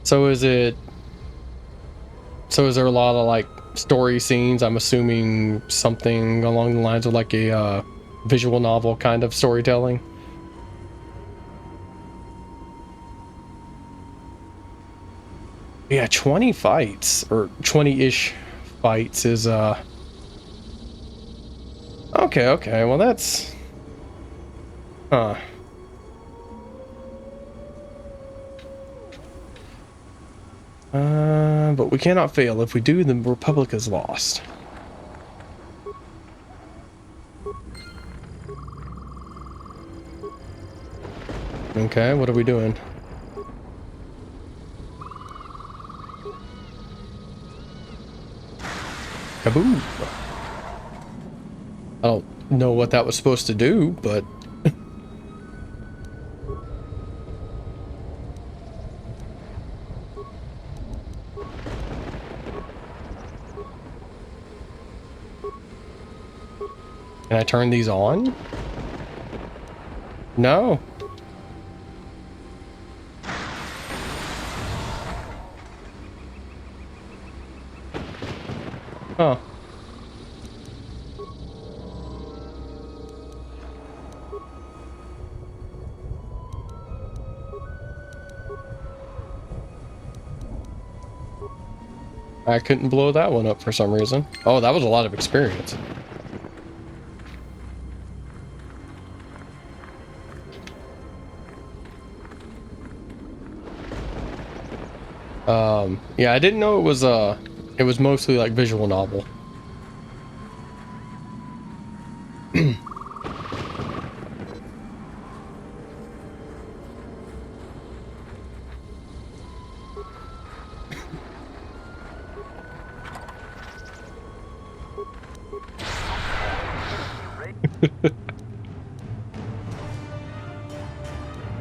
So is there a lot of like story scenes? I'm assuming something along the lines of like a visual novel kind of storytelling. Yeah, 20 fights, or 20-ish fights is okay, well that's but we cannot fail. If we do, the Republic is lost. Okay, what are we doing? Kaboom! I don't know what that was supposed to do, but can I turn these on? No. Huh. I couldn't blow that one up for some reason. Oh, that was a lot of experience. Yeah, I didn't know it was mostly like visual novel.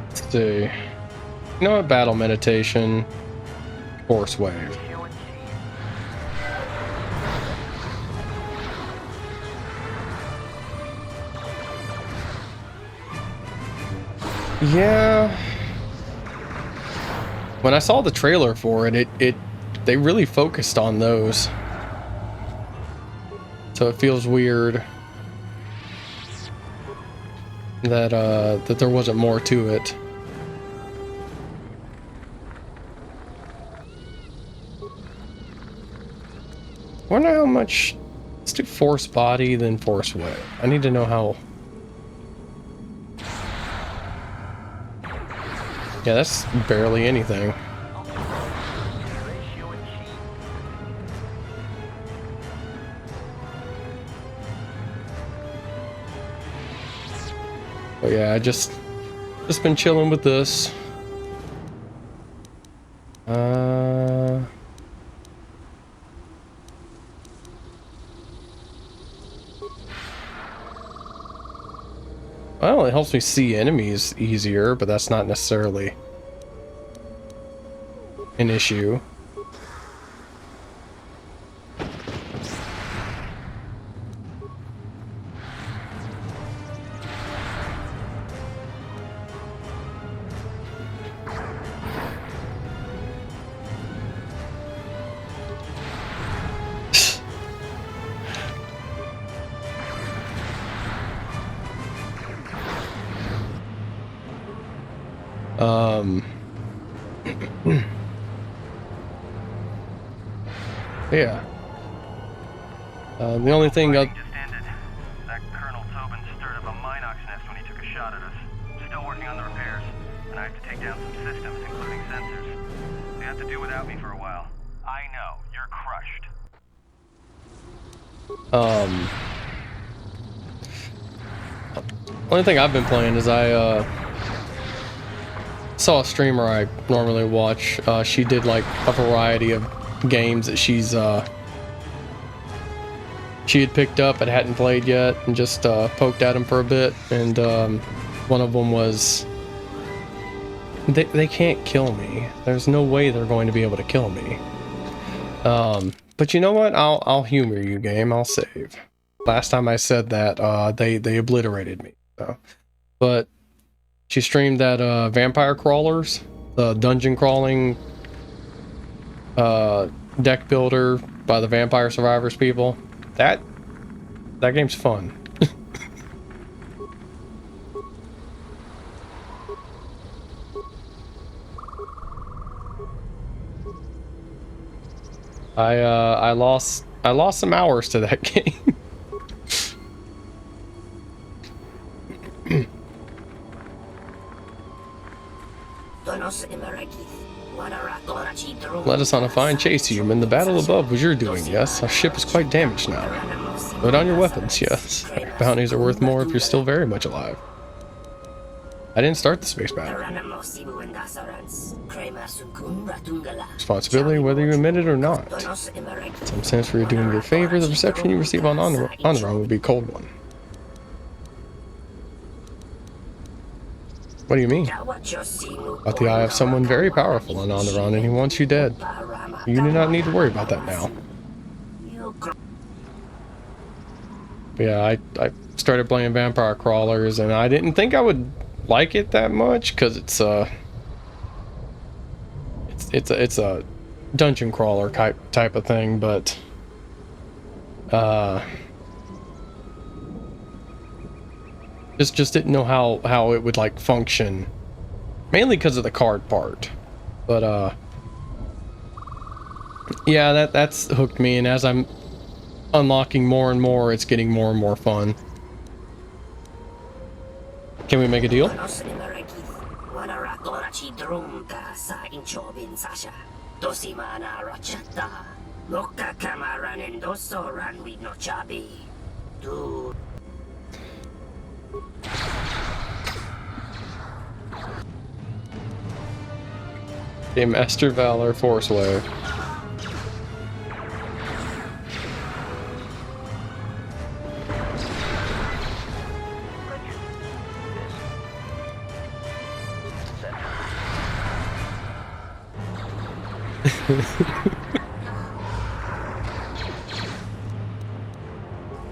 Let's see. You know what? Battle meditation. Force wave. Yeah. When I saw the trailer for it, they really focused on those. So it feels weird that that there wasn't more to it. I wonder how much. Let's do force body, then force wave. I need to know how. Yeah, that's barely anything. But yeah, I just been chilling with this. Well, it helps me see enemies easier, but that's not necessarily an issue. Yeah. The only thing just ended. That Colonel Tobin stirred up a Minox nest when he took a shot at us. Still working on the repairs, and I have to take down some systems, including sensors. You have to do without me for a while. I know. go. You're crushed. Only thing I've been playing is I saw a streamer I normally watch. She did like a variety of games that she had picked up but hadn't played yet, and just poked at them for a bit. And one of them was they can't kill me. There's no way they're going to be able to kill me. But you know what? I'll humor you, game. I'll save. Last time I said that, they obliterated me. So. But she streamed that Vampire Crawlers, the dungeon crawling deck builder by the Vampire Survivors people. That game's fun. I lost some hours to that game. Let us on a fine chase, human. The battle above was your doing, yes. Our ship is quite damaged now. Load on your weapons, yes. Bounties are worth more if you're still very much alive. I didn't start the space battle. Responsibility whether you admit it or not. In some sense, for you doing your favor, the reception you receive on Onderon would be a cold one. What do you mean? Got the eye of someone very powerful on Onderon, and he wants you dead. You do not need to worry about that now. But yeah, I started playing Vampire Crawlers, and I didn't think I would like it that much, because it's a dungeon crawler type of thing, but just didn't know how it would like function, mainly because of the card part. But yeah, that's hooked me, and as I'm unlocking more and more, it's getting more and more fun. Can we make a deal? A Master Valor Force Wave.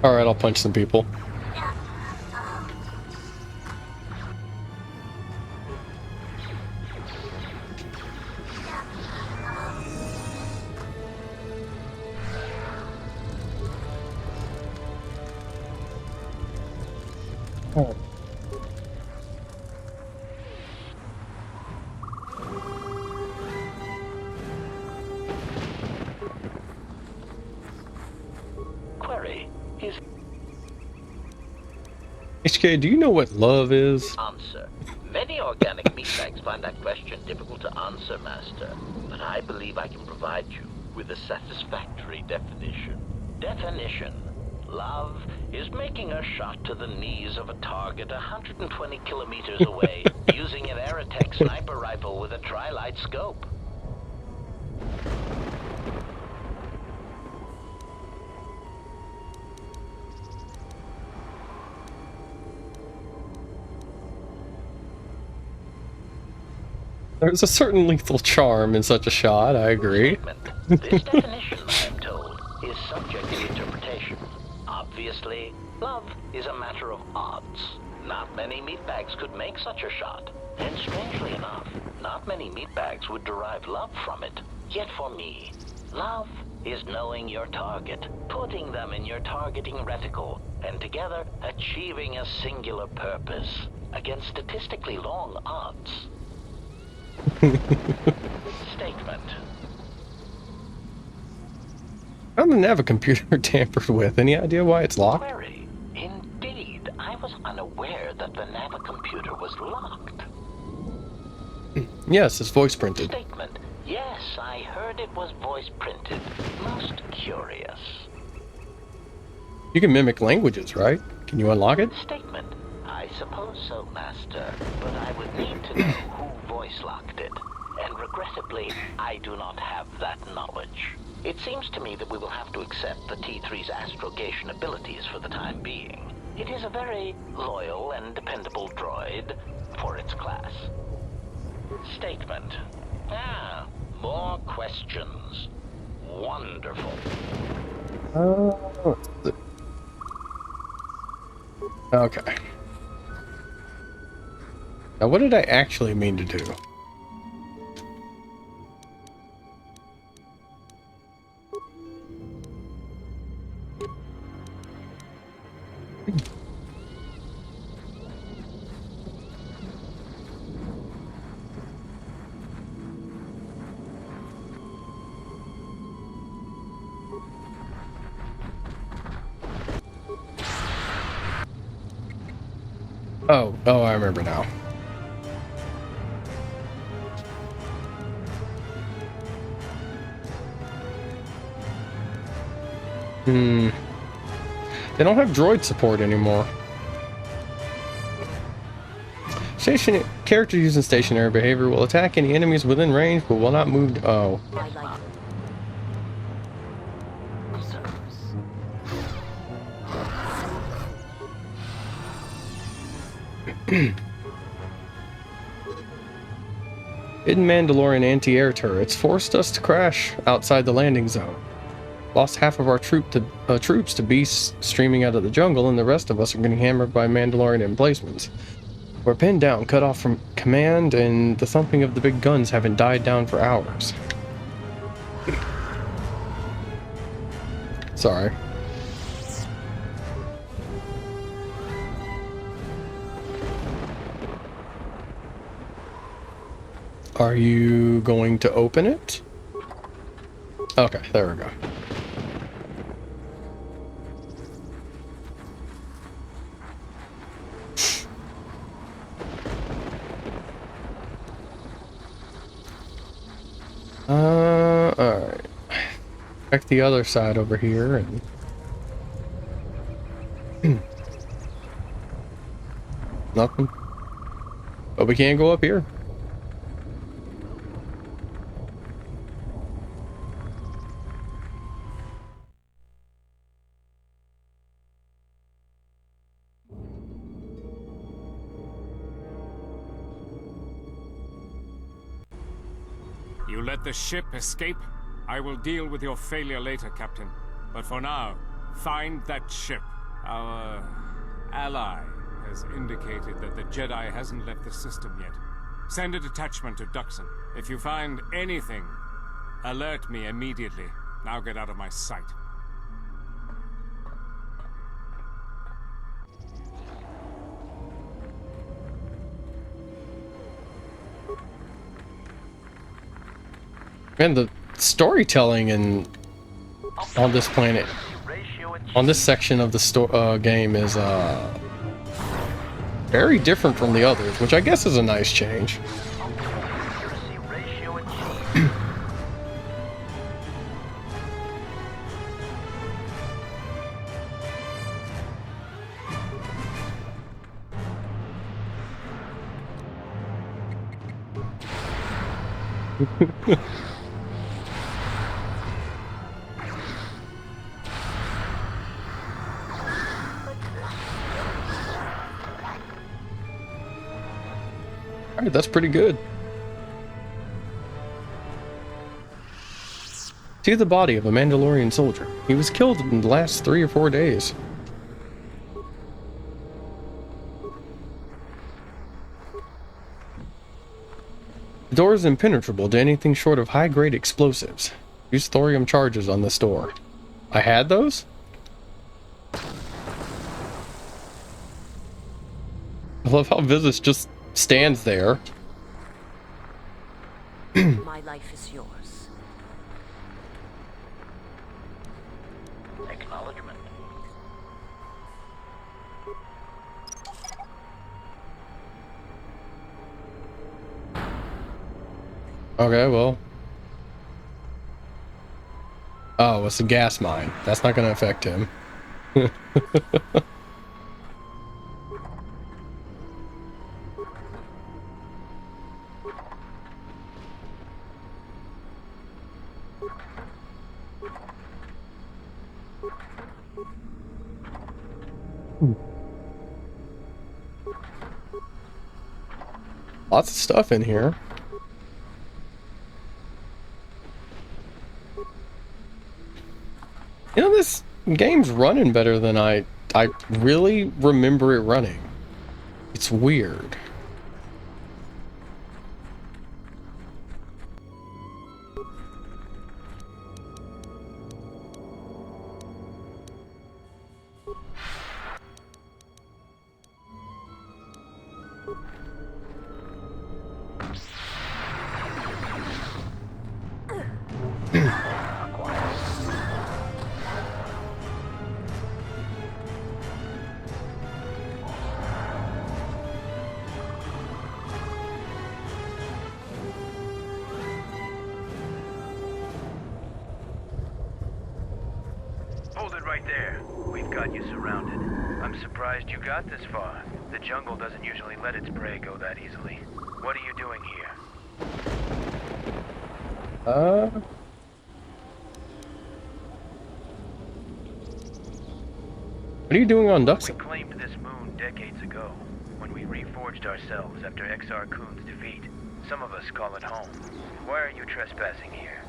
Alright, I'll punch some people. Oh. Query is HK, do you know what love is? answer. Many organic meatbags find that question difficult to answer, Master, but I believe I can provide you with a satisfactory definition. Definition: love is making a shot to the knees of a target 120 kilometers away using an Aerotech sniper rifle with a tri-light scope. There's a certain lethal charm in such a shot, I agree. This definition, I am told, is subject to interpretation. Obviously, love is a matter of odds. Not many meatbags could make such a shot. And strangely enough, not many meatbags would derive love from it. Yet for me, love is knowing your target, putting them in your targeting reticle, and together achieving a singular purpose against statistically long odds. Statement. How did the Nava computer tampered with? Any idea why it's locked? Query. Indeed, I was unaware that the Nava computer was locked. Yes, it's voice printed. Statement. Yes, I heard heard it was voice printed. Most curious. You can mimic languages, right? Can you unlock it? Statement. I suppose so, Master. But I would need to know who voice locked it. And regrettably, I do not have that knowledge. It seems to me that we will have to accept the T3's astrogation abilities for the time being. It is a very loyal and dependable droid for its class. Statement. Ah, more questions. Wonderful. Okay. Now, what did I actually mean to do? Oh, I remember now. They don't have droid support anymore. Characters using stationary behavior will attack any enemies within range, but will not move. Oh. Hidden Mandalorian anti-air turrets forced us to crash outside the landing zone. Lost half of our troops to beasts streaming out of the jungle, and the rest of us are getting hammered by Mandalorian emplacements. We're pinned down, cut off from command, and the thumping of the big guns haven't died down for hours. Sorry. Are you going to open it? Okay, there we go. Alright. Check the other side over here and... Nothing. But we can't go up here. You let the ship escape? I will deal with your failure later, Captain. But for now, find that ship. Our ally has indicated that the Jedi hasn't left the system yet. Send a detachment to Duxon. If you find anything, alert me immediately. Now get out of my sight. Man, the storytelling on this planet, on this section of the game is very different from the others, which I guess is a nice change. Alright, that's pretty good. See the body of a Mandalorian soldier. He was killed in the last 3 or 4 days. The door is impenetrable to anything short of high-grade explosives. Use thorium charges on this door. I had those? I love how Vizis just stands there. My life is yours. Acknowledgement. Okay, well. Oh, it's a gas mine. That's not going to affect him. Lots of stuff in here. You know, this game's running better than I really remember it running. It's weird. Hold it right there. We've got you surrounded. I'm surprised you got this far. The jungle doesn't usually let its prey go that easily. What are you doing here? What are you doing on Duxon? We claimed this moon decades ago, when we reforged ourselves after Exar Kun's defeat. Some of us call it home. Why are you trespassing here?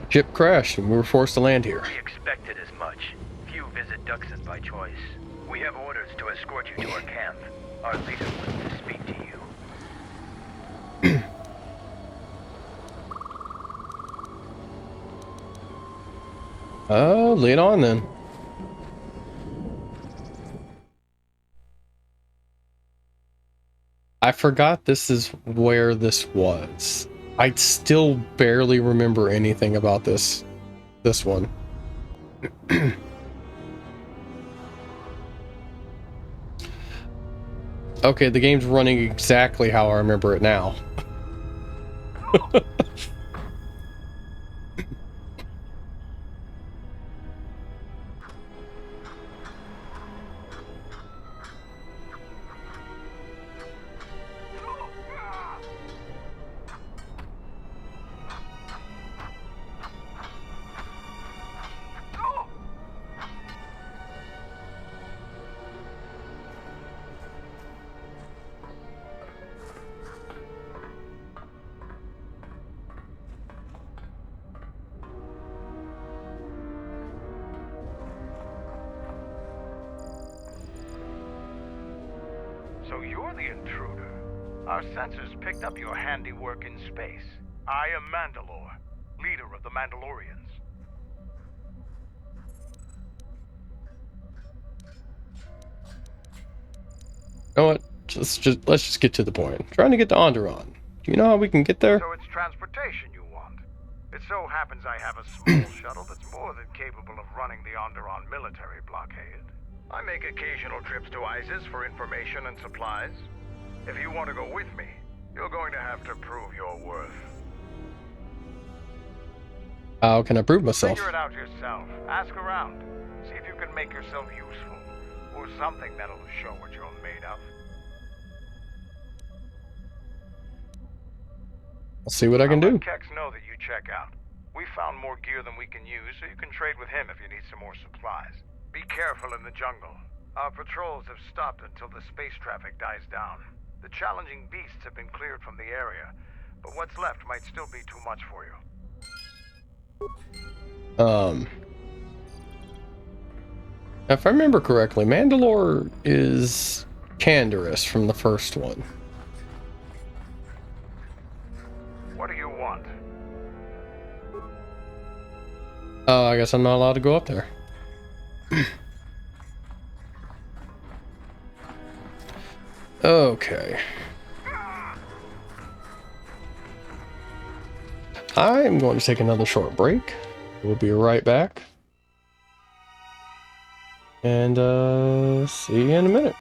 Ship crashed and we were forced to land here. We expected as much. Few visit Duxon by choice. We have orders to escort you to our camp. Our leader wants to speak to you. Lay it on then. I forgot this is where this was. I still barely remember anything about this one. Okay, the game's running exactly how I remember it now. So you're the intruder. Our sensors picked up your handiwork in space. I am Mandalore, leader of the Mandalorians. You know what? Let's just get to the point. I'm trying to get to Onderon. Do you know how we can get there? So it's transportation you want. It so happens I have a small shuttle that's more than capable of running the Onderon military blockade. I make occasional trips to ISIS for information and supplies. If you want to go with me, you're going to have to prove your worth. How can I prove myself? Figure it out yourself. Ask around. See if you can make yourself useful. Or something that'll show what you're made of. I'll see what I can do. Let Kex know that you check out. We found more gear than we can use, so you can trade with him if you need some more supplies. Be careful in the jungle. Our patrols have stopped until the space traffic dies down. The challenging beasts have been cleared from the area, but what's left might still be too much for you. If I remember correctly, Mandalore is Canderous from the first one. What do you want? I guess I'm not allowed to go up there. Okay. I am going to take another short break. We'll be right back. And see you in a minute.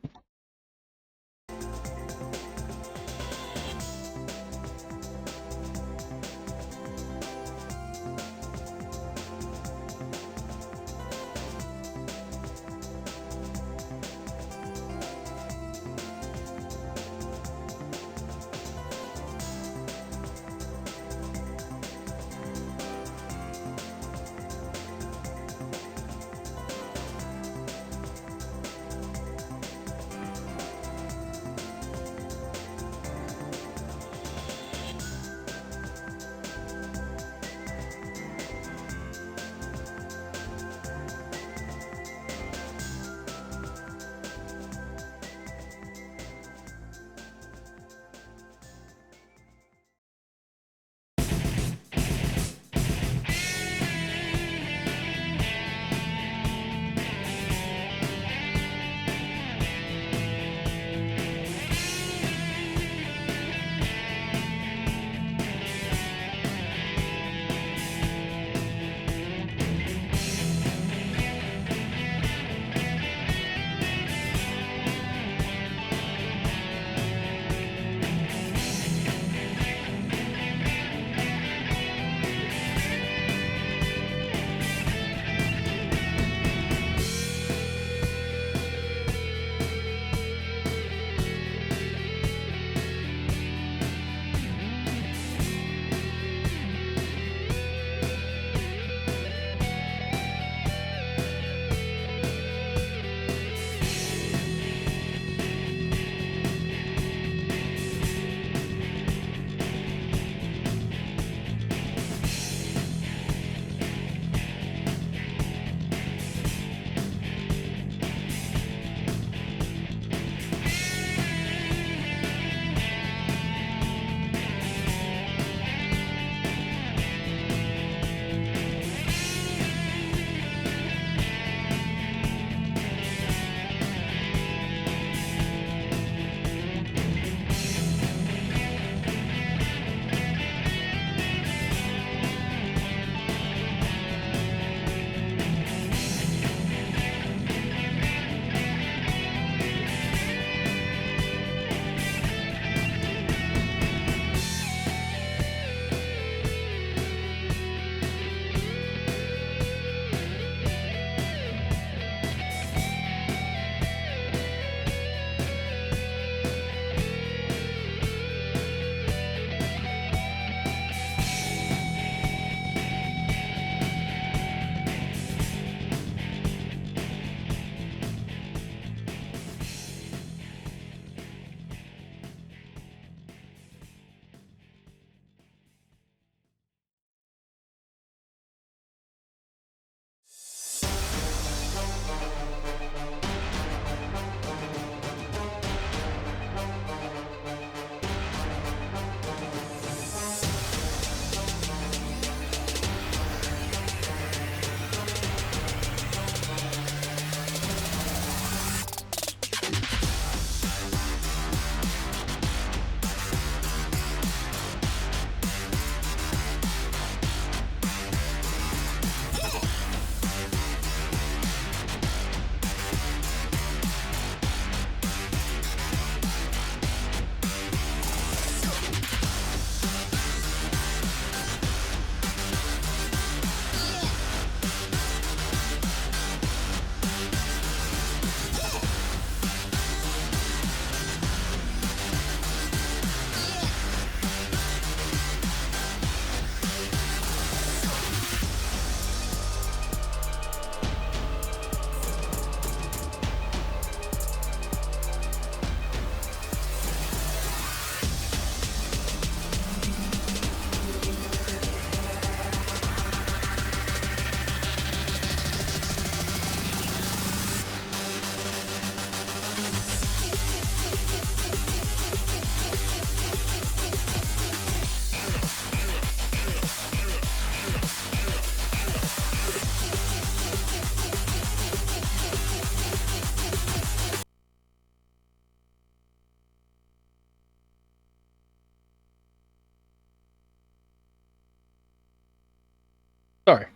Sorry.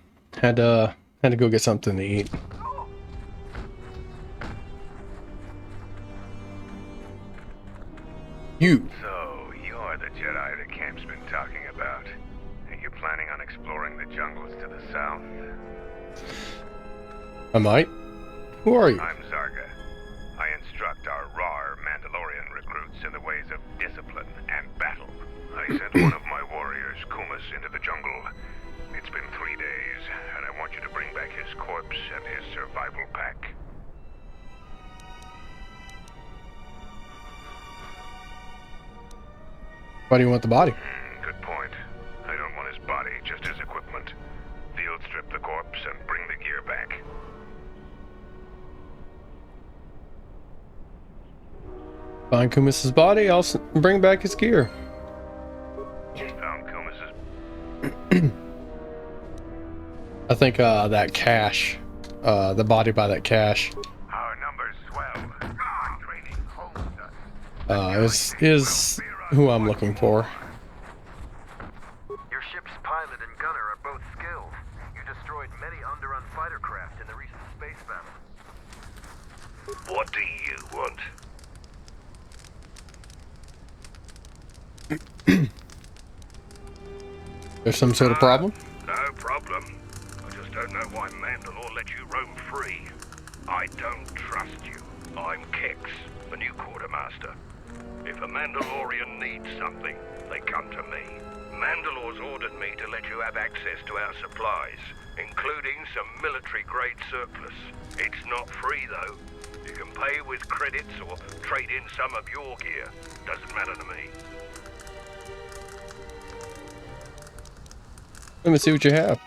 Had to go get something to eat. You. So, you're the Jedi the camp's been talking about. And you're planning on exploring the jungles to the south? I might. Who are you? I'm Zarga. I instruct our raw Mandalorian recruits in the ways of discipline and battle. I sent one of my warriors, Kumas, into the jungle. It's been 3 days, and I want you to bring back his corpse and his survival pack. Why do you want the body? Good point. I don't want his body, just his equipment. Field strip the corpse and bring the gear back. Find Kumas' body, I'll bring back his gear. Found Kumas's... I think that cache, the body by that cache, Our numbers swell. Training holds us. is who I'm looking for. Your ship's pilot and gunner are both skilled. You destroyed many underrun fighter craft in the recent space battle. What do you want? There's some sort of problem? No problem. I just don't know why Mandalore let you roam free. I don't trust you. I'm Kex, the new quartermaster. If a Mandalorian needs something, they come to me. Mandalore's ordered me to let you have access to our supplies, including some military-grade surplus. It's not free, though. You can pay with credits or trade in some of your gear. Doesn't matter to me. Let me see what you have.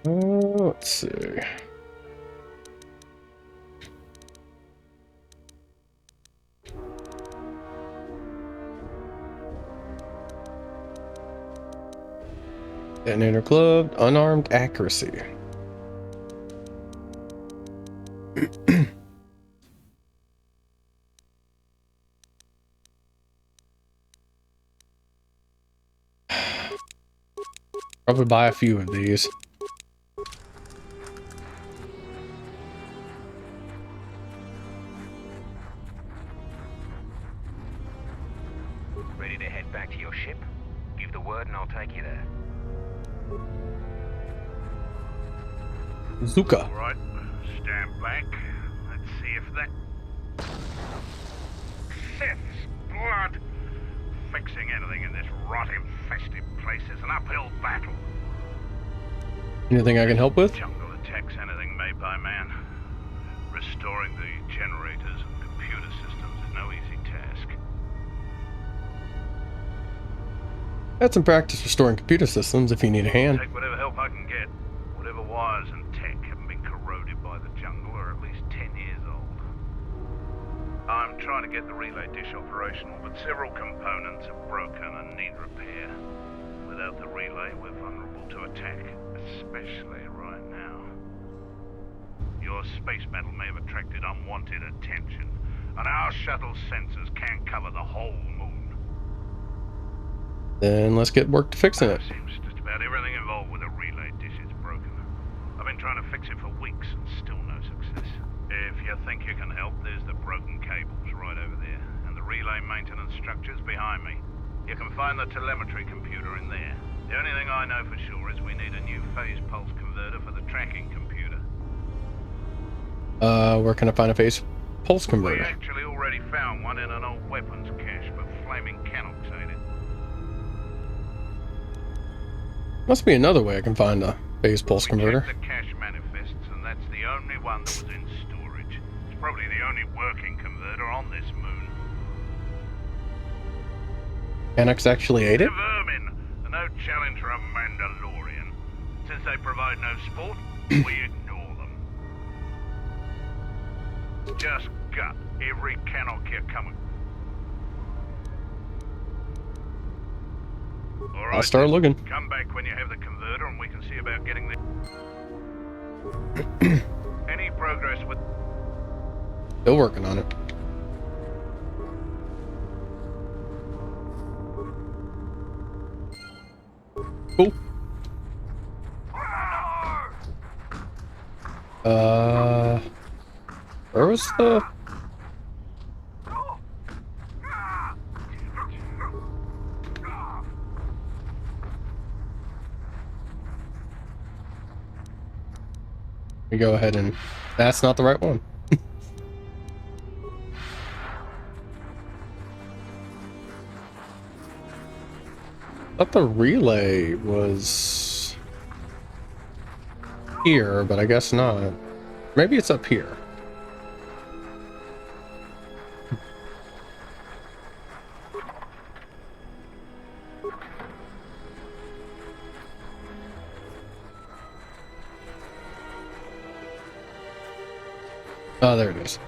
Let's see. Detonator club, unarmed accuracy. Probably buy a few of these. Ready to head back to your ship? Give the word and I'll take you there. Zuka. All right, stand back. Let's see if that... Sith's blood! Fixing anything in this rot-infested place is an uphill battle. Anything I can help with? Jungle attacks anything made by man. Restoring the generators and computer systems is no easy task. Had some practice restoring computer systems if you need a hand. Take whatever help I can get. Whatever wires and tech haven't been corroded by the jungle are at least 10 years old. I'm trying to get the relay dish operational, but several components are broken and need repair. Without the relay, we're vulnerable to attack, especially right now. Your space battle may have attracted unwanted attention, and our shuttle sensors can't cover the whole moon. Then let's get work to fixing it. Seems just about everything involved with a relay dish is broken. I've been trying to fix it for weeks and still no success. If you think you can help, there's the broken cables right over there, and the relay maintenance structures behind me. You can find the telemetry computer in there. The only thing I know for sure is we need a new phase pulse converter for the tracking computer. Where can I find a phase pulse We converter? actually already found one in an old weapons cache, but Flaming Canox ate it. Must be another way I can find a phase pulse converter. The cache manifests, and that's the only one that was in storage. It's probably the only working converter on this moon. Annex actually ate it? The vermin are no challenge for a Mandalorian. Since they provide no sport, we ignore them. Just gut every Canox you come. All right, I'll start looking. come back when you have the converter and we can see about getting the... Any progress with... Still working on it. Where was the... We go ahead and... That's not the right one. I thought the relay was here, but I guess not. Maybe it's up here. Oh, there it is.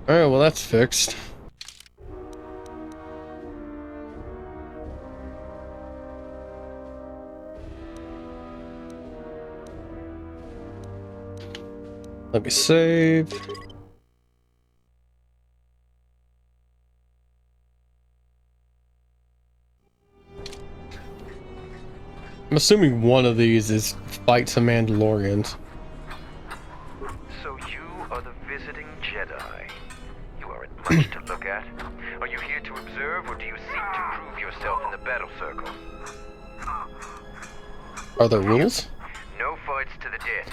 Alright, well that's fixed. Let me save. I'm assuming one of these is fight some Mandalorians. So you are the visiting Jedi. You aren't much to look at. Are you here to observe, or do you seek to prove yourself in the battle circle? Are there rules? No fights to the death.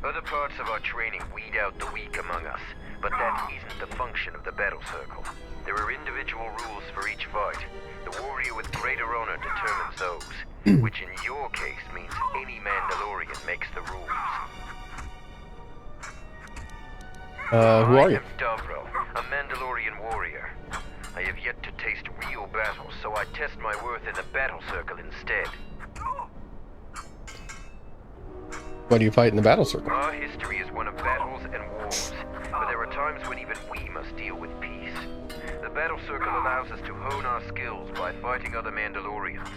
Other parts of our training weed out the weak among us, but that isn't the function of the battle circle. There are individual rules for each fight. The warrior with greater honor determines those, which in your case means any Mandalorian makes the rules. Who are you? I am Davro, a Mandalorian warrior. I have yet to taste real battle, so I test my worth in the battle circle instead. Why do you fight in the battle circle? Our history is one of battles and wars, but there are times when even we must deal with peace. The battle circle allows us to hone our skills by fighting other Mandalorians.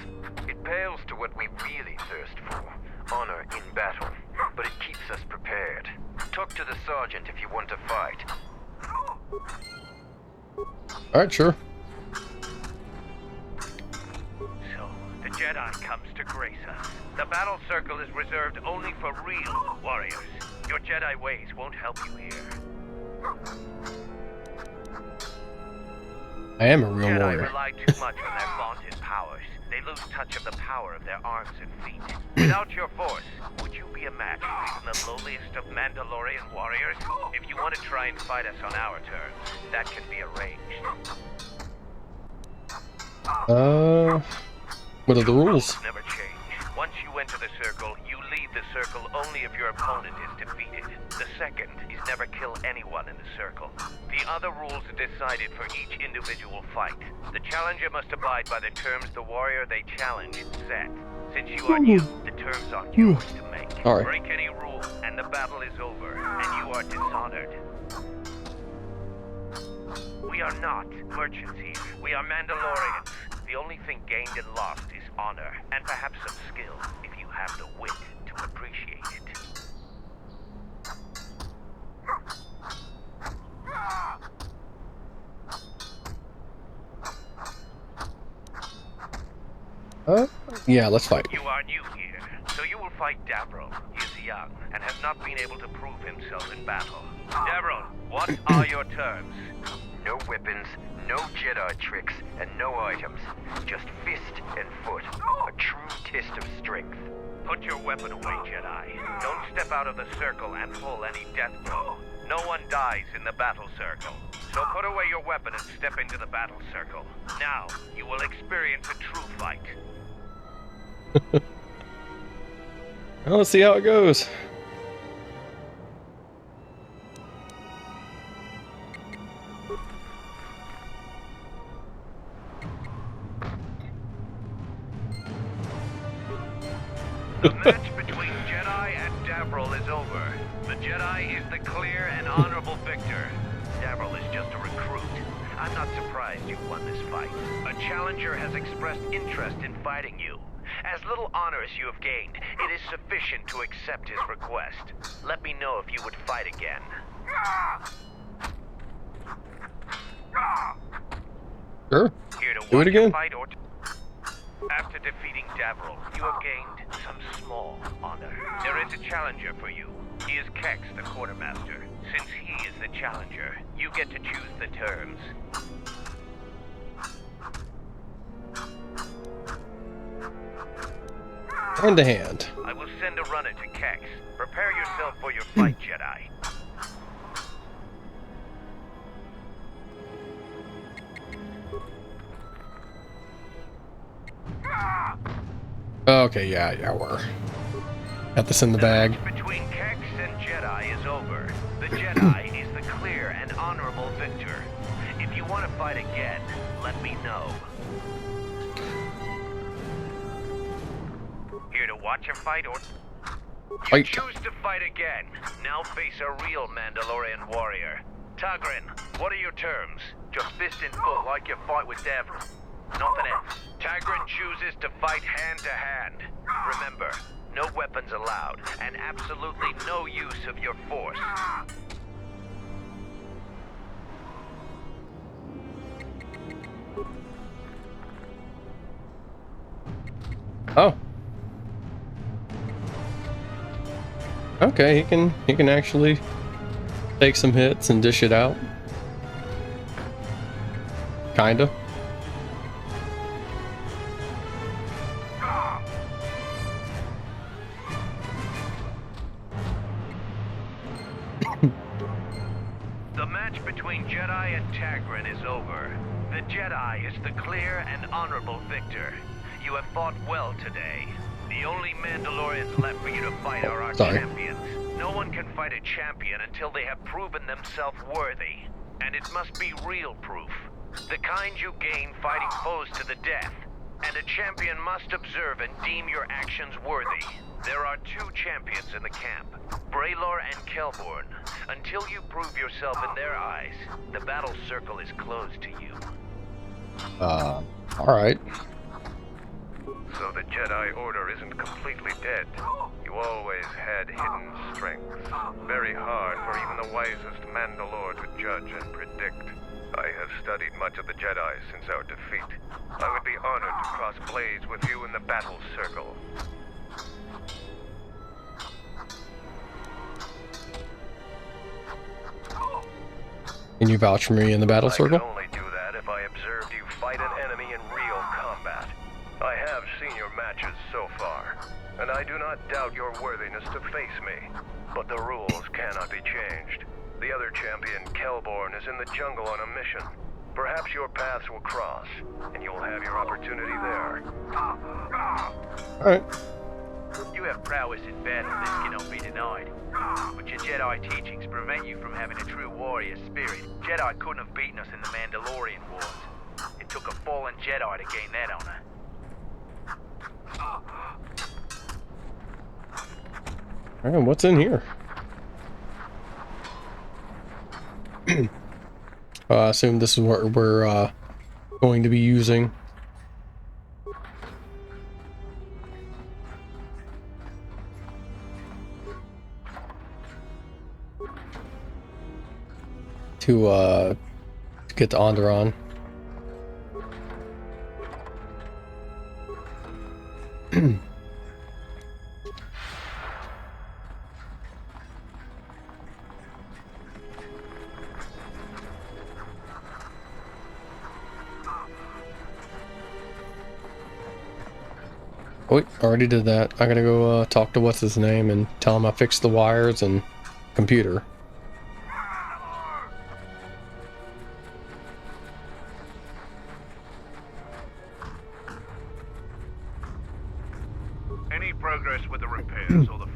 It pales to what we really thirst for, honor in battle, but it keeps us prepared. Talk to the sergeant if you want to fight. Alright, sure. So, the Jedi comes to grace us. The battle circle is reserved only for real warriors. Your Jedi ways won't help you here. I am a real Jedi warrior. rely too much on their vaunted powers. They lose touch of the power of their arms and feet. Without your force, would you be a match for even the lowliest of Mandalorian warriors? If you want to try and fight us on our terms, that can be arranged. What are the rules? Never change. Once you enter the circle, you leave the circle only if your opponent is defeated. The second is never kill anyone in the circle. The other rules are decided for each individual fight. The challenger must abide by the terms the warrior they challenge set. Since you are new, the terms aren't yours to make. All right. Break any rule, and the battle is over, and you are dishonored. We are not merchants here. We are Mandalorians. The only thing gained and lost is honor, and perhaps some skill, if you have the wit to appreciate it. Yeah, let's fight. You are new here, so you will fight Davro. He is young, and has not been able to prove himself in battle. Davro, what are your terms? No weapons, no Jedi tricks, and no items. Just fist and foot. A true test of strength. Put your weapon away, Jedi. Don't step out of the circle and pull any death blow. No one dies in the battle circle. So put away your weapon and step into the battle circle. Now, you will experience a true fight. Well, let's see how it goes. The match between Jedi and Davril is over. The Jedi is the clear and honorable victor. Davril is just a recruit. I'm not surprised you won this fight. A challenger has expressed interest in fighting you, As little honor as you have gained, it is sufficient to accept his request. Let me know if you would fight again. Sure. Here to Do it watch again. a fight or after defeating Davral, you have gained some small honor. There is a challenger for you. He is Kex, the quartermaster. Since he is the challenger, you get to choose the terms. Hand to hand. I will send a runner to Kex. Prepare yourself for your fight, Jedi. Okay, yeah, we're. Got this in the bag. Between Kex and Jedi is over. The Jedi is the clear and honorable victor. If you want to fight again, let me know. Here to watch a fight or... You choose to fight again. Now face a real Mandalorian warrior. Tagrin, what are your terms? Just fist and foot like your fight with Davral. Nothing else. Tagrin chooses to fight hand to hand. Remember, no weapons allowed, and absolutely no use of your force. Oh. Okay, he can actually take some hits and dish it out. Kinda. The match between Jedi and Tagrin is over. The Jedi is the clear and honorable victor. You have fought well today. The only Mandalorians left for you to fight are our champions. No one can fight a champion until they have proven themselves worthy. And it must be real proof. The kind you gain fighting foes to the death. And a champion must observe and deem your actions worthy. There are two champions in the camp, Braylor and Kelborn. Until you prove yourself in their eyes, the battle circle is closed to you. Alright. So the Jedi Order isn't completely dead. You always had hidden strengths. Very hard for even the wisest Mandalore to judge and predict. I have studied much of the Jedi since our defeat. I would be honored to cross blades with you in the battle circle. Can you vouch for me in the battle circle? I can only do that if I observed you fight an enemy in real combat. I have seen your matches so far, and I do not doubt your worthiness to face me. But the rules cannot be changed. The other champion, Kelborn, is in the jungle on a mission. Perhaps your paths will cross, and you'll have your opportunity there. Alright. You have prowess in battle, this cannot be denied. But your Jedi teachings prevent you from having a true warrior spirit. Jedi couldn't have beaten us in the Mandalorian Wars. It took a fallen Jedi to gain that honor. Alright, what's in here? I assume this is what we're going to be using. To get to Onderon. Oh, already did that. I gotta go talk to what's his name and tell him I fixed the wires and computer. Any progress with the repairs or the...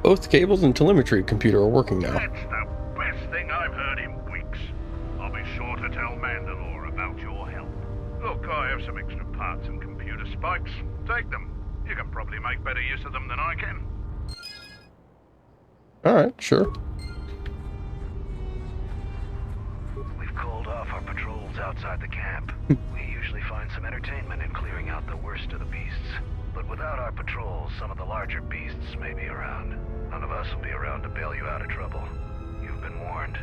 Both cables and telemetry computer are working now. That's the best thing I've heard in weeks. I'll be sure to tell Mandalore about your help. Look, I have some extra parts and computer spikes. Take them. You can probably make better use of them than I can. Alright, sure. We've called off off our patrols outside the camp. We usually find some entertainment in clearing out the worst of the beasts. But without our patrols, some of the larger beasts may be around. None of us will be around to bail you out of trouble. You've been warned.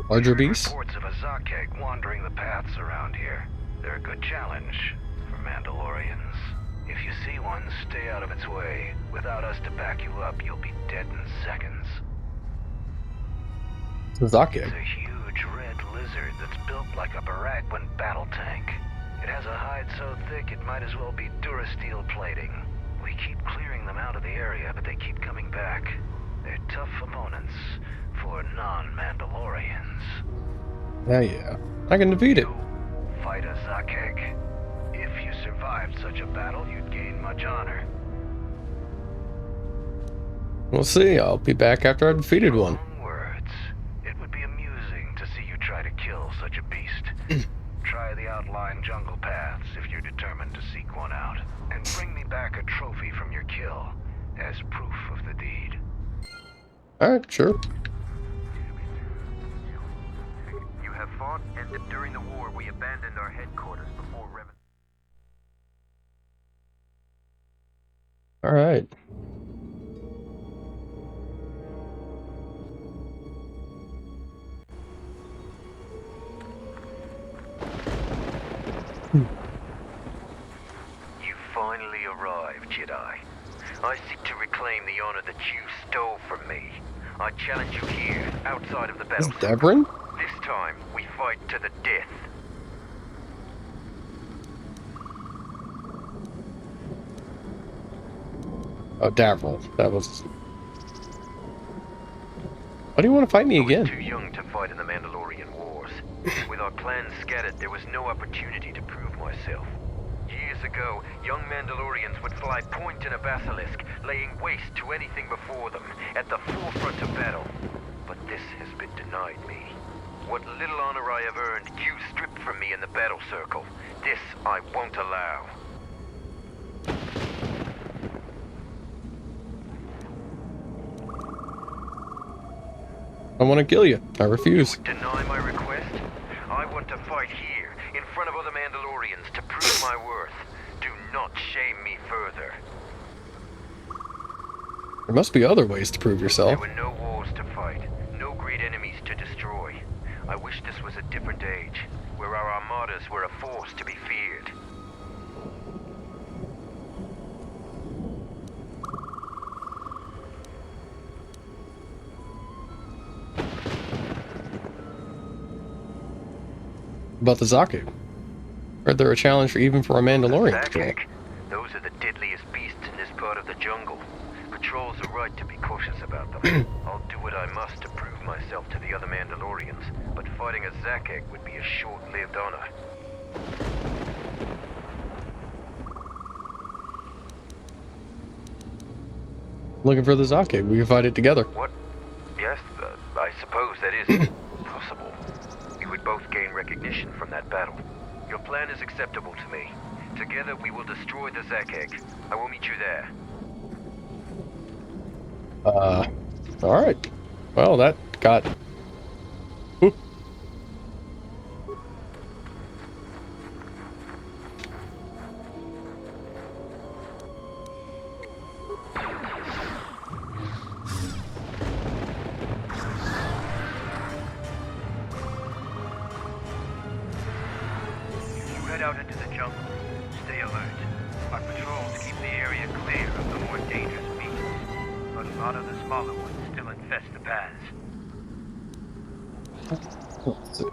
Larger beasts? Reports of a Zakek wandering the paths around here. They're a good challenge for Mandalorians. If you see one, stay out of its way. Without us to back you up, you'll be dead in seconds. Zakek. It's a huge red lizard that's built like a Baragwin battle tank. It has a hide so thick it might as well be Durasteel plating. We keep clearing them out of the area, but they keep coming back. They're tough opponents for non-Mandalorians. Yeah. I can defeat it. Fight a Zakek. If you survived such a battle, you'd gain much honor. We'll see. I'll be back after I've defeated one. Words. It would be amusing to see you try to kill such a beast. Try the outlying jungle paths if you're determined to seek one out. And bring me back a trophy from your kill as proof of the deed. Alright, sure. You have fought, and during the war we abandoned our headquarters before Revan. Alright. You finally arrived, Jedi. I seek to reclaim the honor that you stole from me. I challenge you here, outside of the battle. Is Devrin? This time, we fight to the death. Oh, Davril. That was... Why do you want to fight me again? Too young to fight in the Mandalorian Wars. With our plans scattered, there was no opportunity to prove myself. Years ago, young Mandalorians would fly point in a basilisk, laying waste to anything before them, at the forefront of battle. But this has been denied me. What little honor I have earned, you stripped from me in the battle circle. This I won't allow. I want to kill you. I refuse. Deny my request? I want to fight here, in front of other Mandalorians, to prove my worth. Do not shame me further. There must be other ways to prove yourself. There were no wars to fight, no great enemies to destroy. I wish this was a different age, where our armadas were a force to be feared. About the Zakek. Heard they're a challenge even for a Mandalorian patrol. Those are the deadliest beasts in this part of the jungle. Patrols are right to be cautious about them. I'll do what I must to prove myself to the other Mandalorians, but fighting a Zakek would be a short-lived honor. Looking for the Zakek. We can fight it together. What? Yes, I suppose that is possible. We would both gain recognition from that battle. Your plan is acceptable to me. Together we will destroy the Zakek. I will meet you there. Alright. Well, that got... Oop. You head out into the jungle. Stay alert. Our patrols keep the area clear of the more dangerous beasts, but a lot of the smaller ones still infest the paths. Let's see.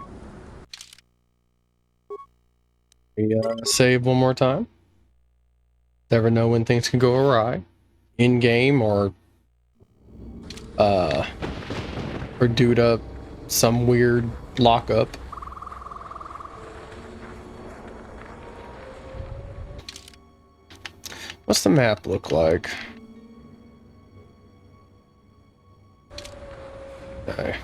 We save one more time. Never know when things can go awry. In game or due to some weird lockup. What's the map look like? Okay.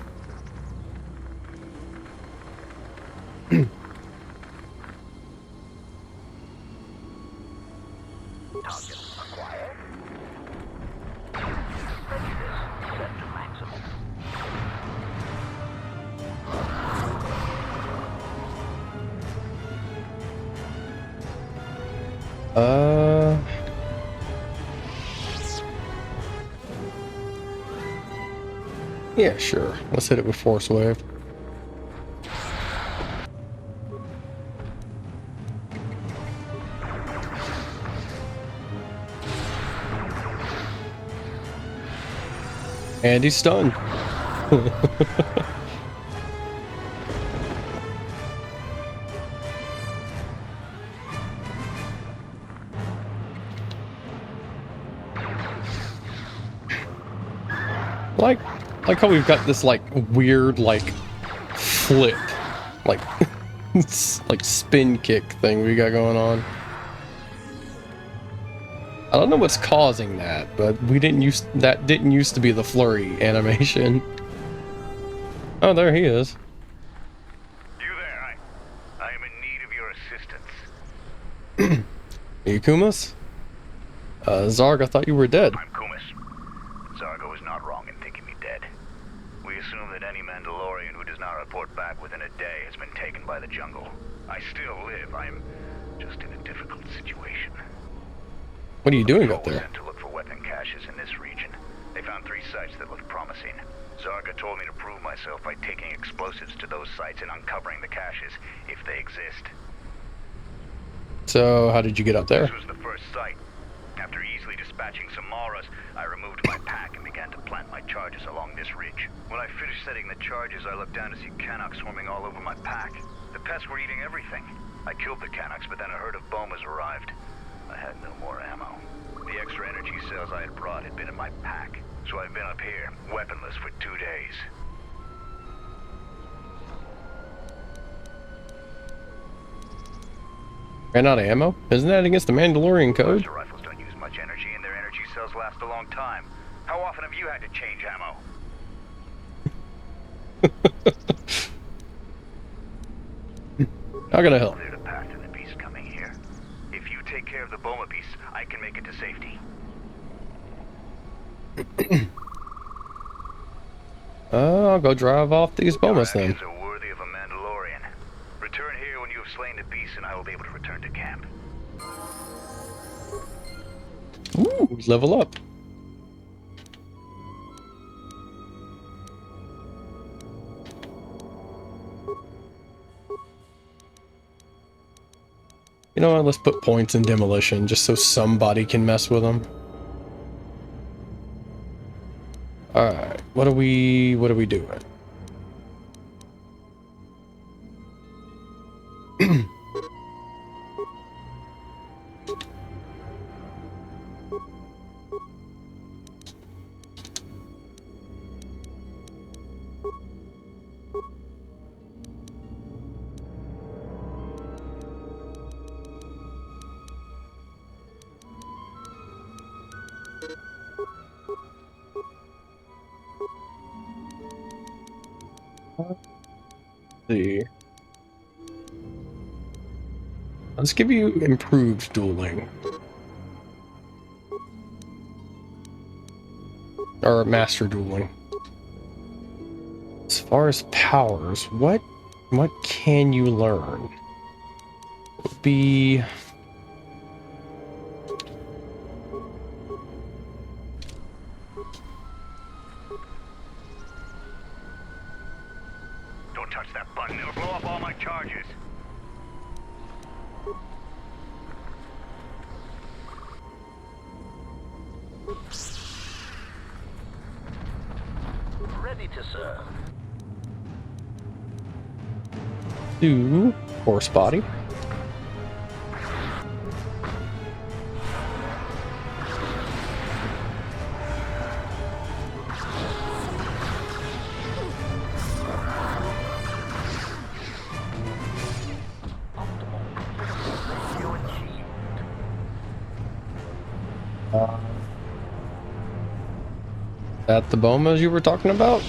Yeah, sure. Let's hit it with Force Wave. And he's stunned. Like how we've got this like weird like flip, like like spin kick thing we got going on. I don't know what's causing that, but didn't used to be the flurry animation. Oh, there he is. You there? I am in need of your assistance. Are you Kumas? Zarg, I thought you were dead. I'm Kumas. Zargo is not wrong in thinking me dead. We assume that any Mandalorian who does not report back within a day has been taken by the jungle. I still live. I am just in a difficult situation. What are you doing up there? Sent to look for weapon caches in this region. They found 3 sites that looked promising. Zarga told me to prove myself by taking explosives to those sites and uncovering the caches, if they exist. So, how did you get up there? This was the first site. After easily dispatching some Maras, I removed my pack and began to plant my charges along this ridge. When I finished setting the charges, I looked down to see Canucks swarming all over my pack. The pests were eating everything. I killed the Canucks, but then a herd of Bomas arrived. I had no more ammo. The extra energy cells I had brought had been in my pack, so I've been up here, weaponless for 2 days. Ran out of ammo? Isn't that against the Mandalorian code? Blaster rifles don't use much energy, and their energy cells last a long time. How often have you had to change ammo? How can I help? Cleared a path to the beast coming here. If you take care of the Boma beast, I can make it to safety. I'll go drive off these Bomas then. Actions are worthy of a Mandalorian. Return here when you have slain the beast, and I will be able to return to camp. Ooh, level up. You know what, let's put points in demolition just so somebody can mess with them. Alright, what are we doing? See. Let's give you improved dueling. Or master dueling. As far as powers, what can you learn? Would be Don't touch that button, it'll blow up all my charges. Ready to serve. do horse body. That the Bomas you were talking about?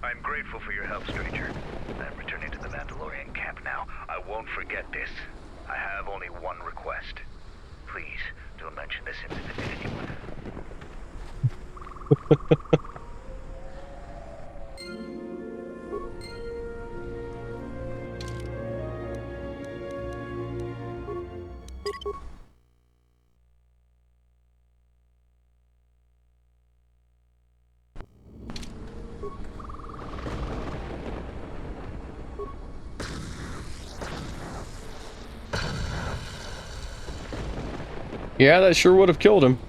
I'm grateful for your help, stranger. I'm returning to the Mandalorian camp now. I won't forget this. I have only one request. Please, don't mention this incident to anyone. Yeah, that sure would have killed him.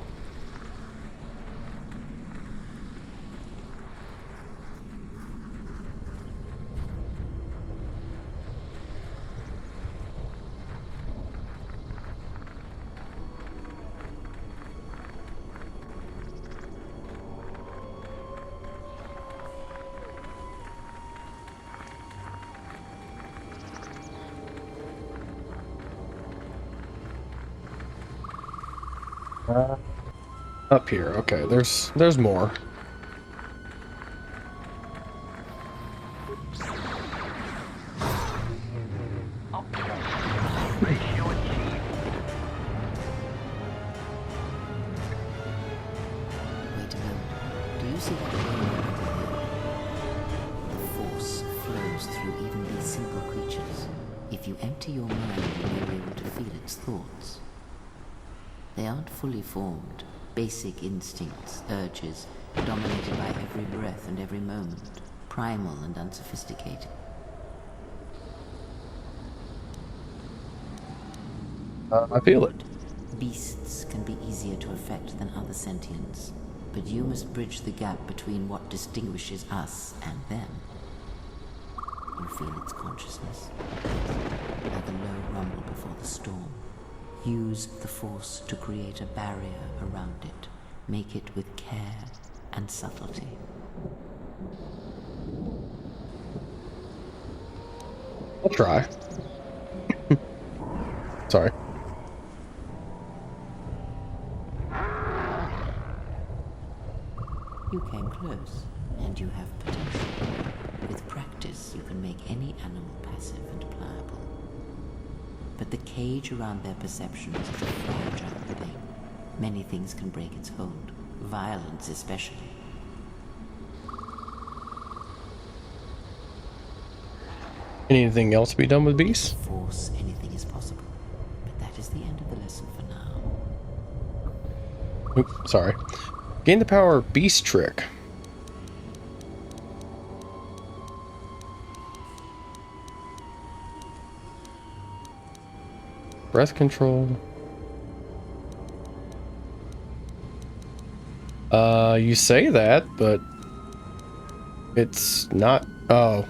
Up here. Okay, there's more. Wait a moment. Do you see that flame over there? The force flows through even these simple creatures. If you empty your mind, you may be able to feel its thoughts. They aren't fully formed, basic instincts, urges, dominated by every breath and every moment, primal and unsophisticated. I feel it. Beasts can be easier to affect than other sentients, but you must bridge the gap between what distinguishes us and them. You feel its consciousness, like a low rumble before the storm. Use the force to create a barrier around it. Make it with care and subtlety. I'll try. Sorry. You came close, and you have potential. With practice, you can make any animal passive and pliable. But the cage around their perceptions is a fragile thing. Many things can break its hold, violence especially. Anything else to be done with beasts? Force, anything is possible. But that is the end of the lesson for now. Oops, sorry. Gain the power beast trick. Breath control. You say that, but it's not. Oh.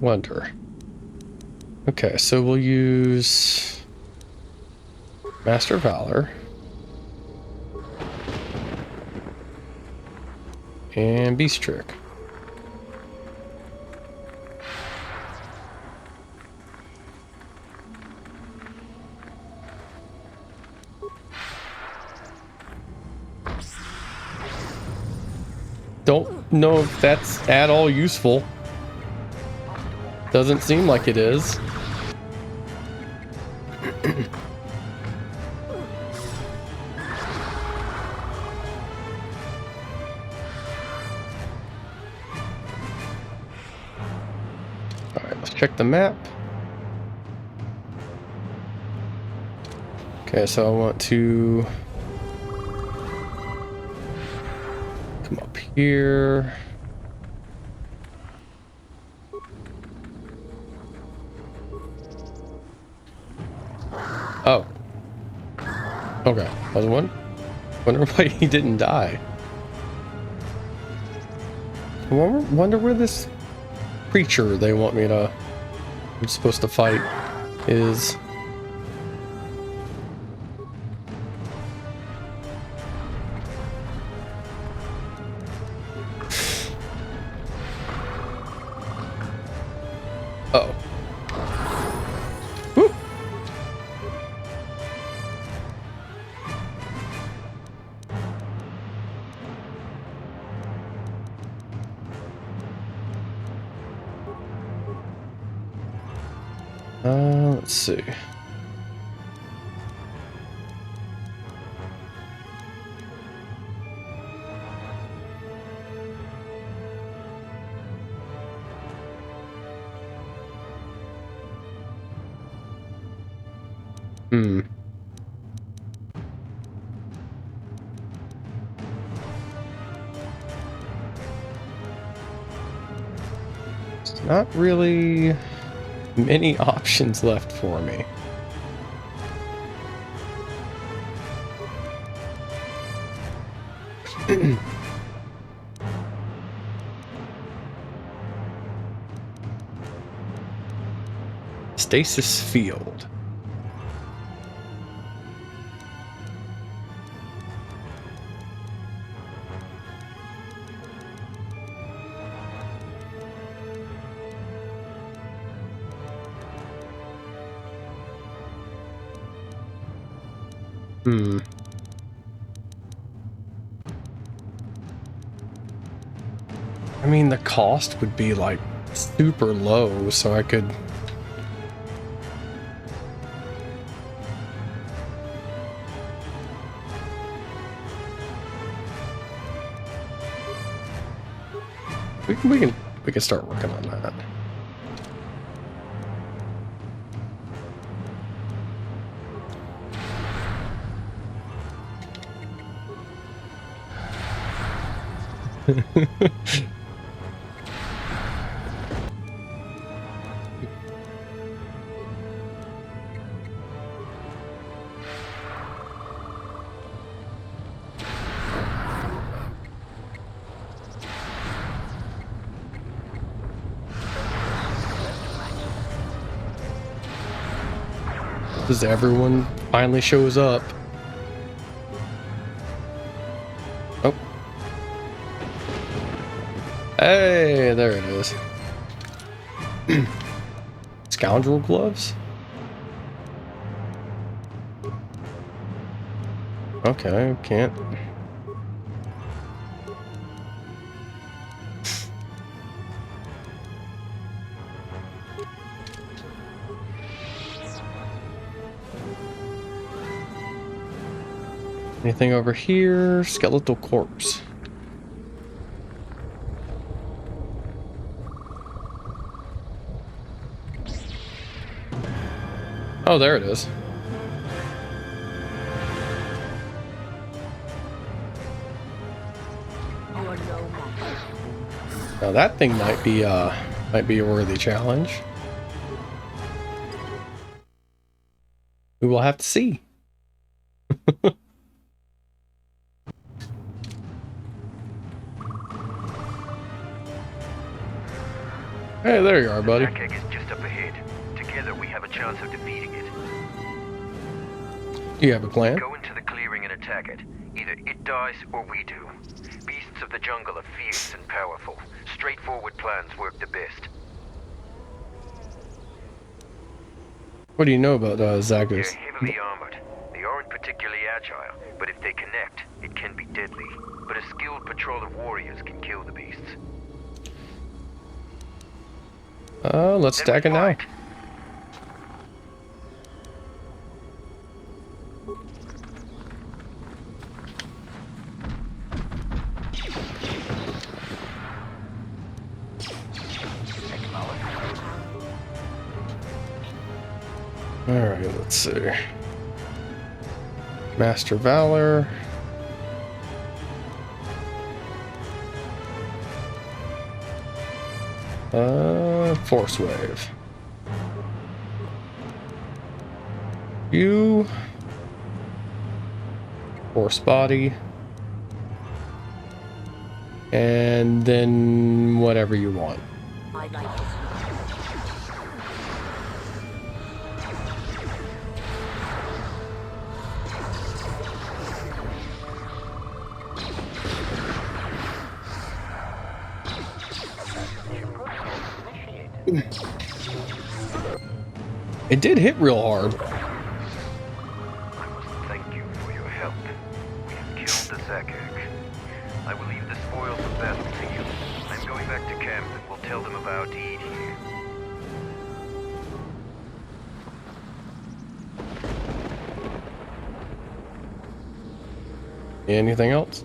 Wonder. Okay, so we'll use Master Valor and Beast Trick. Don't know if that's at all useful. Doesn't seem like it is. Alright, let's check the map. Okay, so I want to come up here. Oh. Okay. I was wondering why he didn't die. I wonder where this creature they want me to... I'm supposed to fight is... Uh-oh. Let's see. Hmm. There's not really many options left for me. Stasis field. Hmm. I mean, the cost would be like super low, so I could. We can start working on that. As everyone finally shows up. Oh. Hey, there it is. Scoundrel gloves? Okay, can't. Anything over here? Skeletal corpse. Oh, there it is. Now that thing might be a worthy challenge. We will have to see. Hey, there you are, buddy. The Zack egg is just up ahead. Together we have a chance of defeating it. You have a plan? Go into the clearing and attack it. Either it dies or we do. Beasts of the jungle are fierce and powerful. Straightforward plans work the best. What do you know about Zagos? They're heavily armored. They aren't particularly agile, but if they connect, it can be deadly. But a skilled patrol of warriors can kill the beasts. Let's stack it now. Alright, let's see. Master Valor. Force Wave. You. Force Body. And then whatever you want. It did hit real hard. Thank you for your help. We have killed the Zack egg. I will leave the spoils of battle to you. I'm going back to camp and will tell them about Eid here. Anything else?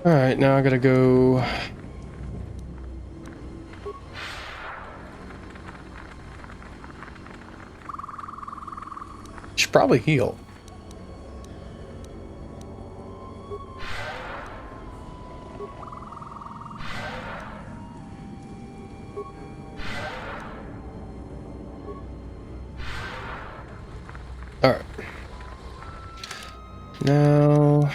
Alright, now I gotta go... Should probably heal. Alright. Now...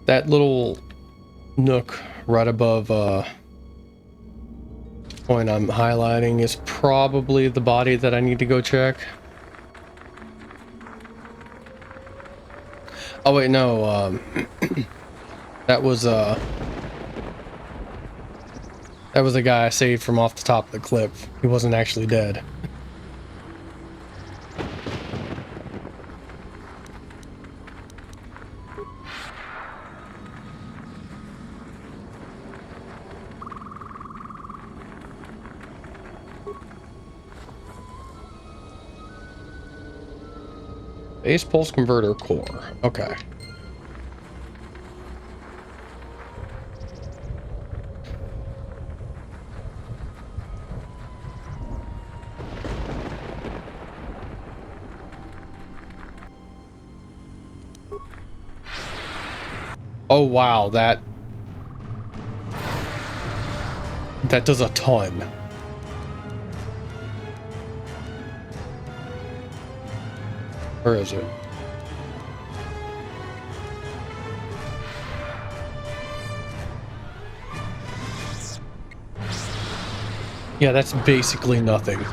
that little nook right above point I'm highlighting is probably the body that I need to go check. Oh wait, no, that was a guy I saved from off the top of the cliff. He wasn't actually dead. Base pulse converter core. Okay. Oh wow, that does a ton. Where is it? Yeah, that's basically nothing.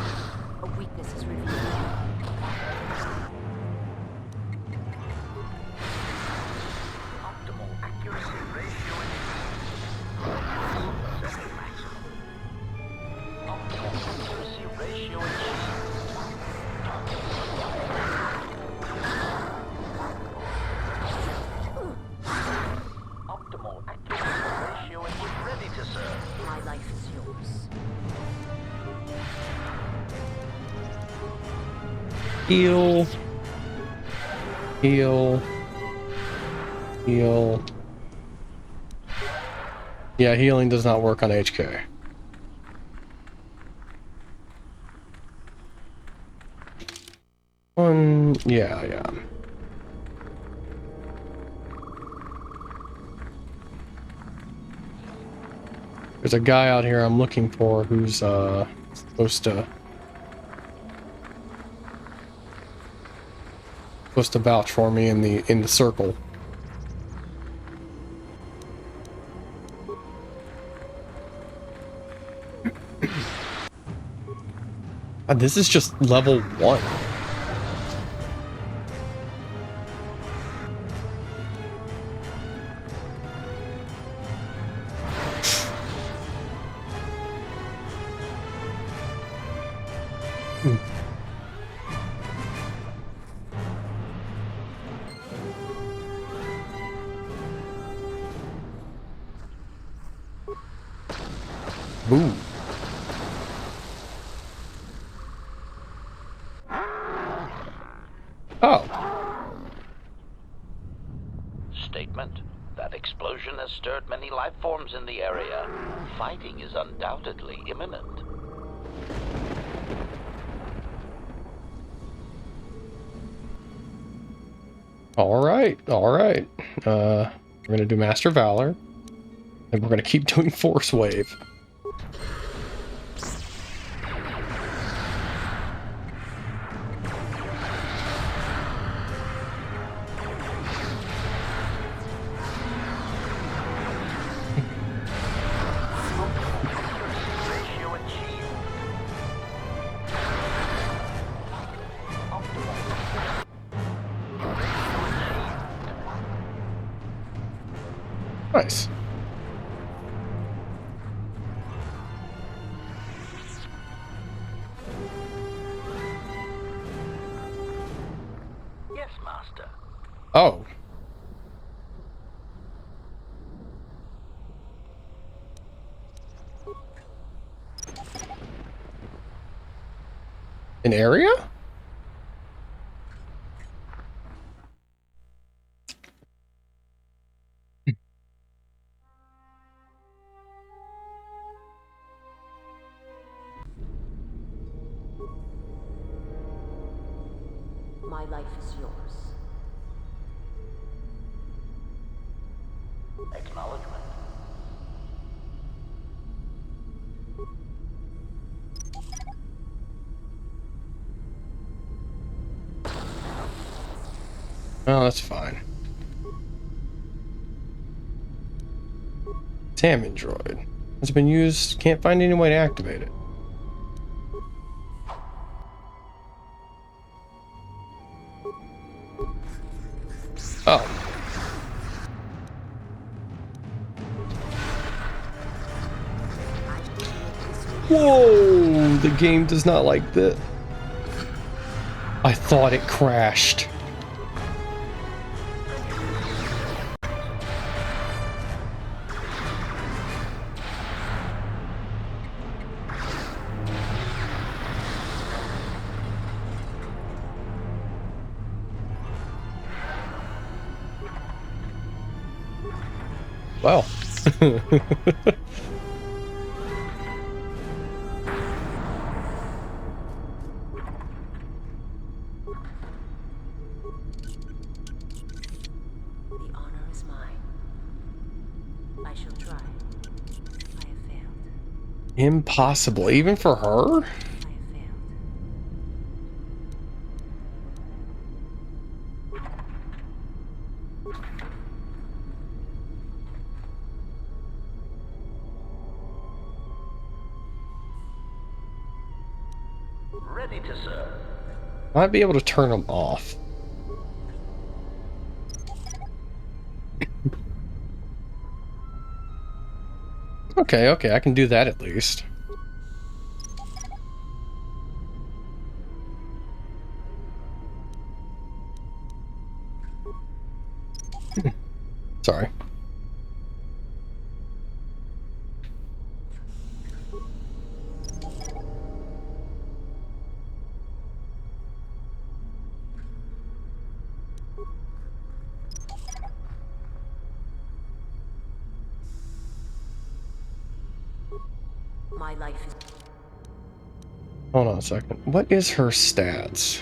Heal. Heal. Heal. Yeah, healing does not work on HK. Yeah. There's a guy out here I'm looking for who's supposed to vouch for me in the circle. This is just level 1. Ooh. Oh. Statement. That explosion has stirred many life forms in the area. Fighting is undoubtedly imminent. All right. We're gonna do Master Valor, and we're gonna keep doing Force Wave. Nice. Yes, Master. Oh. An area? My life is yours. Acknowledgement. Oh, that's fine. Salmon droid. It's been used. Can't find any way to activate it. Oh. Whoa! The game does not like that. I thought it crashed. Wow. The honor is mine. I shall try. I have failed. Impossible, even for her? Ready to serve. Might be able to turn them off. Okay, I can do that at least. Sorry. My life is... Hold on a second. What is her stats?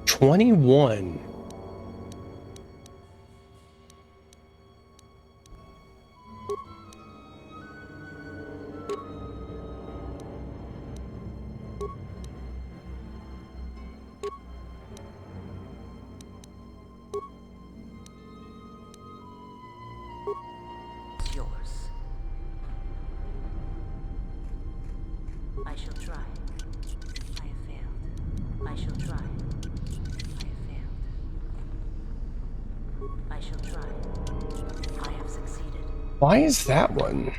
$21. It's yours. I shall try. I have failed. I shall try. I have failed. I shall try. I have succeeded. Why is that one?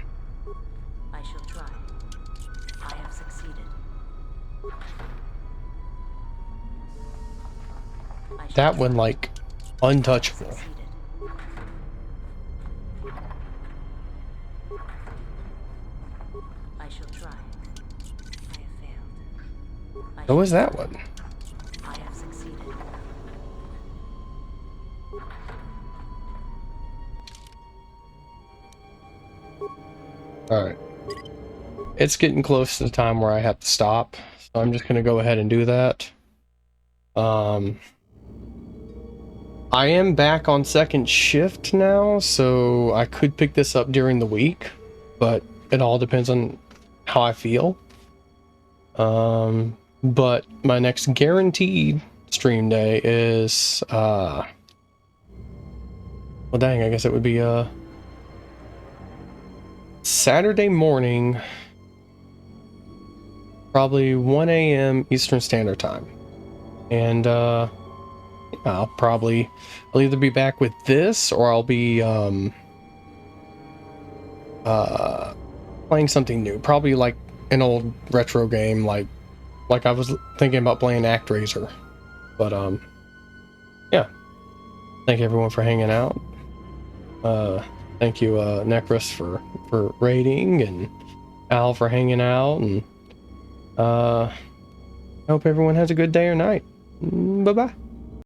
I shall try. I have succeeded. That one, like, untouchable. I shall try. I have failed. So is that one? I have succeeded. Alright. It's getting close to the time where I have to stop, so I'm just going to go ahead and do that. I am back on second shift now, so I could pick this up during the week, but it all depends on how I feel. But my next guaranteed stream day is, well dang, I guess it would be, Saturday morning, probably 1 a.m. Eastern Standard Time. And, I'll either be back with this, or I'll be, playing something new. Probably like an old retro game, like I was thinking about playing ActRaiser. But, yeah. Thank everyone for hanging out. Thank you, Necros, for raiding, and Al for hanging out, and I hope everyone has a good day or night. Bye-bye.